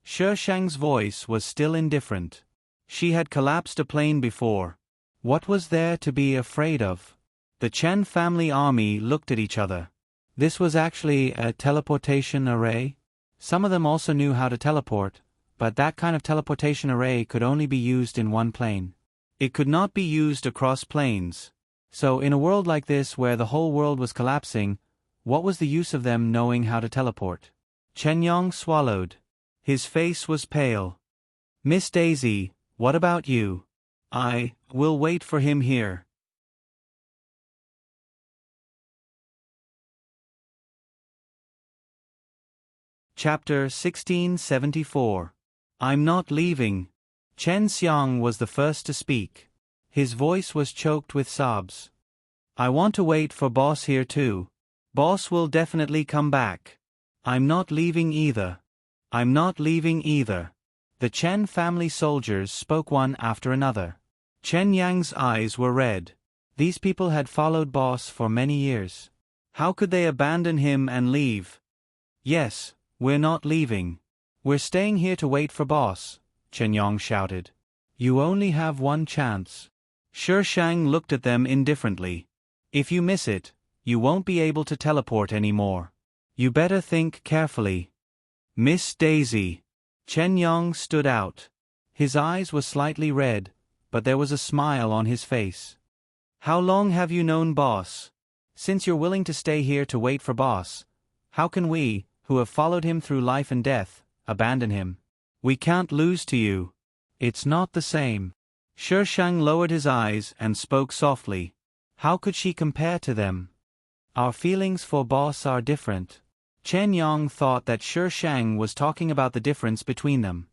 Shishang's voice was still indifferent. She had collapsed a plane before. What was there to be afraid of? The Chen family army looked at each other. This was actually a teleportation array? Some of them also knew how to teleport, but that kind of teleportation array could only be used in one plane. It could not be used across planes. So in a world like this where the whole world was collapsing, what was the use of them knowing how to teleport? Chen Yong swallowed. His face was pale. Miss Daisy, what about you? I will wait for him here. Chapter 1674. I'm not leaving. Chen Xiang was the first to speak. His voice was choked with sobs. I want to wait for boss here too. Boss will definitely come back. I'm not leaving either. I'm not leaving either. The Chen family soldiers spoke one after another. Chen Yang's eyes were red. These people had followed boss for many years. How could they abandon him and leave? Yes, we're not leaving. We're staying here to wait for boss, Chen Yong shouted. You only have one chance. Shishang looked at them indifferently. If you miss it, you won't be able to teleport anymore. You better think carefully. Miss Daisy. Chen Yong stood out. His eyes were slightly red, but there was a smile on his face. How long have you known boss? Since you're willing to stay here to wait for boss, how can we, who have followed him through life and death, abandon him? We can't lose to you. It's not the same. Shishang lowered his eyes and spoke softly. How could she compare to them? Our feelings for boss are different. Chen Yong thought that Shishang was talking about the difference between them.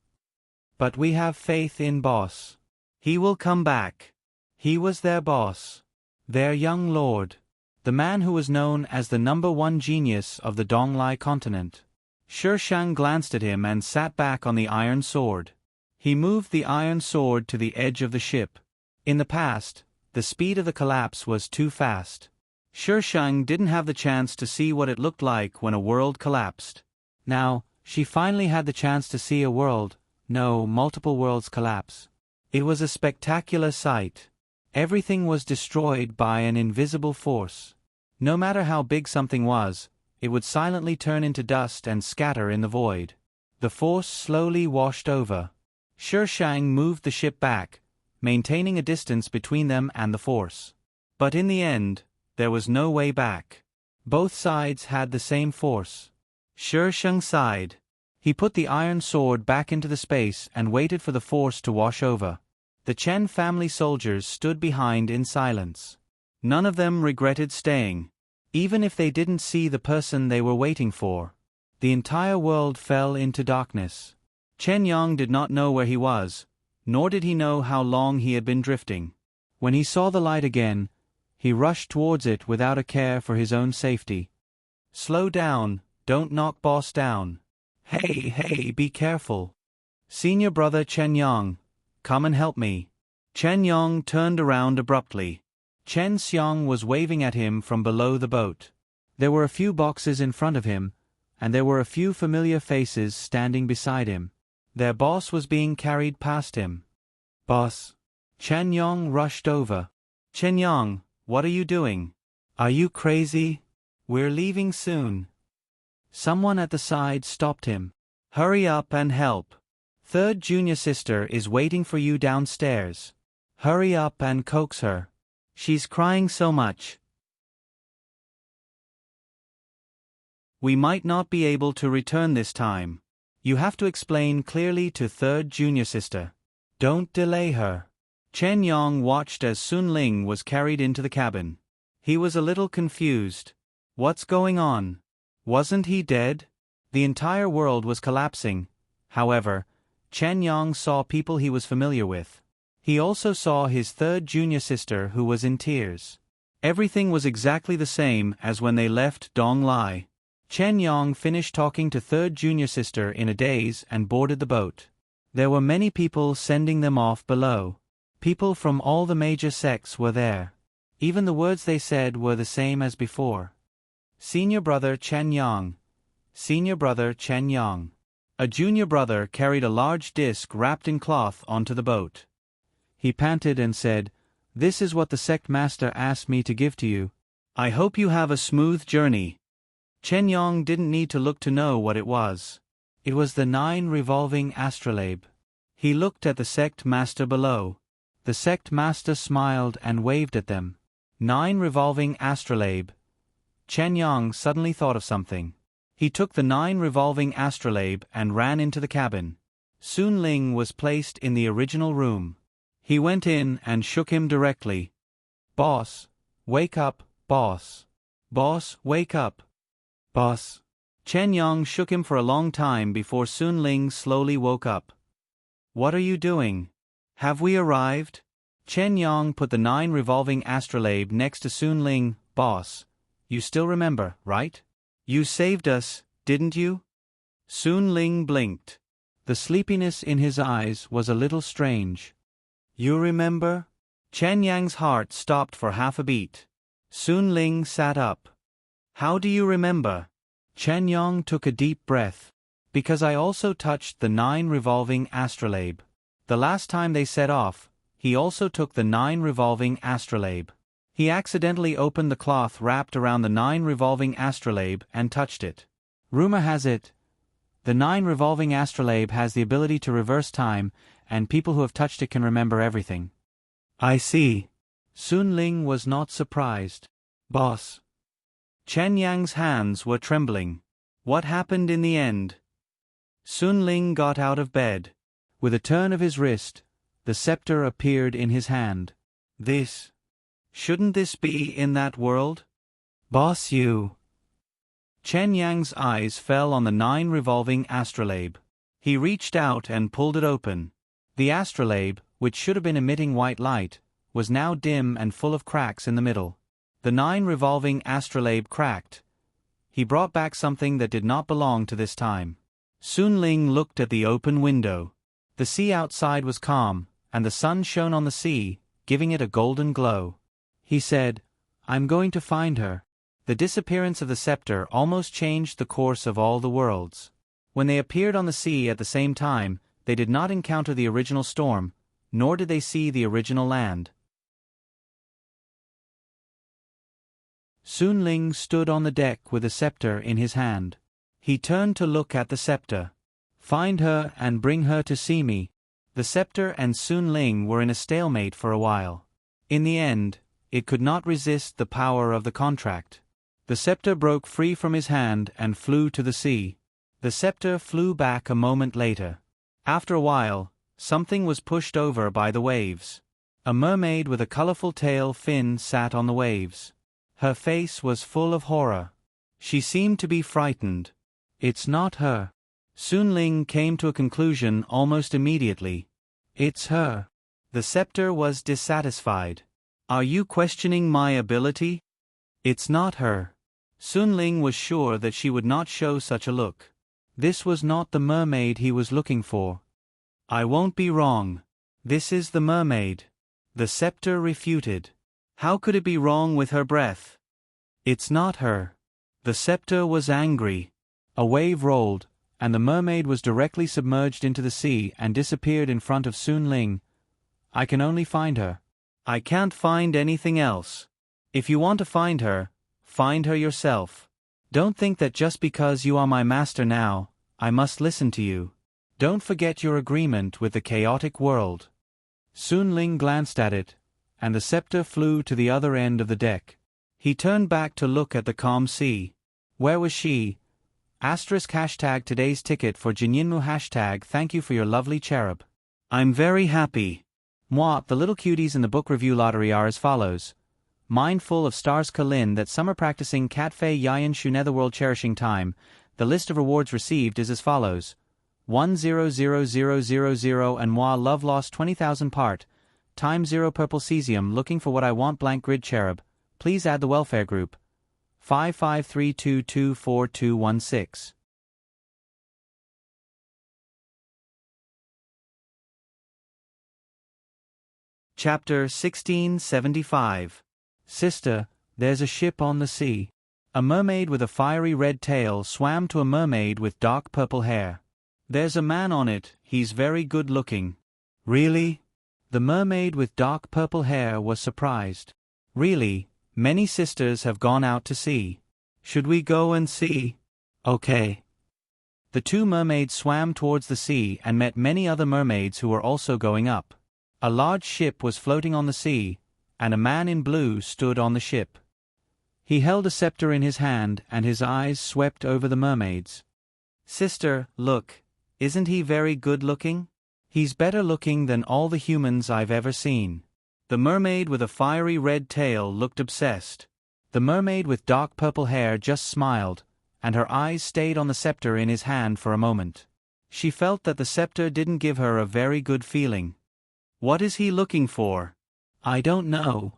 But we have faith in boss. He will come back. He was their boss. Their young lord. The man who was known as the #1 genius of the Donglai continent. Shishang glanced at him and sat back on the iron sword. He moved the iron sword to the edge of the ship. In the past, the speed of the collapse was too fast. Shishang didn't have the chance to see what it looked like when a world collapsed. Now, she finally had the chance to see a world, no, multiple worlds collapse. It was a spectacular sight. Everything was destroyed by an invisible force. No matter how big something was, it would silently turn into dust and scatter in the void. The force slowly washed over. Shishang moved the ship back, maintaining a distance between them and the force. But in the end, there was no way back. Both sides had the same force. Shishang sighed. He put the iron sword back into the space and waited for the force to wash over. The Chen family soldiers stood behind in silence. None of them regretted staying. Even if they didn't see the person they were waiting for. The entire world fell into darkness. Chen Yong did not know where he was, nor did he know how long he had been drifting. When he saw the light again, he rushed towards it without a care for his own safety. Slow down, don't knock boss down. Hey, be careful. Senior brother Chen Yong, come and help me. Chen Yong turned around abruptly. Chen Xiang was waving at him from below the boat. There were a few boxes in front of him, and there were a few familiar faces standing beside him. Their boss was being carried past him. "Boss." Chen Yong rushed over. "Chen Yong, what are you doing? "Are you crazy? We're leaving soon." Someone at the side stopped him. "Hurry up and help. Third junior sister is waiting for you downstairs. Hurry up and coax her. She's crying so much. We might not be able to return this time. You have to explain clearly to third junior sister. Don't delay her." Chen Yong watched as Sun Ling was carried into the cabin. He was a little confused. What's going on? Wasn't he dead? The entire world was collapsing. However, Chen Yong saw people he was familiar with. He also saw his third junior sister who was in tears. Everything was exactly the same as when they left Dong Lai. Chen Yong finished talking to third junior sister in a daze and boarded the boat. There were many people sending them off below. People from all the major sects were there. Even the words they said were the same as before. Senior brother Chen Yong. Senior brother Chen Yong. A junior brother carried a large disc wrapped in cloth onto the boat. He panted and said, "This is what the sect master asked me to give to you. I hope you have a smooth journey." Chen Yong didn't need to look to know what it was. It was the 9 revolving astrolabe. He looked at the sect master below. The sect master smiled and waved at them. 9 revolving astrolabe. Chen Yong suddenly thought of something. He took the 9 revolving astrolabe and ran into the cabin. Sun Ling was placed in the original room. He went in and shook him directly. "Boss, wake up, boss. Boss, wake up. Boss." Chen Yong shook him for a long time before Sun Ling slowly woke up. "What are you doing? Have we arrived?" Chen Yong put the 9 revolving astrolabe next to Sun Ling. "Boss, you still remember, right? You saved us, didn't you?" Sun Ling blinked. The sleepiness in his eyes was a little strange. "You remember?" Chen Yang's heart stopped for half a beat. Sun Ling sat up. "How do you remember?" Chen Yong took a deep breath. "Because I also touched the 9 revolving astrolabe. The last time they set off, he also took the 9 revolving astrolabe. He accidentally opened the cloth wrapped around the 9 revolving astrolabe and touched it. Rumor has it, the 9 revolving astrolabe has the ability to reverse time, and people who have touched it can remember everything." "I see." Sun Ling was not surprised. "Boss." Chen Yang's hands were trembling. "What happened in the end?" Sun Ling got out of bed. With a turn of his wrist, the scepter appeared in his hand. Shouldn't this be in that world?" "Boss, you." Chen Yang's eyes fell on the 9 revolving astrolabe. He reached out and pulled it open. The astrolabe, which should have been emitting white light, was now dim and full of cracks in the middle. The 9 revolving astrolabe cracked. He brought back something that did not belong to this time. Sun Ling looked at the open window. The sea outside was calm, and the sun shone on the sea, giving it a golden glow. He said, "I'm going to find her." The disappearance of the scepter almost changed the course of all the worlds. When they appeared on the sea at the same time, they did not encounter the original storm, nor did they see the original land. Sun Ling stood on the deck with the scepter in his hand. He turned to look at the scepter. "Find her and bring her to see me." The scepter and Sun Ling were in a stalemate for a while. In the end, it could not resist the power of the contract. The scepter broke free from his hand and flew to the sea. The scepter flew back a moment later. After a while, something was pushed over by the waves. A mermaid with a colorful tail fin sat on the waves. Her face was full of horror. She seemed to be frightened. "It's not her." Sun Ling came to a conclusion almost immediately. "It's her." The scepter was dissatisfied. "Are you questioning my ability?" "It's not her." Sun Ling was sure that she would not show such a look. This was not the mermaid he was looking for. "I won't be wrong. This is the mermaid." The scepter refuted. "How could it be wrong with her breath?" "It's not her." The scepter was angry. A wave rolled, and the mermaid was directly submerged into the sea and disappeared in front of Sun Ling. I can only find her. I can't find anything else. If you want to find her yourself. Don't think that just because you are my master now, I must listen to you. Don't forget your agreement with the chaotic world. Sun Ling glanced at it, and the scepter flew to the other end of the deck. He turned back to look at the calm sea. Where was she? #hashtag today's ticket for Jinyinmu # thank you for your lovely cherub. I'm very happy. Moi, the little cuties in the book review lottery are as follows. Mindful of stars Kalin that summer practicing Catfei Yayan Shu Netherworld cherishing time. The list of rewards received is as follows. 100000 and moi love lost 20,000 part. Time 0 purple cesium looking for what I want blank grid cherub. Please add the welfare group. 5532242216. Chapter 1675. Sister, there's a ship on the sea. A mermaid with a fiery red tail swam to a mermaid with dark purple hair. There's a man on it, he's very good looking. Really? The mermaid with dark purple hair was surprised. Really, many sisters have gone out to sea. Should we go and see? Okay. The two mermaids swam towards the sea and met many other mermaids who were also going up. A large ship was floating on the sea, and a man in blue stood on the ship. He held a scepter in his hand and his eyes swept over the mermaids. Sister, look, isn't he very good looking? He's better looking than all the humans I've ever seen. The mermaid with a fiery red tail looked obsessed. The mermaid with dark purple hair just smiled, and her eyes stayed on the scepter in his hand for a moment. She felt that the scepter didn't give her a very good feeling. What is he looking for? I don't know.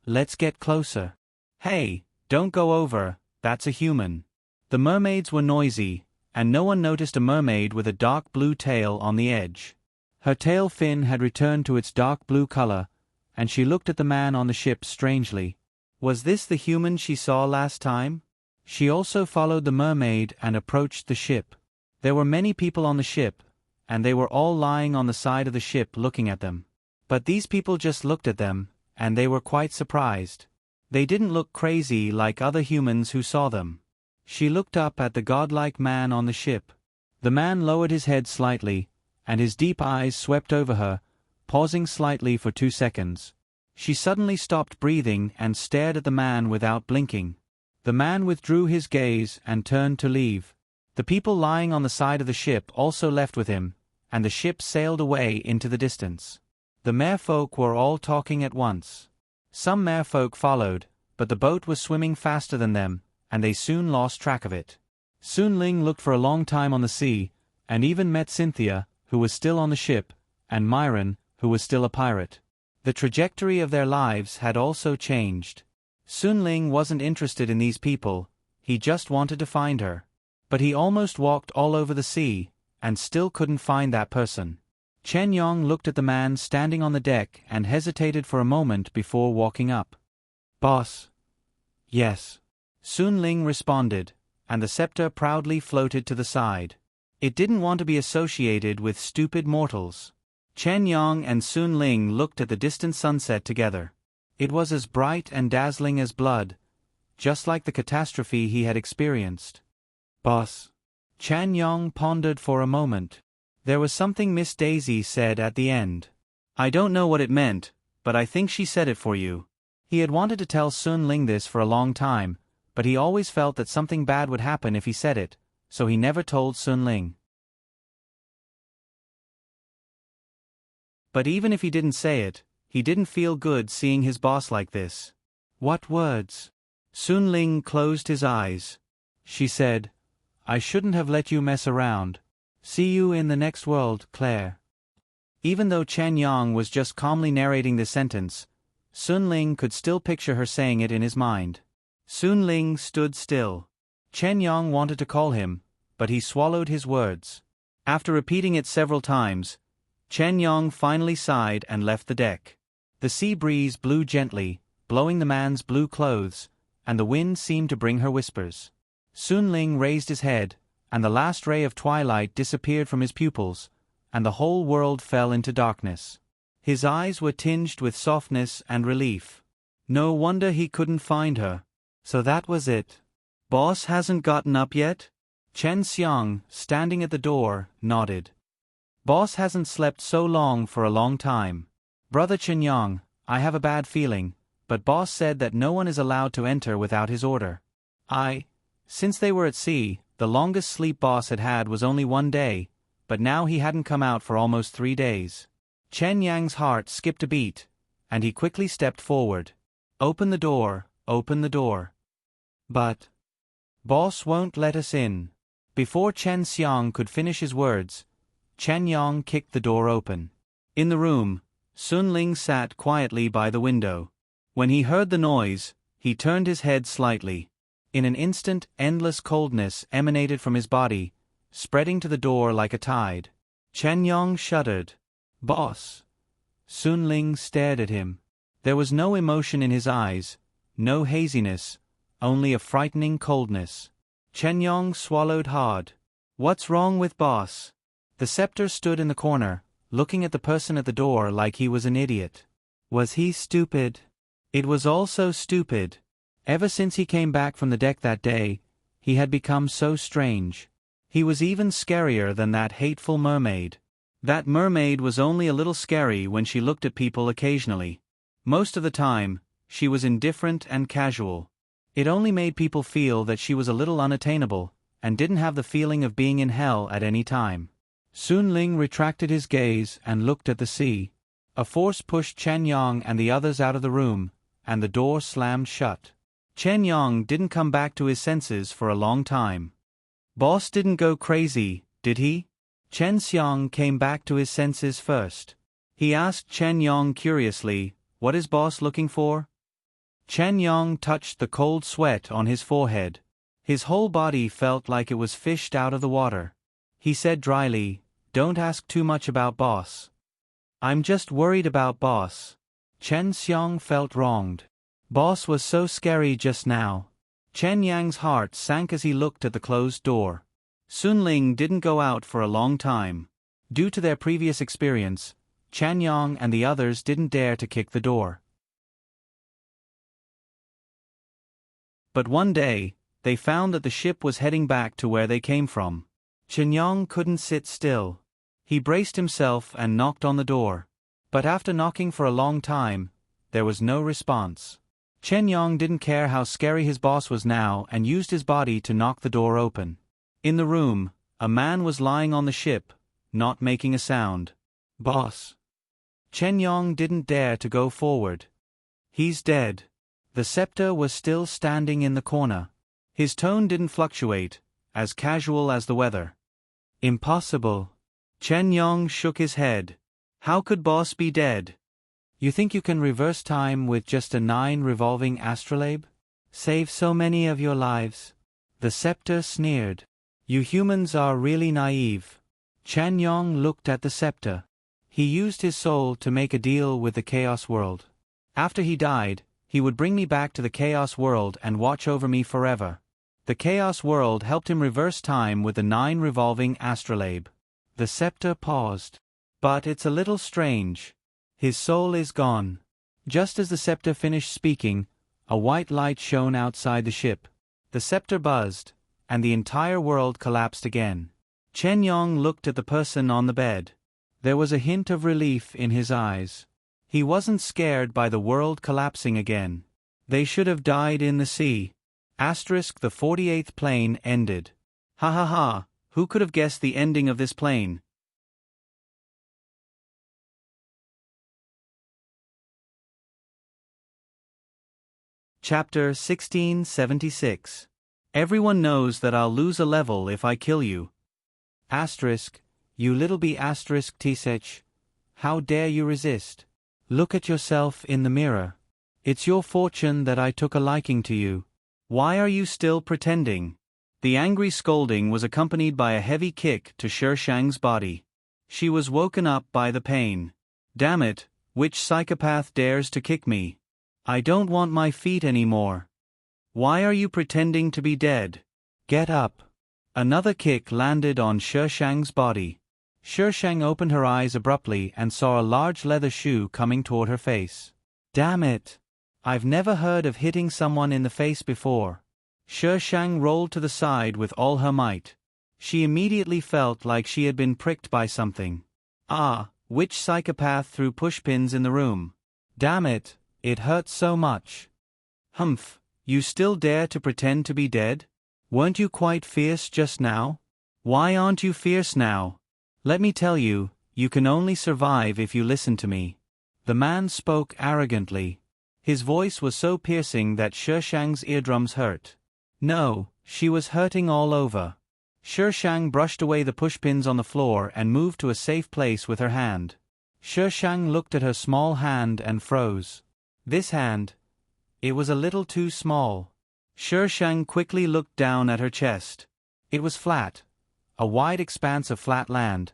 Let's get closer. Hey, don't go over, that's a human. The mermaids were noisy, and no one noticed a mermaid with a dark blue tail on the edge. Her tail fin had returned to its dark blue color, and she looked at the man on the ship strangely. Was this the human she saw last time? She also followed the mermaid and approached the ship. There were many people on the ship, and they were all lying on the side of the ship looking at them. But these people just looked at them, and they were quite surprised. They didn't look crazy like other humans who saw them. She looked up at the godlike man on the ship. The man lowered his head slightly, and his deep eyes swept over her, pausing slightly for 2 seconds. She suddenly stopped breathing and stared at the man without blinking. The man withdrew his gaze and turned to leave. The people lying on the side of the ship also left with him, and the ship sailed away into the distance. The merfolk were all talking at once. Some merfolk followed, but the boat was swimming faster than them, and they soon lost track of it. Sun Ling looked for a long time on the sea, and even met Cynthia, who was still on the ship, and Myron, who was still a pirate. The trajectory of their lives had also changed. Sun Ling wasn't interested in these people, he just wanted to find her. But he almost walked all over the sea, and still couldn't find that person. Chen Yong looked at the man standing on the deck and hesitated for a moment before walking up. Boss. Yes. Sun Ling responded, and the scepter proudly floated to the side. It didn't want to be associated with stupid mortals. Chen Yong and Sun Ling looked at the distant sunset together. It was as bright and dazzling as blood, just like the catastrophe he had experienced. Boss. Chen Yong pondered for a moment. There was something Miss Daisy said at the end. I don't know what it meant, but I think she said it for you. He had wanted to tell Sun Ling this for a long time, but he always felt that something bad would happen if he said it, so he never told Sun Ling. But even if he didn't say it, he didn't feel good seeing his boss like this. What words? Sun Ling closed his eyes. She said, I shouldn't have let you mess around. See you in the next world, Claire. Even though Chen Yong was just calmly narrating the sentence, Sun Ling could still picture her saying it in his mind. Sun Ling stood still. Chen Yong wanted to call him, but he swallowed his words. After repeating it several times, Chen Yong finally sighed and left the deck. The sea breeze blew gently, blowing the man's blue clothes, and the wind seemed to bring her whispers. Sun Ling raised his head, and the last ray of twilight disappeared from his pupils, and the whole world fell into darkness. His eyes were tinged with softness and relief. No wonder he couldn't find her. So that was it. Boss hasn't gotten up yet? Chen Xiang, standing at the door, nodded. Boss hasn't slept so long for a long time. Brother Chen Yang, I have a bad feeling, but boss said that no one is allowed to enter without his order. Since they were at sea, the longest sleep boss had had was only 1 day, but now he hadn't come out for almost 3 days. Chen Yang's heart skipped a beat, and he quickly stepped forward. Open the door, open the door. But boss won't let us in. Before Chen Xiang could finish his words, Chen Yang kicked the door open. In the room, Sun Ling sat quietly by the window. When he heard the noise, he turned his head slightly. In an instant, endless coldness emanated from his body, spreading to the door like a tide. Chen Yang shuddered. Boss. Sun Ling stared at him. There was no emotion in his eyes, no haziness, only a frightening coldness. Chen Yang swallowed hard. What's wrong with boss? The scepter stood in the corner, looking at the person at the door like he was an idiot. Was he stupid? It was all so stupid. Ever since he came back from the deck that day, he had become so strange. He was even scarier than that hateful mermaid. That mermaid was only a little scary when she looked at people occasionally. Most of the time, she was indifferent and casual. It only made people feel that she was a little unattainable, and didn't have the feeling of being in hell at any time. Sun Ling retracted his gaze and looked at the sea. A force pushed Chen Yang and the others out of the room, and the door slammed shut. Chen Yang didn't come back to his senses for a long time. Boss didn't go crazy, did he? Chen Xiang came back to his senses first. He asked Chen Yang curiously, "What is boss looking for?" Chen Yang touched the cold sweat on his forehead. His whole body felt like it was fished out of the water. He said dryly, "Don't ask too much about boss. I'm just worried about boss." Chen Xiang felt wronged. Boss was so scary just now. Chen Yang's heart sank as he looked at the closed door. Sun Ling didn't go out for a long time. Due to their previous experience, Chen Yang and the others didn't dare to kick the door. But one day, they found that the ship was heading back to where they came from. Chen Yang couldn't sit still. He braced himself and knocked on the door. But after knocking for a long time, there was no response. Chen Yang didn't care how scary his boss was now and used his body to knock the door open. In the room, a man was lying on the ship, not making a sound. "Boss." Chen Yang didn't dare to go forward. "He's dead." The scepter was still standing in the corner. His tone didn't fluctuate, as casual as the weather. "Impossible." Chen Yang shook his head. "How could boss be dead?" "You think you can reverse time with just a 9 revolving astrolabe? Save so many of your lives?" The scepter sneered. "You humans are really naive." Chen Yang looked at the scepter. He used his soul to make a deal with the Chaos World. After he died, he would bring me back to the Chaos World and watch over me forever. The Chaos World helped him reverse time with the 9 revolving astrolabe. The scepter paused. "But it's a little strange. His soul is gone." Just as the scepter finished speaking, a white light shone outside the ship. The scepter buzzed, and the entire world collapsed again. Chen Yang looked at the person on the bed. There was a hint of relief in his eyes. He wasn't scared by the world collapsing again. They should have died in the sea. The 48th plane ended. Ha ha ha, who could have guessed the ending of this plane? Chapter 1676. Everyone knows that I'll lose a level if I kill you. You little b Tsech. How dare you resist? Look at yourself in the mirror. It's your fortune that I took a liking to you. Why are you still pretending? The angry scolding was accompanied by a heavy kick to Shang's body. She was woken up by the pain. Damn it, which psychopath dares to kick me? I don't want my feet anymore. Why are you pretending to be dead? Get up. Another kick landed on Shishang's body. Shishang opened her eyes abruptly and saw a large leather shoe coming toward her face. Damn it! I've never heard of hitting someone in the face before. Shishang rolled to the side with all her might. She immediately felt like she had been pricked by something. Ah, which psychopath threw pushpins in the room? Damn it, it hurts so much. Humph, you still dare to pretend to be dead? Weren't you quite fierce just now? Why aren't you fierce now? Let me tell you, you can only survive if you listen to me. The man spoke arrogantly. His voice was so piercing that Shishang's eardrums hurt. No, she was hurting all over. Shishang brushed away the pushpins on the floor and moved to a safe place with her hand. Shishang looked at her small hand and froze. This hand. It was a little too small. Shishang quickly looked down at her chest. It was flat. A wide expanse of flat land.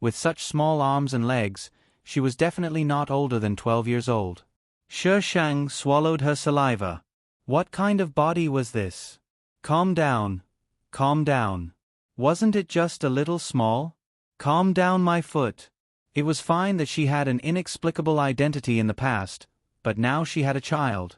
With such small arms and legs, she was definitely not older than 12 years old. Shishang swallowed her saliva. What kind of body was this? Calm down. Calm down. Wasn't it just a little small? Calm down, my foot. It was fine that she had an inexplicable identity in the past, but now she had a child.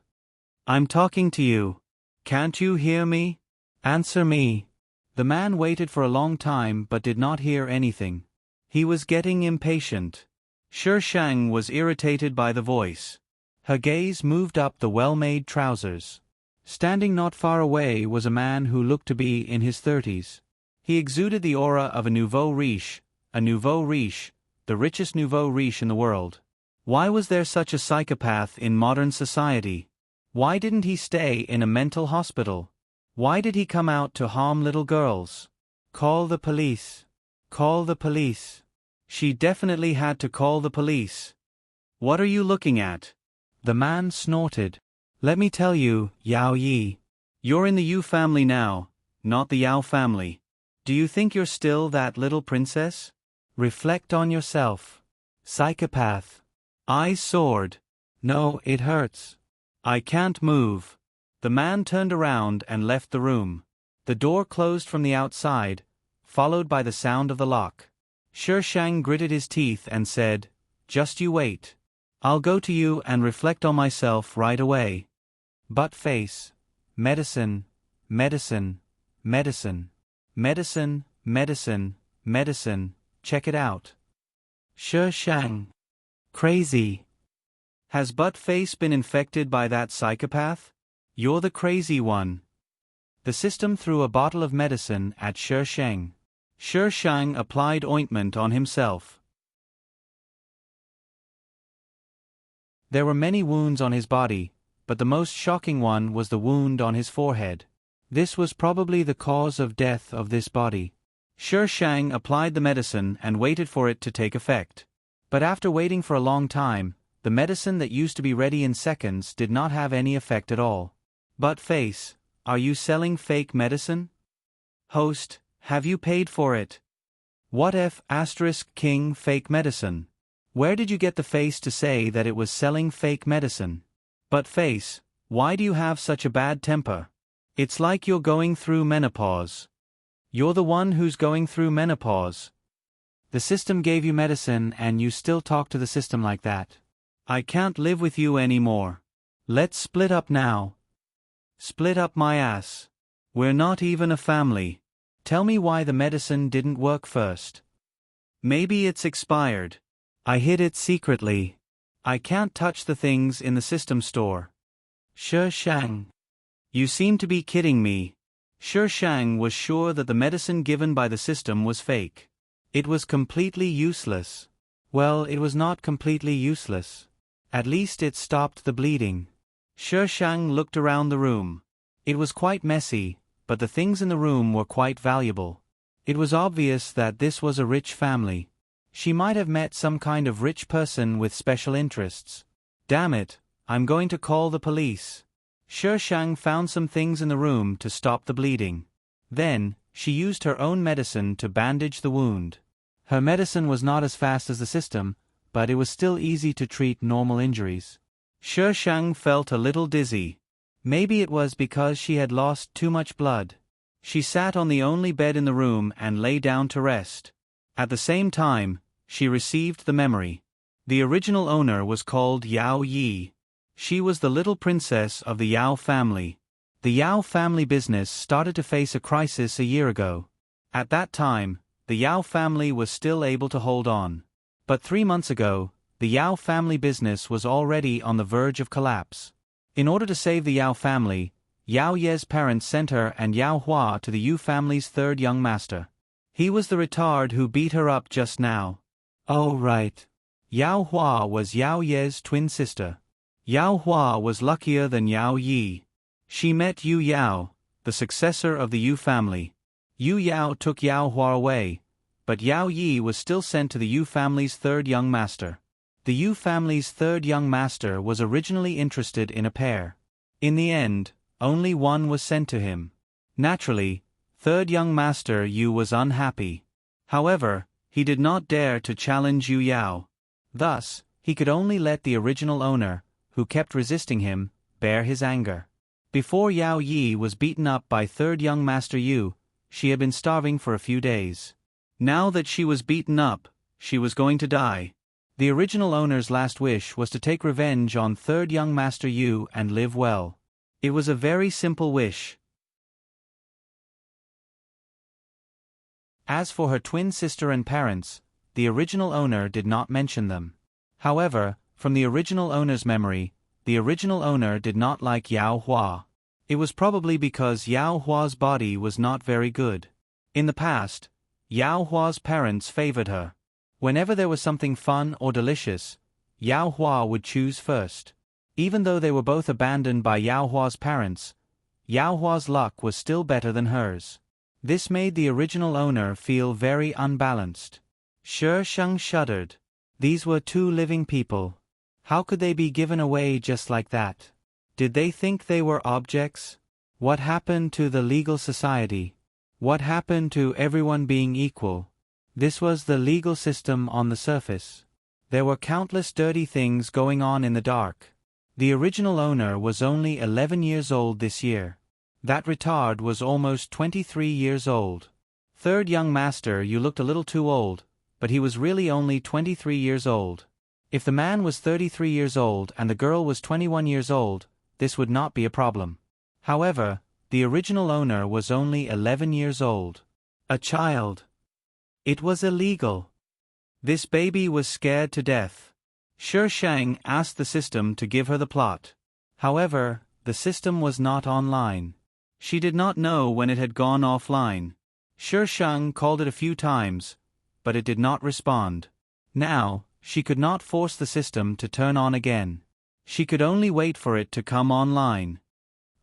I'm talking to you. Can't you hear me? Answer me. The man waited for a long time but did not hear anything. He was getting impatient. Shishang was irritated by the voice. Her gaze moved up the well-made trousers. Standing not far away was a man who looked to be in his 30s. He exuded the aura of a nouveau riche, the richest nouveau riche in the world. Why was there such a psychopath in modern society? Why didn't he stay in a mental hospital? Why did he come out to harm little girls? Call the police. Call the police. She definitely had to call the police. What are you looking at? The man snorted. Let me tell you, Yao Yi. You're in the Yu family now, not the Yao family. Do you think you're still that little princess? Reflect on yourself. Psychopath. Eyes soared. No, it hurts. I can't move. The man turned around and left the room. The door closed from the outside, followed by the sound of the lock. Shishang gritted his teeth and said, Just you wait. I'll go to you and reflect on myself right away. Butt face. Medicine. Medicine. Medicine. Medicine. Medicine. Medicine. Check it out. Shishang. Crazy. Has butt face been infected by that psychopath? You're the crazy one. The system threw a bottle of medicine at Shishang. Shishang applied ointment on himself. There were many wounds on his body, but the most shocking one was the wound on his forehead. This was probably the cause of death of this body. Shishang applied the medicine and waited for it to take effect. But after waiting for a long time, the medicine that used to be ready in seconds did not have any effect at all. Butt face, are you selling fake medicine? Host, have you paid for it? What if *king fake medicine? Where did you get the face to say that it was selling fake medicine? Butt face, why do you have such a bad temper? It's like you're going through menopause. You're the one who's going through menopause. The system gave you medicine and you still talk to the system like that. I can't live with you anymore. Let's split up now. Split up my ass. We're not even a family. Tell me why the medicine didn't work first. Maybe it's expired. I hid it secretly. I can't touch the things in the system store. Shishang. You seem to be kidding me. Shishang was sure that the medicine given by the system was fake. It was completely useless. Well, it was not completely useless. At least it stopped the bleeding. Shishang looked around the room. It was quite messy, but the things in the room were quite valuable. It was obvious that this was a rich family. She might have met some kind of rich person with special interests. Damn it, I'm going to call the police. Shishang found some things in the room to stop the bleeding. Then, she used her own medicine to bandage the wound. Her medicine was not as fast as the system, but it was still easy to treat normal injuries. Shishang felt a little dizzy. Maybe it was because she had lost too much blood. She sat on the only bed in the room and lay down to rest. At the same time, she received the memory. The original owner was called Yao Yi. She was the little princess of the Yao family. The Yao family business started to face a crisis a year ago. At that time, the Yao family was still able to hold on. But 3 months ago, the Yao family business was already on the verge of collapse. In order to save the Yao family, Yao Ye's parents sent her and Yao Hua to the Yu family's third young master. He was the retard who beat her up just now. Oh right. Yao Hua was Yao Ye's twin sister. Yao Hua was luckier than Yao Yi. She met Yu Yao, the successor of the Yu family. Yu Yao took Yao Hua away, but Yao Yi was still sent to the Yu family's third young master. The Yu family's third young master was originally interested in a pair. In the end, only one was sent to him. Naturally, third young master Yu was unhappy. However, he did not dare to challenge Yu Yao. Thus, he could only let the original owner, who kept resisting him, bear his anger. Before Yao Yi was beaten up by third young master Yu, she had been starving for a few days. Now that she was beaten up, she was going to die. The original owner's last wish was to take revenge on third young master Yu and live well. It was a very simple wish. As for her twin sister and parents, the original owner did not mention them. However, from the original owner's memory, the original owner did not like Yao Hua. It was probably because Yao Hua's body was not very good. In the past, Yao Hua's parents favored her. Whenever there was something fun or delicious, Yao Hua would choose first. Even though they were both abandoned by Yao Hua's parents, Yao Hua's luck was still better than hers. This made the original owner feel very unbalanced. Shi Sheng shuddered. These were 2 living people. How could they be given away just like that? Did they think they were objects? What happened to the legal society? What happened to everyone being equal? This was the legal system on the surface. There were countless dirty things going on in the dark. The original owner was only 11 years old this year. That retard was almost 23 years old. Third young master, you looked a little too old, but he was really only 23 years old. If the man was 33 years old and the girl was 21 years old, this would not be a problem. However, the original owner was only 11 years old. A child. It was illegal. This baby was scared to death. Shi Sheng asked the system to give her the plot. However, the system was not online. She did not know when it had gone offline. Shi Sheng called it a few times, but it did not respond. Now, she could not force the system to turn on again. She could only wait for it to come online.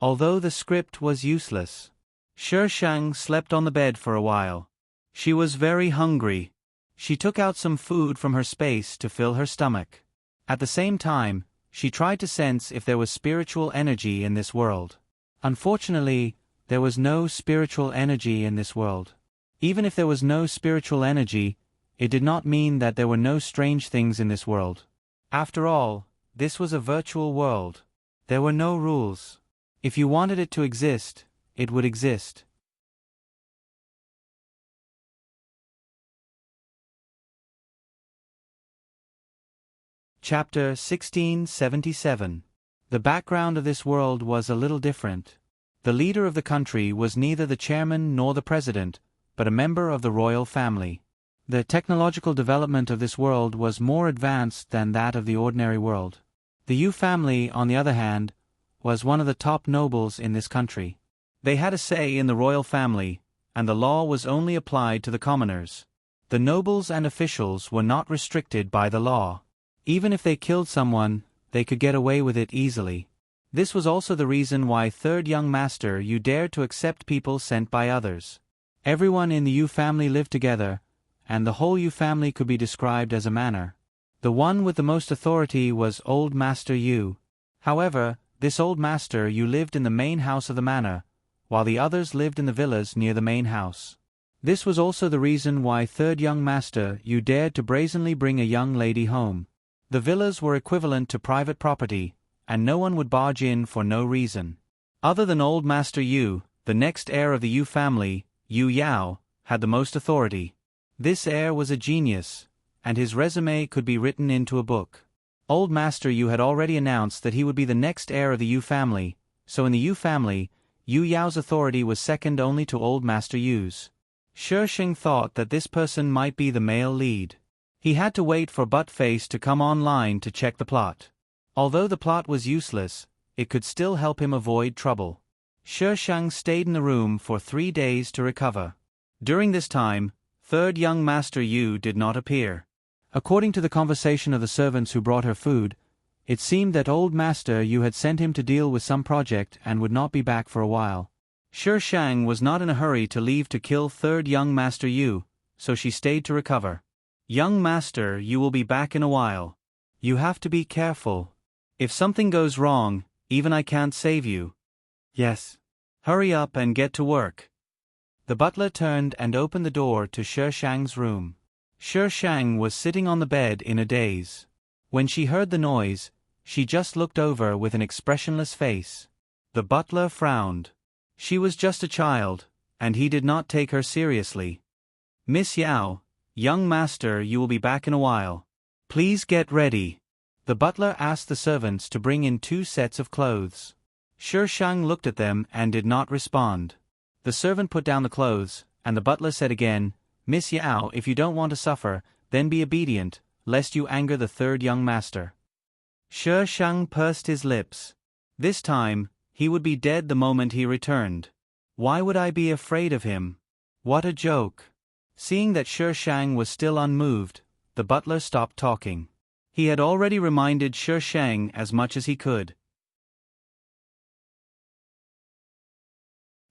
Although the script was useless, Shi Sheng slept on the bed for a while. She was very hungry. She took out some food from her space to fill her stomach. At the same time, she tried to sense if there was spiritual energy in this world. Unfortunately, there was no spiritual energy in this world. Even if there was no spiritual energy, it did not mean that there were no strange things in this world. After all, this was a virtual world. There were no rules. If you wanted it to exist, it would exist. Chapter 1677. The background of this world was a little different. The leader of the country was neither the chairman nor the president, but a member of the royal family. The technological development of this world was more advanced than that of the ordinary world. The Yu family, on the other hand, was one of the top nobles in this country. They had a say in the royal family, and the law was only applied to the commoners. The nobles and officials were not restricted by the law. Even if they killed someone, they could get away with it easily. This was also the reason why third young master Yu dared to accept people sent by others. Everyone in the Yu family lived together, and the whole Yu family could be described as a manor. The one with the most authority was Old Master Yu. However, this Old Master Yu lived in the main house of the manor, while the others lived in the villas near the main house. This was also the reason why third young master Yu dared to brazenly bring a young lady home. The villas were equivalent to private property, and no one would barge in for no reason. Other than old Master Yu, the next heir of the Yu family, Yu Yao, had the most authority. This heir was a genius, and his resume could be written into a book. Old Master Yu had already announced that he would be the next heir of the Yu family, so in the Yu family, Yu Yao's authority was second only to old Master Yu's. Shi Sheng thought that this person might be the male lead. He had to wait for Buttface to come online to check the plot. Although the plot was useless, it could still help him avoid trouble. Shi Sheng stayed in the room for 3 days to recover. During this time, third young Master Yu did not appear. According to the conversation of the servants who brought her food, it seemed that old Master Yu had sent him to deal with some project and would not be back for a while. Shi Sheng was not in a hurry to leave to kill third young Master Yu, so she stayed to recover. Young Master, you will be back in a while. You have to be careful. If something goes wrong, even I can't save you. Yes. Hurry up and get to work. The butler turned and opened the door to Shi Sheng's room. Shi Sheng was sitting on the bed in a daze. When she heard the noise, she just looked over with an expressionless face. The butler frowned. She was just a child, and he did not take her seriously. Miss Yao, young master, you will be back in a while. Please get ready. The butler asked the servants to bring in 2 sets of clothes. Shi Sheng looked at them and did not respond. The servant put down the clothes, and the butler said again, Miss Yao, if you don't want to suffer, then be obedient, lest you anger the third young master. Shi Sheng pursed his lips. This time, he would be dead the moment he returned. Why would I be afraid of him? What a joke. Seeing that Shi Sheng was still unmoved, the butler stopped talking. He had already reminded Shi Sheng as much as he could.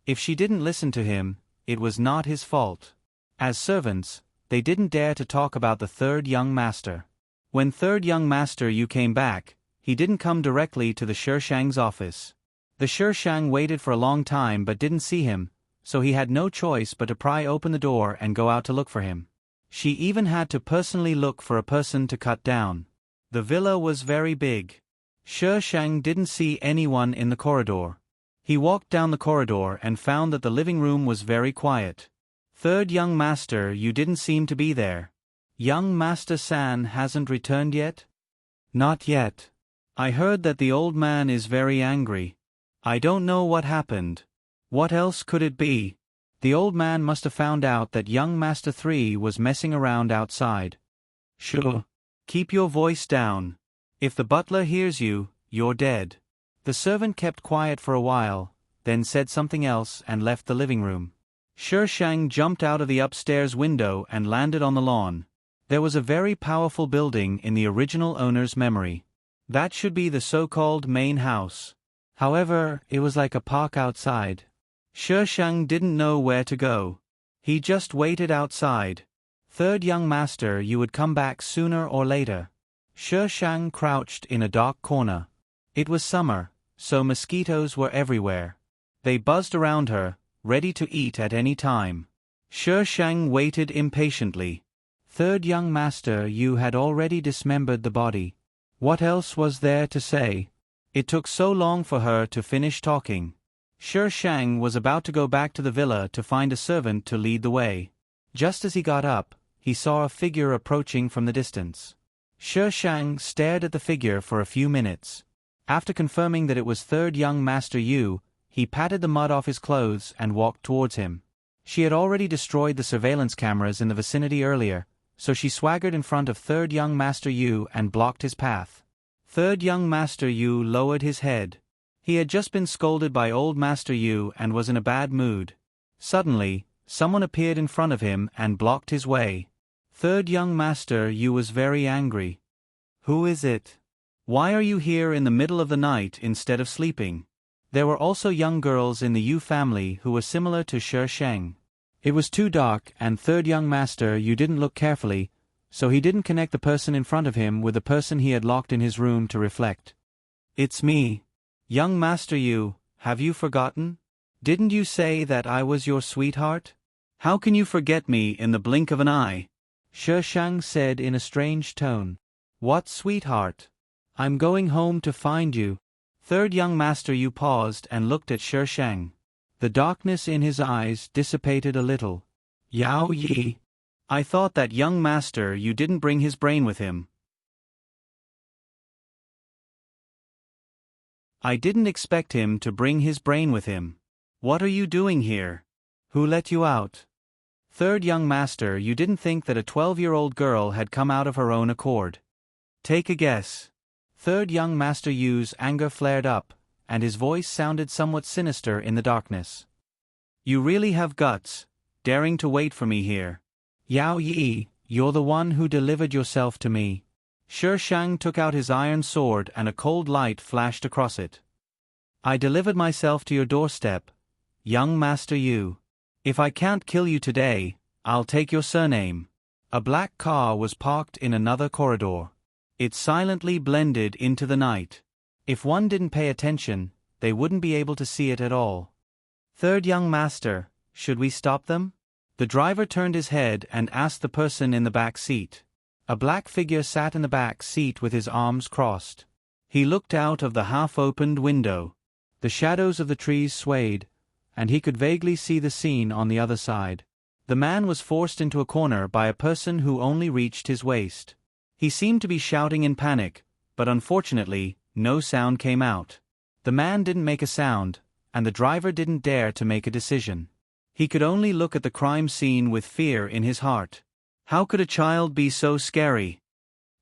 If she didn't listen to him, it was not his fault. As servants, they didn't dare to talk about the third young master. When third young master Yu came back, he didn't come directly to the Shi Sheng's office. The Shi Sheng waited for a long time but didn't see him, so he had no choice but to pry open the door and go out to look for him. She even had to personally look for a person to cut down. The villa was very big. Shi Sheng didn't see anyone in the corridor. He walked down the corridor and found that the living room was very quiet. Third young master, you didn't seem to be there. Young Master San hasn't returned yet? Not yet. I heard that the old man is very angry. I don't know what happened. What else could it be? The old man must have found out that young Master 3 was messing around outside. Sure. Keep your voice down. If the butler hears you, you're dead. The servant kept quiet for a while, then said something else and left the living room. Shi Sheng jumped out of the upstairs window and landed on the lawn. There was a very powerful building in the original owner's memory. That should be the so-called main house. However, it was like a park outside. Shi Sheng didn't know where to go. He just waited outside. Third young master, you would come back sooner or later. Shi Sheng crouched in a dark corner. It was summer, so mosquitoes were everywhere. They buzzed around her, ready to eat at any time. Shi Sheng waited impatiently. Third young master, you had already dismembered the body. What else was there to say? It took so long for her to finish talking. Shi Sheng was about to go back to the villa to find a servant to lead the way. Just as he got up, he saw a figure approaching from the distance. Shi Sheng stared at the figure for a few minutes. After confirming that it was third young Master Yu, he patted the mud off his clothes and walked towards him. She had already destroyed the surveillance cameras in the vicinity earlier, so she swaggered in front of third young Master Yu and blocked his path. Third young Master Yu lowered his head. He had just been scolded by old Master Yu and was in a bad mood. Suddenly, someone appeared in front of him and blocked his way. Third young Master Yu was very angry. Who is it? Why are you here in the middle of the night instead of sleeping? There were also young girls in the Yu family who were similar to Shi Sheng. It was too dark, and third young master Yu didn't look carefully, so he didn't connect the person in front of him with the person he had locked in his room to reflect. It's me. Young Master Yu, have you forgotten? Didn't you say that I was your sweetheart? How can you forget me in the blink of an eye? Shi Sheng said in a strange tone. What sweetheart? I'm going home to find you. Third young master Yu paused and looked at Shi Shang. The darkness in his eyes dissipated a little. Yao Yi. I thought that young master Yu didn't bring his brain with him. I didn't expect him to bring his brain with him. What are you doing here? Who let you out? Third young master, you didn't think that a 12-year-old girl had come out of her own accord. Take a guess. Third young master Yu's anger flared up, and his voice sounded somewhat sinister in the darkness. You really have guts, daring to wait for me here. Yao Yi, you're the one who delivered yourself to me. Shi Shang took out his iron sword and a cold light flashed across it. I delivered myself to your doorstep, young Master Yu. If I can't kill you today, I'll take your surname. A black car was parked in another corridor. It silently blended into the night. If one didn't pay attention, they wouldn't be able to see it at all. Third young master, should we stop them? The driver turned his head and asked the person in the back seat. A black figure sat in the back seat with his arms crossed. He looked out of the half-opened window. The shadows of the trees swayed, and he could vaguely see the scene on the other side. The man was forced into a corner by a person who only reached his waist. He seemed to be shouting in panic, but unfortunately, no sound came out. The man didn't make a sound, and the driver didn't dare to make a decision. He could only look at the crime scene with fear in his heart. How could a child be so scary?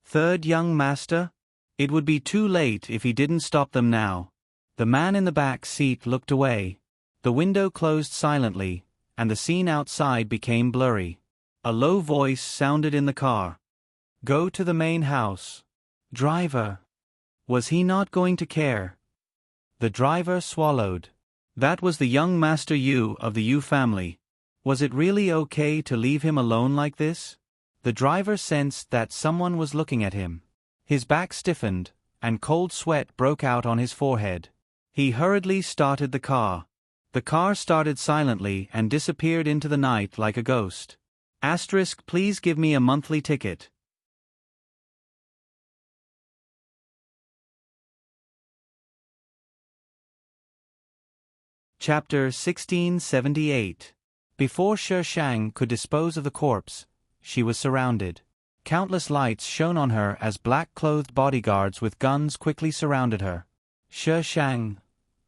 Third young master? It would be too late if he didn't stop them now. The man in the back seat looked away. The window closed silently, and the scene outside became blurry. A low voice sounded in the car. Go to the main house. Driver. Was he not going to care? The driver swallowed. That was the young Master Yu of the Yu family. Was it really okay to leave him alone like this? The driver sensed that someone was looking at him. His back stiffened, and cold sweat broke out on his forehead. He hurriedly started the car. The car started silently and disappeared into the night like a ghost. Asterisk, please give me a monthly ticket. Chapter 1678. Before Shi Shang could dispose of the corpse, she was surrounded. Countless lights shone on her as black-clothed bodyguards with guns quickly surrounded her. Shi Shang.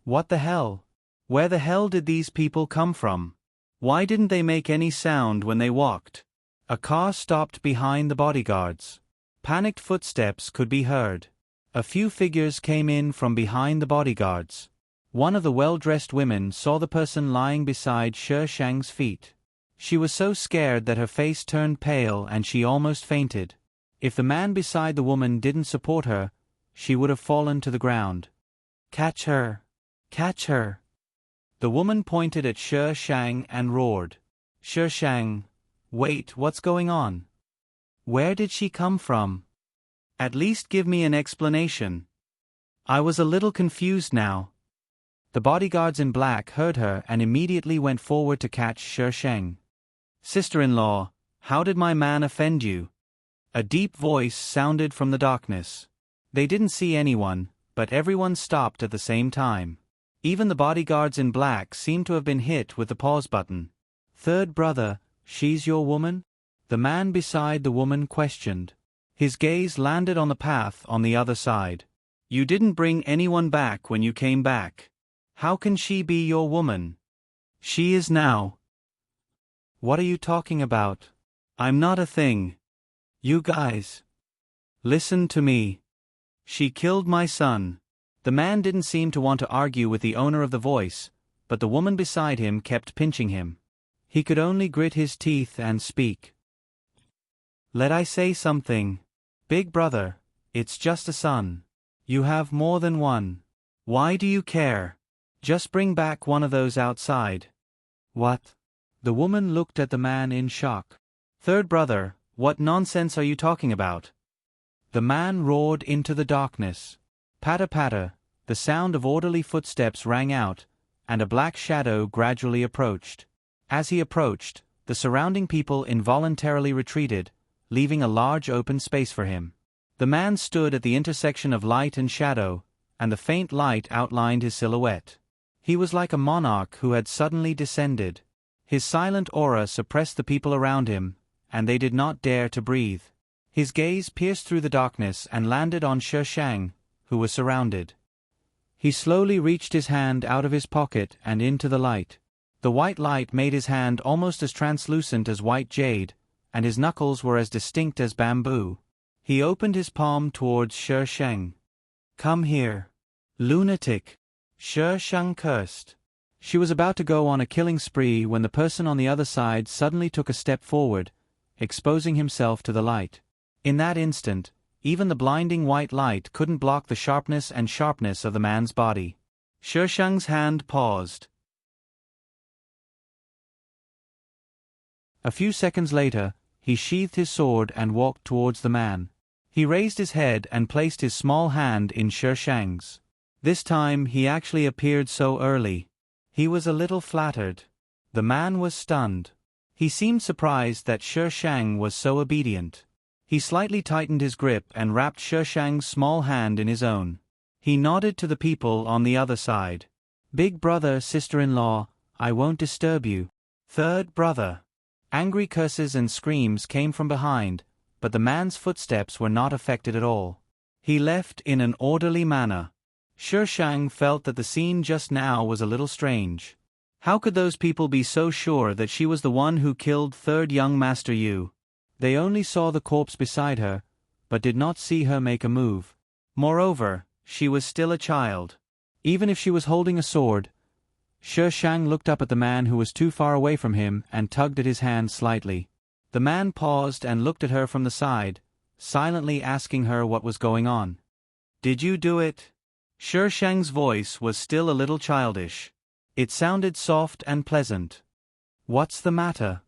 What the hell? Where the hell did these people come from? Why didn't they make any sound when they walked? A car stopped behind the bodyguards. Panicked footsteps could be heard. A few figures came in from behind the bodyguards. One of the well-dressed women saw the person lying beside Shi Shang's feet. She was so scared that her face turned pale and she almost fainted. If the man beside the woman didn't support her, she would have fallen to the ground. Catch her! Catch her! The woman pointed at Shi Shang and roared. Shi Shang, wait, what's going on? Where did she come from? At least give me an explanation. I was a little confused now. The bodyguards in black heard her and immediately went forward to catch Shi Shang. Sister-in-law, how did my man offend you? A deep voice sounded from the darkness. They didn't see anyone, but everyone stopped at the same time. Even the bodyguards in black seemed to have been hit with the pause button. Third brother, she's your woman? The man beside the woman questioned. His gaze landed on the path on the other side. You didn't bring anyone back when you came back. How can she be your woman? She is now. What are you talking about? I'm not a thing. You guys. Listen to me. She killed my son. The man didn't seem to want to argue with the owner of the voice, but the woman beside him kept pinching him. He could only grit his teeth and speak. Let I say something. Big brother, it's just a son. You have more than one. Why do you care? Just bring back one of those outside. What? The woman looked at the man in shock. Third brother, what nonsense are you talking about? The man roared into the darkness. Patter-patter, the sound of orderly footsteps rang out, and a black shadow gradually approached. As he approached, the surrounding people involuntarily retreated, leaving a large open space for him. The man stood at the intersection of light and shadow, and the faint light outlined his silhouette. He was like a monarch who had suddenly descended. His silent aura suppressed the people around him, and they did not dare to breathe. His gaze pierced through the darkness and landed on Shi Shang, who was surrounded. He slowly reached his hand out of his pocket and into the light. The white light made his hand almost as translucent as white jade, and his knuckles were as distinct as bamboo. He opened his palm towards Shi Shang. "Come here, lunatic!" Shi Shang cursed. She was about to go on a killing spree when the person on the other side suddenly took a step forward, exposing himself to the light. In that instant, even the blinding white light couldn't block the sharpness of the man's body. Shi Shang's hand paused. A few seconds later, he sheathed his sword and walked towards the man. He raised his head and placed his small hand in Shi Shang's. This time he actually appeared so early. He was a little flattered. The man was stunned. He seemed surprised that Shi Shang was so obedient. He slightly tightened his grip and wrapped Shi Shang's small hand in his own. He nodded to the people on the other side. "Big brother, sister-in-law, I won't disturb you." "Third brother." Angry curses and screams came from behind, but the man's footsteps were not affected at all. He left in an orderly manner. Shi Shang felt that the scene just now was a little strange. How could those people be so sure that she was the one who killed third young Master Yu? They only saw the corpse beside her, but did not see her make a move. Moreover, she was still a child. Even if she was holding a sword, Shi Shang looked up at the man who was too far away from him and tugged at his hand slightly. The man paused and looked at her from the side, silently asking her what was going on. "Did you do it?" Shi Shang's voice was still a little childish. It sounded soft and pleasant. "What's the matter?"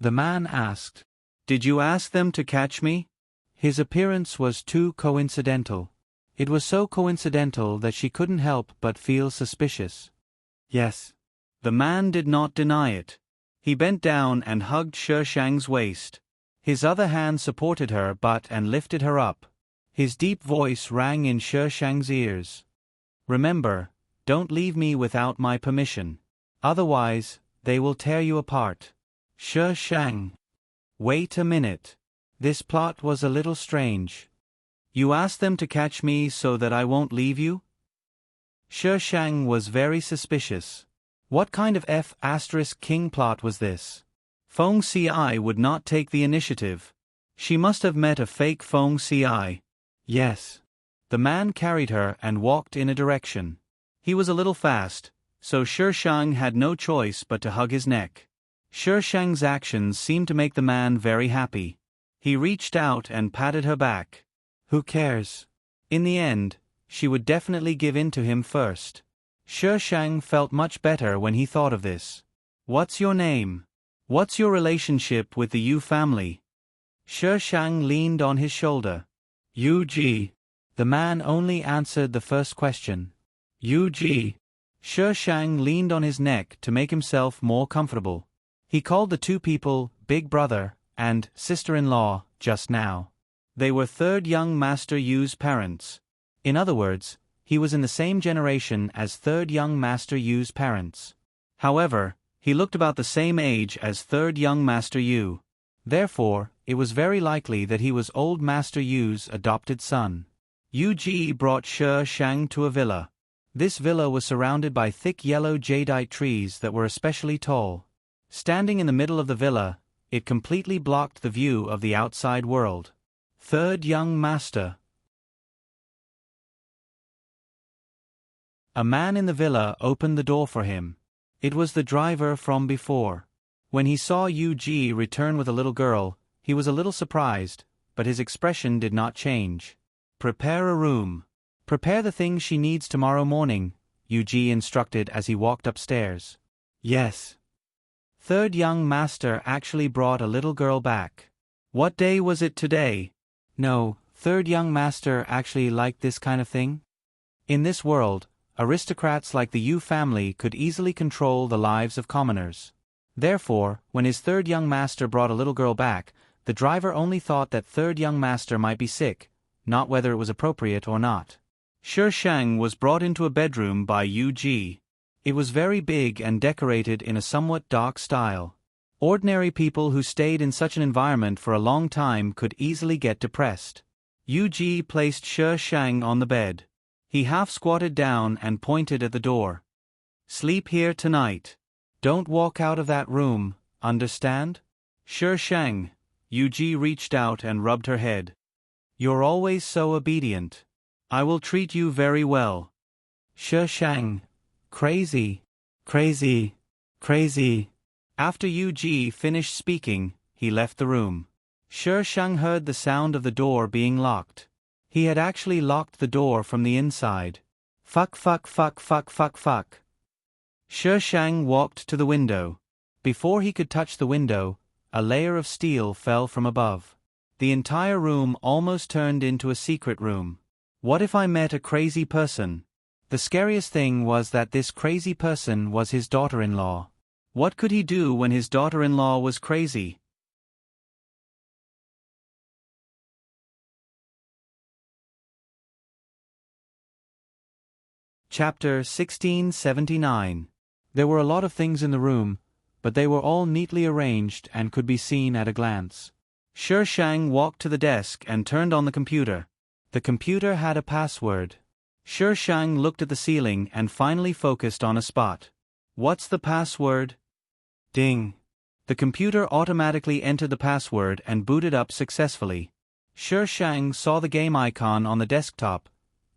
the man asked. "Did you ask them to catch me?" His appearance was too coincidental. It was so coincidental that she couldn't help but feel suspicious. "Yes." The man did not deny it. He bent down and hugged Shi Shang's waist. His other hand supported her butt and lifted her up. His deep voice rang in Shi Shang's ears. "Remember, don't leave me without my permission. Otherwise, they will tear you apart." Shi Shang. Wait a minute. This plot was a little strange. "You asked them to catch me so that I won't leave you?" Shi Shang was very suspicious. What kind of F***king plot was this? Feng Ci would not take the initiative. She must have met a fake Feng Ci. Yes. The man carried her and walked in a direction. He was a little fast, so Shi Shang had no choice but to hug his neck. Shi Shang's actions seemed to make the man very happy. He reached out and patted her back. Who cares? In the end, she would definitely give in to him first. Shi Shang felt much better when he thought of this. "What's your name? What's your relationship with the Yu family?" Shi Shang leaned on his shoulder. "Yu Ji." The man only answered the first question. "Yu Ji." Shi Shang leaned on his neck to make himself more comfortable. He called the two people Big Brother and Sister-in-law just now. They were third young Master Yu's parents. In other words, he was in the same generation as third young Master Yu's parents. However, he looked about the same age as third young Master Yu. Therefore, it was very likely that he was old Master Yu's adopted son. Yu Ji brought Shi Shang to a villa. This villa was surrounded by thick yellow jadeite trees that were especially tall. Standing in the middle of the villa, it completely blocked the view of the outside world. Third young master. A man in the villa opened the door for him. It was the driver from before. When he saw Yu Ji return with a little girl, he was a little surprised, but his expression did not change. "Prepare a room. Prepare the things she needs tomorrow morning," Yu Ji instructed as he walked upstairs. "Yes." Third young master actually brought a little girl back. What day was it today? No, third young master actually liked this kind of thing. In this world, aristocrats like the Yu family could easily control the lives of commoners. Therefore, when his third young master brought a little girl back, the driver only thought that third young master might be sick, not whether it was appropriate or not. Shi Shang was brought into a bedroom by Yu Ji. It was very big and decorated in a somewhat dark style. Ordinary people who stayed in such an environment for a long time could easily get depressed. Yu Ji placed Shi Shang on the bed. He half squatted down and pointed at the door. "Sleep here tonight. Don't walk out of that room, understand?" "Shi Shang." Yu Ji reached out and rubbed her head. "You're always so obedient. I will treat you very well." Shi Shang. Crazy. Crazy. Crazy. After Yu Ji finished speaking, he left the room. Shi Shang heard the sound of the door being locked. He had actually locked the door from the inside. Fuck fuck fuck fuck fuck fuck. Shi Shang walked to the window. Before he could touch the window, a layer of steel fell from above. The entire room almost turned into a secret room. What if I met a crazy person? The scariest thing was that this crazy person was his daughter-in-law. What could he do when his daughter-in-law was crazy? Chapter 1679. There were a lot of things in the room, but they were all neatly arranged and could be seen at a glance. Shi Shang walked to the desk and turned on the computer. The computer had a password. Shi Shang looked at the ceiling and finally focused on a spot. "What's the password?" Ding. The computer automatically entered the password and booted up successfully. Shi Shang saw the game icon on the desktop.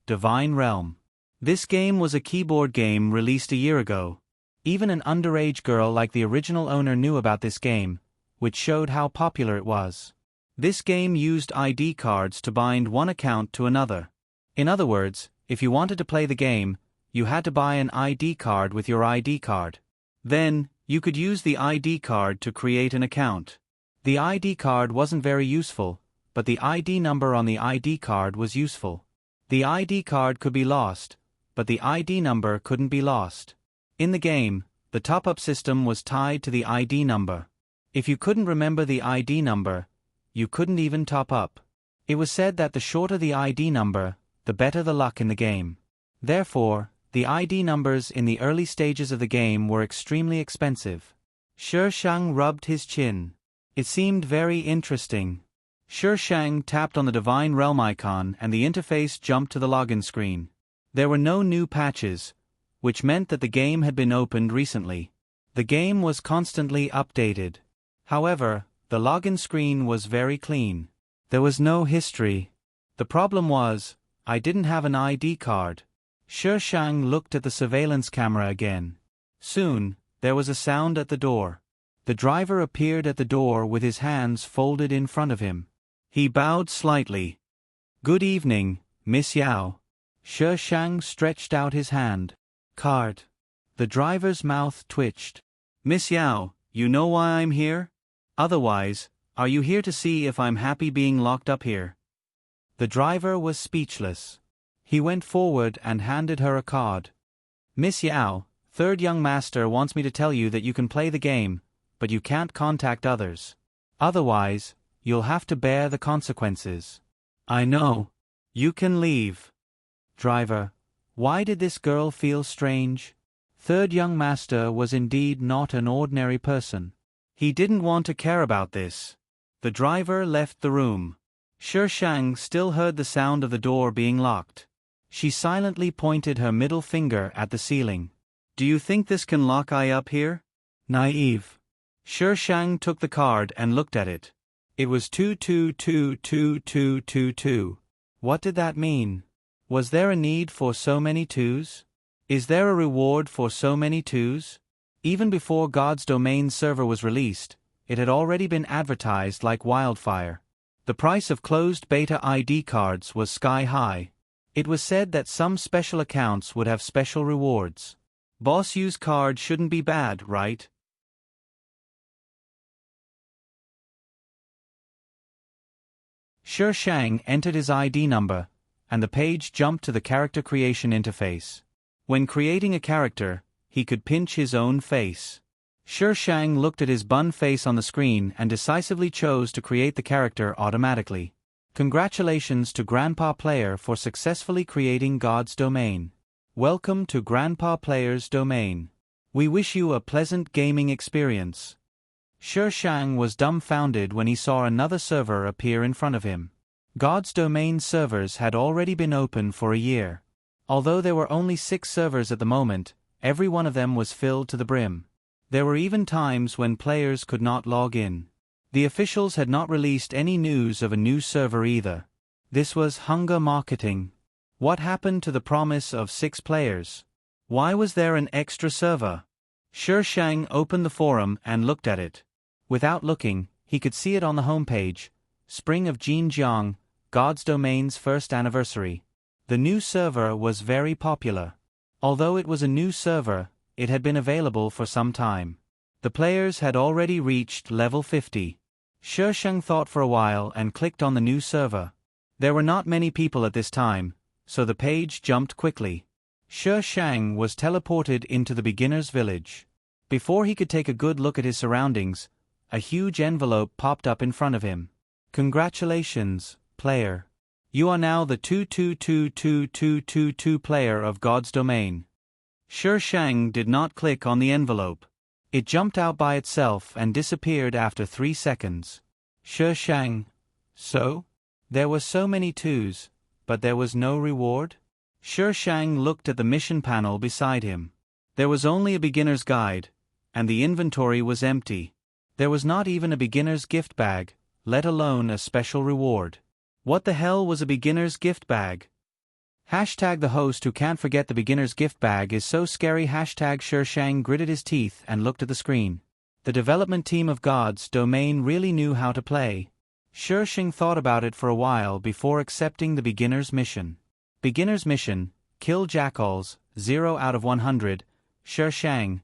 Divine Realm. This game was a keyboard game released a year ago. Even an underage girl like the original owner knew about this game, which showed how popular it was. This game used ID cards to bind one account to another. In other words, if you wanted to play the game, you had to buy an ID card with your ID card. Then, you could use the ID card to create an account. The ID card wasn't very useful, but the ID number on the ID card was useful. The ID card could be lost, but the ID number couldn't be lost. In the game, the top-up system was tied to the ID number. If you couldn't remember the ID number, you couldn't even top up. It was said that the shorter the ID number, the better the luck in the game. Therefore, the ID numbers in the early stages of the game were extremely expensive. Shi Shang rubbed his chin. It seemed very interesting. Shi Shang tapped on the Divine Realm icon and the interface jumped to the login screen. There were no new patches, which meant that the game had been opened recently. The game was constantly updated. However, the login screen was very clean. There was no history. The problem was, I didn't have an ID card. Shi Shang looked at the surveillance camera again. Soon, there was a sound at the door. The driver appeared at the door with his hands folded in front of him. He bowed slightly. "Good evening, Miss Yao." Shi Shang stretched out his hand. "Card." The driver's mouth twitched. "Miss Yao, you know why I'm here? Otherwise, are you here to see if I'm happy being locked up here?" The driver was speechless. He went forward and handed her a card. "Miss Yao, third young master wants me to tell you that you can play the game, but you can't contact others. Otherwise, you'll have to bear the consequences." "I know. You can leave." Driver: Why did this girl feel strange? Third young master was indeed not an ordinary person. He didn't want to care about this. The driver left the room. Shi Shang still heard the sound of the door being locked. She silently pointed her middle finger at the ceiling. "Do you think this can lock I up here?" Naive. Shi Shang took the card and looked at it. It was 22222222. What did that mean? Was there a need for so many twos? Is there a reward for so many twos? Even before God's domain server was released, it had already been advertised like wildfire. The price of closed beta ID cards was sky high. It was said that some special accounts would have special rewards. Boss use card shouldn't be bad, right? Shi Shang entered his ID number, and the page jumped to the character creation interface. When creating a character, he could pinch his own face. Shi Shang looked at his bun face on the screen and decisively chose to create the character automatically. Congratulations to Grandpa Player for successfully creating God's domain. Welcome to Grandpa Player's domain. We wish you a pleasant gaming experience. Shi Shang was dumbfounded when he saw another server appear in front of him. God's domain servers had already been open for a year. Although there were only 6 servers at the moment, every one of them was filled to the brim. There were even times when players could not log in. The officials had not released any news of a new server either. This was hunger marketing. What happened to the promise of 6 players? Why was there an extra server? Shi Shang opened the forum and looked at it. Without looking, he could see it on the homepage. Spring of Jinjiang, God's domain's first anniversary. The new server was very popular. Although it was a new server, it had been available for some time. The players had already reached level 50. Shi Shang thought for a while and clicked on the new server. There were not many people at this time, so the page jumped quickly. Shi Shang was teleported into the beginner's village. Before he could take a good look at his surroundings, a huge envelope popped up in front of him. Congratulations, player. You are now the 2222222 player of God's domain. Shi Shang did not click on the envelope. It jumped out by itself and disappeared after 3 seconds. Shi Shang. So? There were so many 2s, but there was no reward? Shi Shang looked at the mission panel beside him. There was only a beginner's guide, and the inventory was empty. There was not even a beginner's gift bag, let alone a special reward. What the hell was a beginner's gift bag? Hashtag the host who can't forget the beginner's gift bag is so scary. Hashtag Shi Shang gritted his teeth and looked at the screen. The development team of God's domain really knew how to play. Shi Shang thought about it for a while before accepting the beginner's mission. Beginner's mission, kill jackals, 0 out of 100. Shi Shang.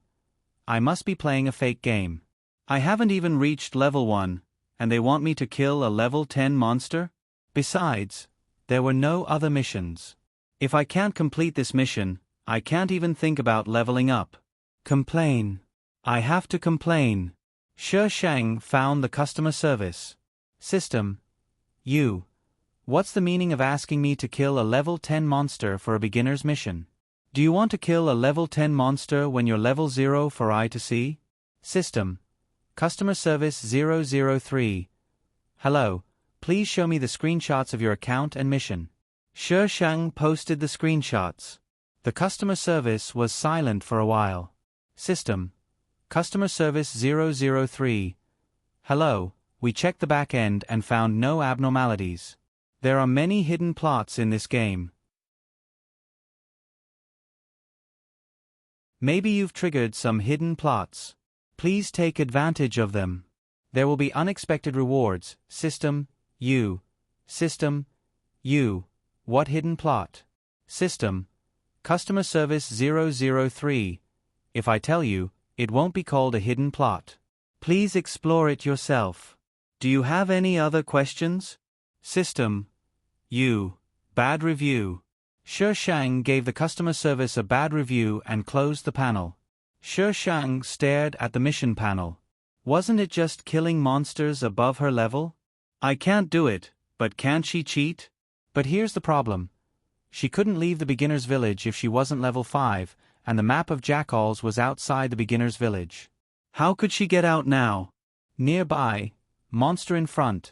I must be playing a fake game. I haven't even reached level 1, and they want me to kill a level 10 monster? Besides, there were no other missions. If I can't complete this mission, I can't even think about leveling up. Complain. I have to complain. Shi Shang found the customer service. System. You. What's the meaning of asking me to kill a level 10 monster for a beginner's mission? Do you want to kill a level 10 monster when you're level 0 for I to see? System. Customer service 003. Hello, please show me the screenshots of your account and mission. Shi Shang posted the screenshots. The customer service was silent for a while. System. Customer service 003. Hello, we checked the back end and found no abnormalities. There are many hidden plots in this game. Maybe you've triggered some hidden plots. Please take advantage of them. There will be unexpected rewards. System. You. System. You. What hidden plot? System. Customer service 003. If I tell you, it won't be called a hidden plot. Please explore it yourself. Do you have any other questions? System. You. Bad review. Shi Shang gave the customer service a bad review and closed the panel. Shi Shang stared at the mission panel. Wasn't it just killing monsters above her level? I can't do it, but can't she cheat? But here's the problem. She couldn't leave the beginner's village if she wasn't level 5, and the map of jackals was outside the beginner's village. How could she get out now? Nearby. Monster in front.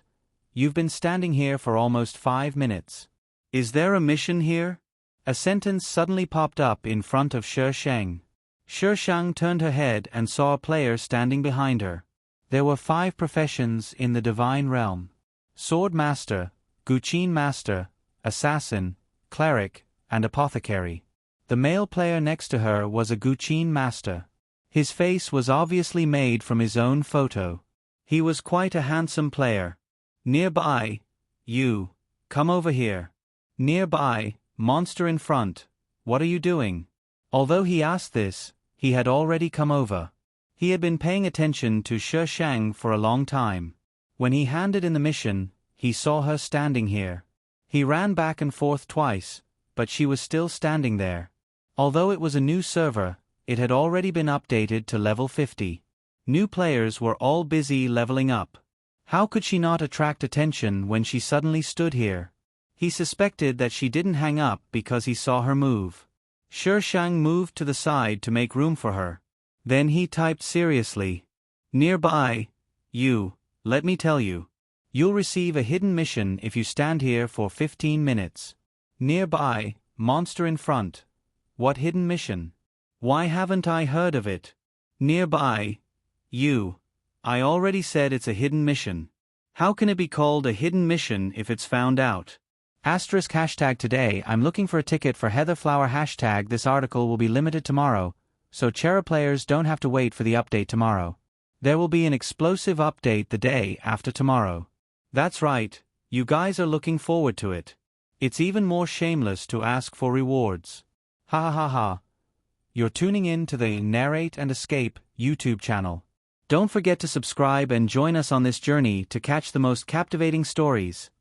You've been standing here for almost 5 minutes. Is there a mission here? A sentence suddenly popped up in front of Shi Shang. Shi Shang turned her head and saw a player standing behind her. There were 5 professions in the divine realm. Sword Master, Guqin Master, Assassin, Cleric, and Apothecary. The male player next to her was a Guqin Master. His face was obviously made from his own photo. He was quite a handsome player. Nearby. You. Come over here. Nearby. Monster in front. What are you doing? Although he asked this, he had already come over. He had been paying attention to Shi Shang for a long time. When he handed in the mission, he saw her standing here. He ran back and forth twice, but she was still standing there. Although it was a new server, it had already been updated to level 50. New players were all busy leveling up. How could she not attract attention when she suddenly stood here? He suspected that she didn't hang up because he saw her move. Shang moved to the side to make room for her. Then he typed seriously. Nearby, let me tell you. You'll receive a hidden mission if you stand here for 15 minutes. Nearby, monster in front. What hidden mission? Why haven't I heard of it? Nearby, I already said it's a hidden mission. How can it be called a hidden mission if it's found out? Asterisk hashtag today I'm looking for a ticket for Heatherflower hashtag this article will be limited tomorrow, so Chera players don't have to wait for the update tomorrow. There will be an explosive update the day after tomorrow. That's right, you guys are looking forward to it. It's even more shameless to ask for rewards. Ha ha ha ha. You're tuning in to the Narrate and Escape YouTube channel. Don't forget to subscribe and join us on this journey to catch the most captivating stories.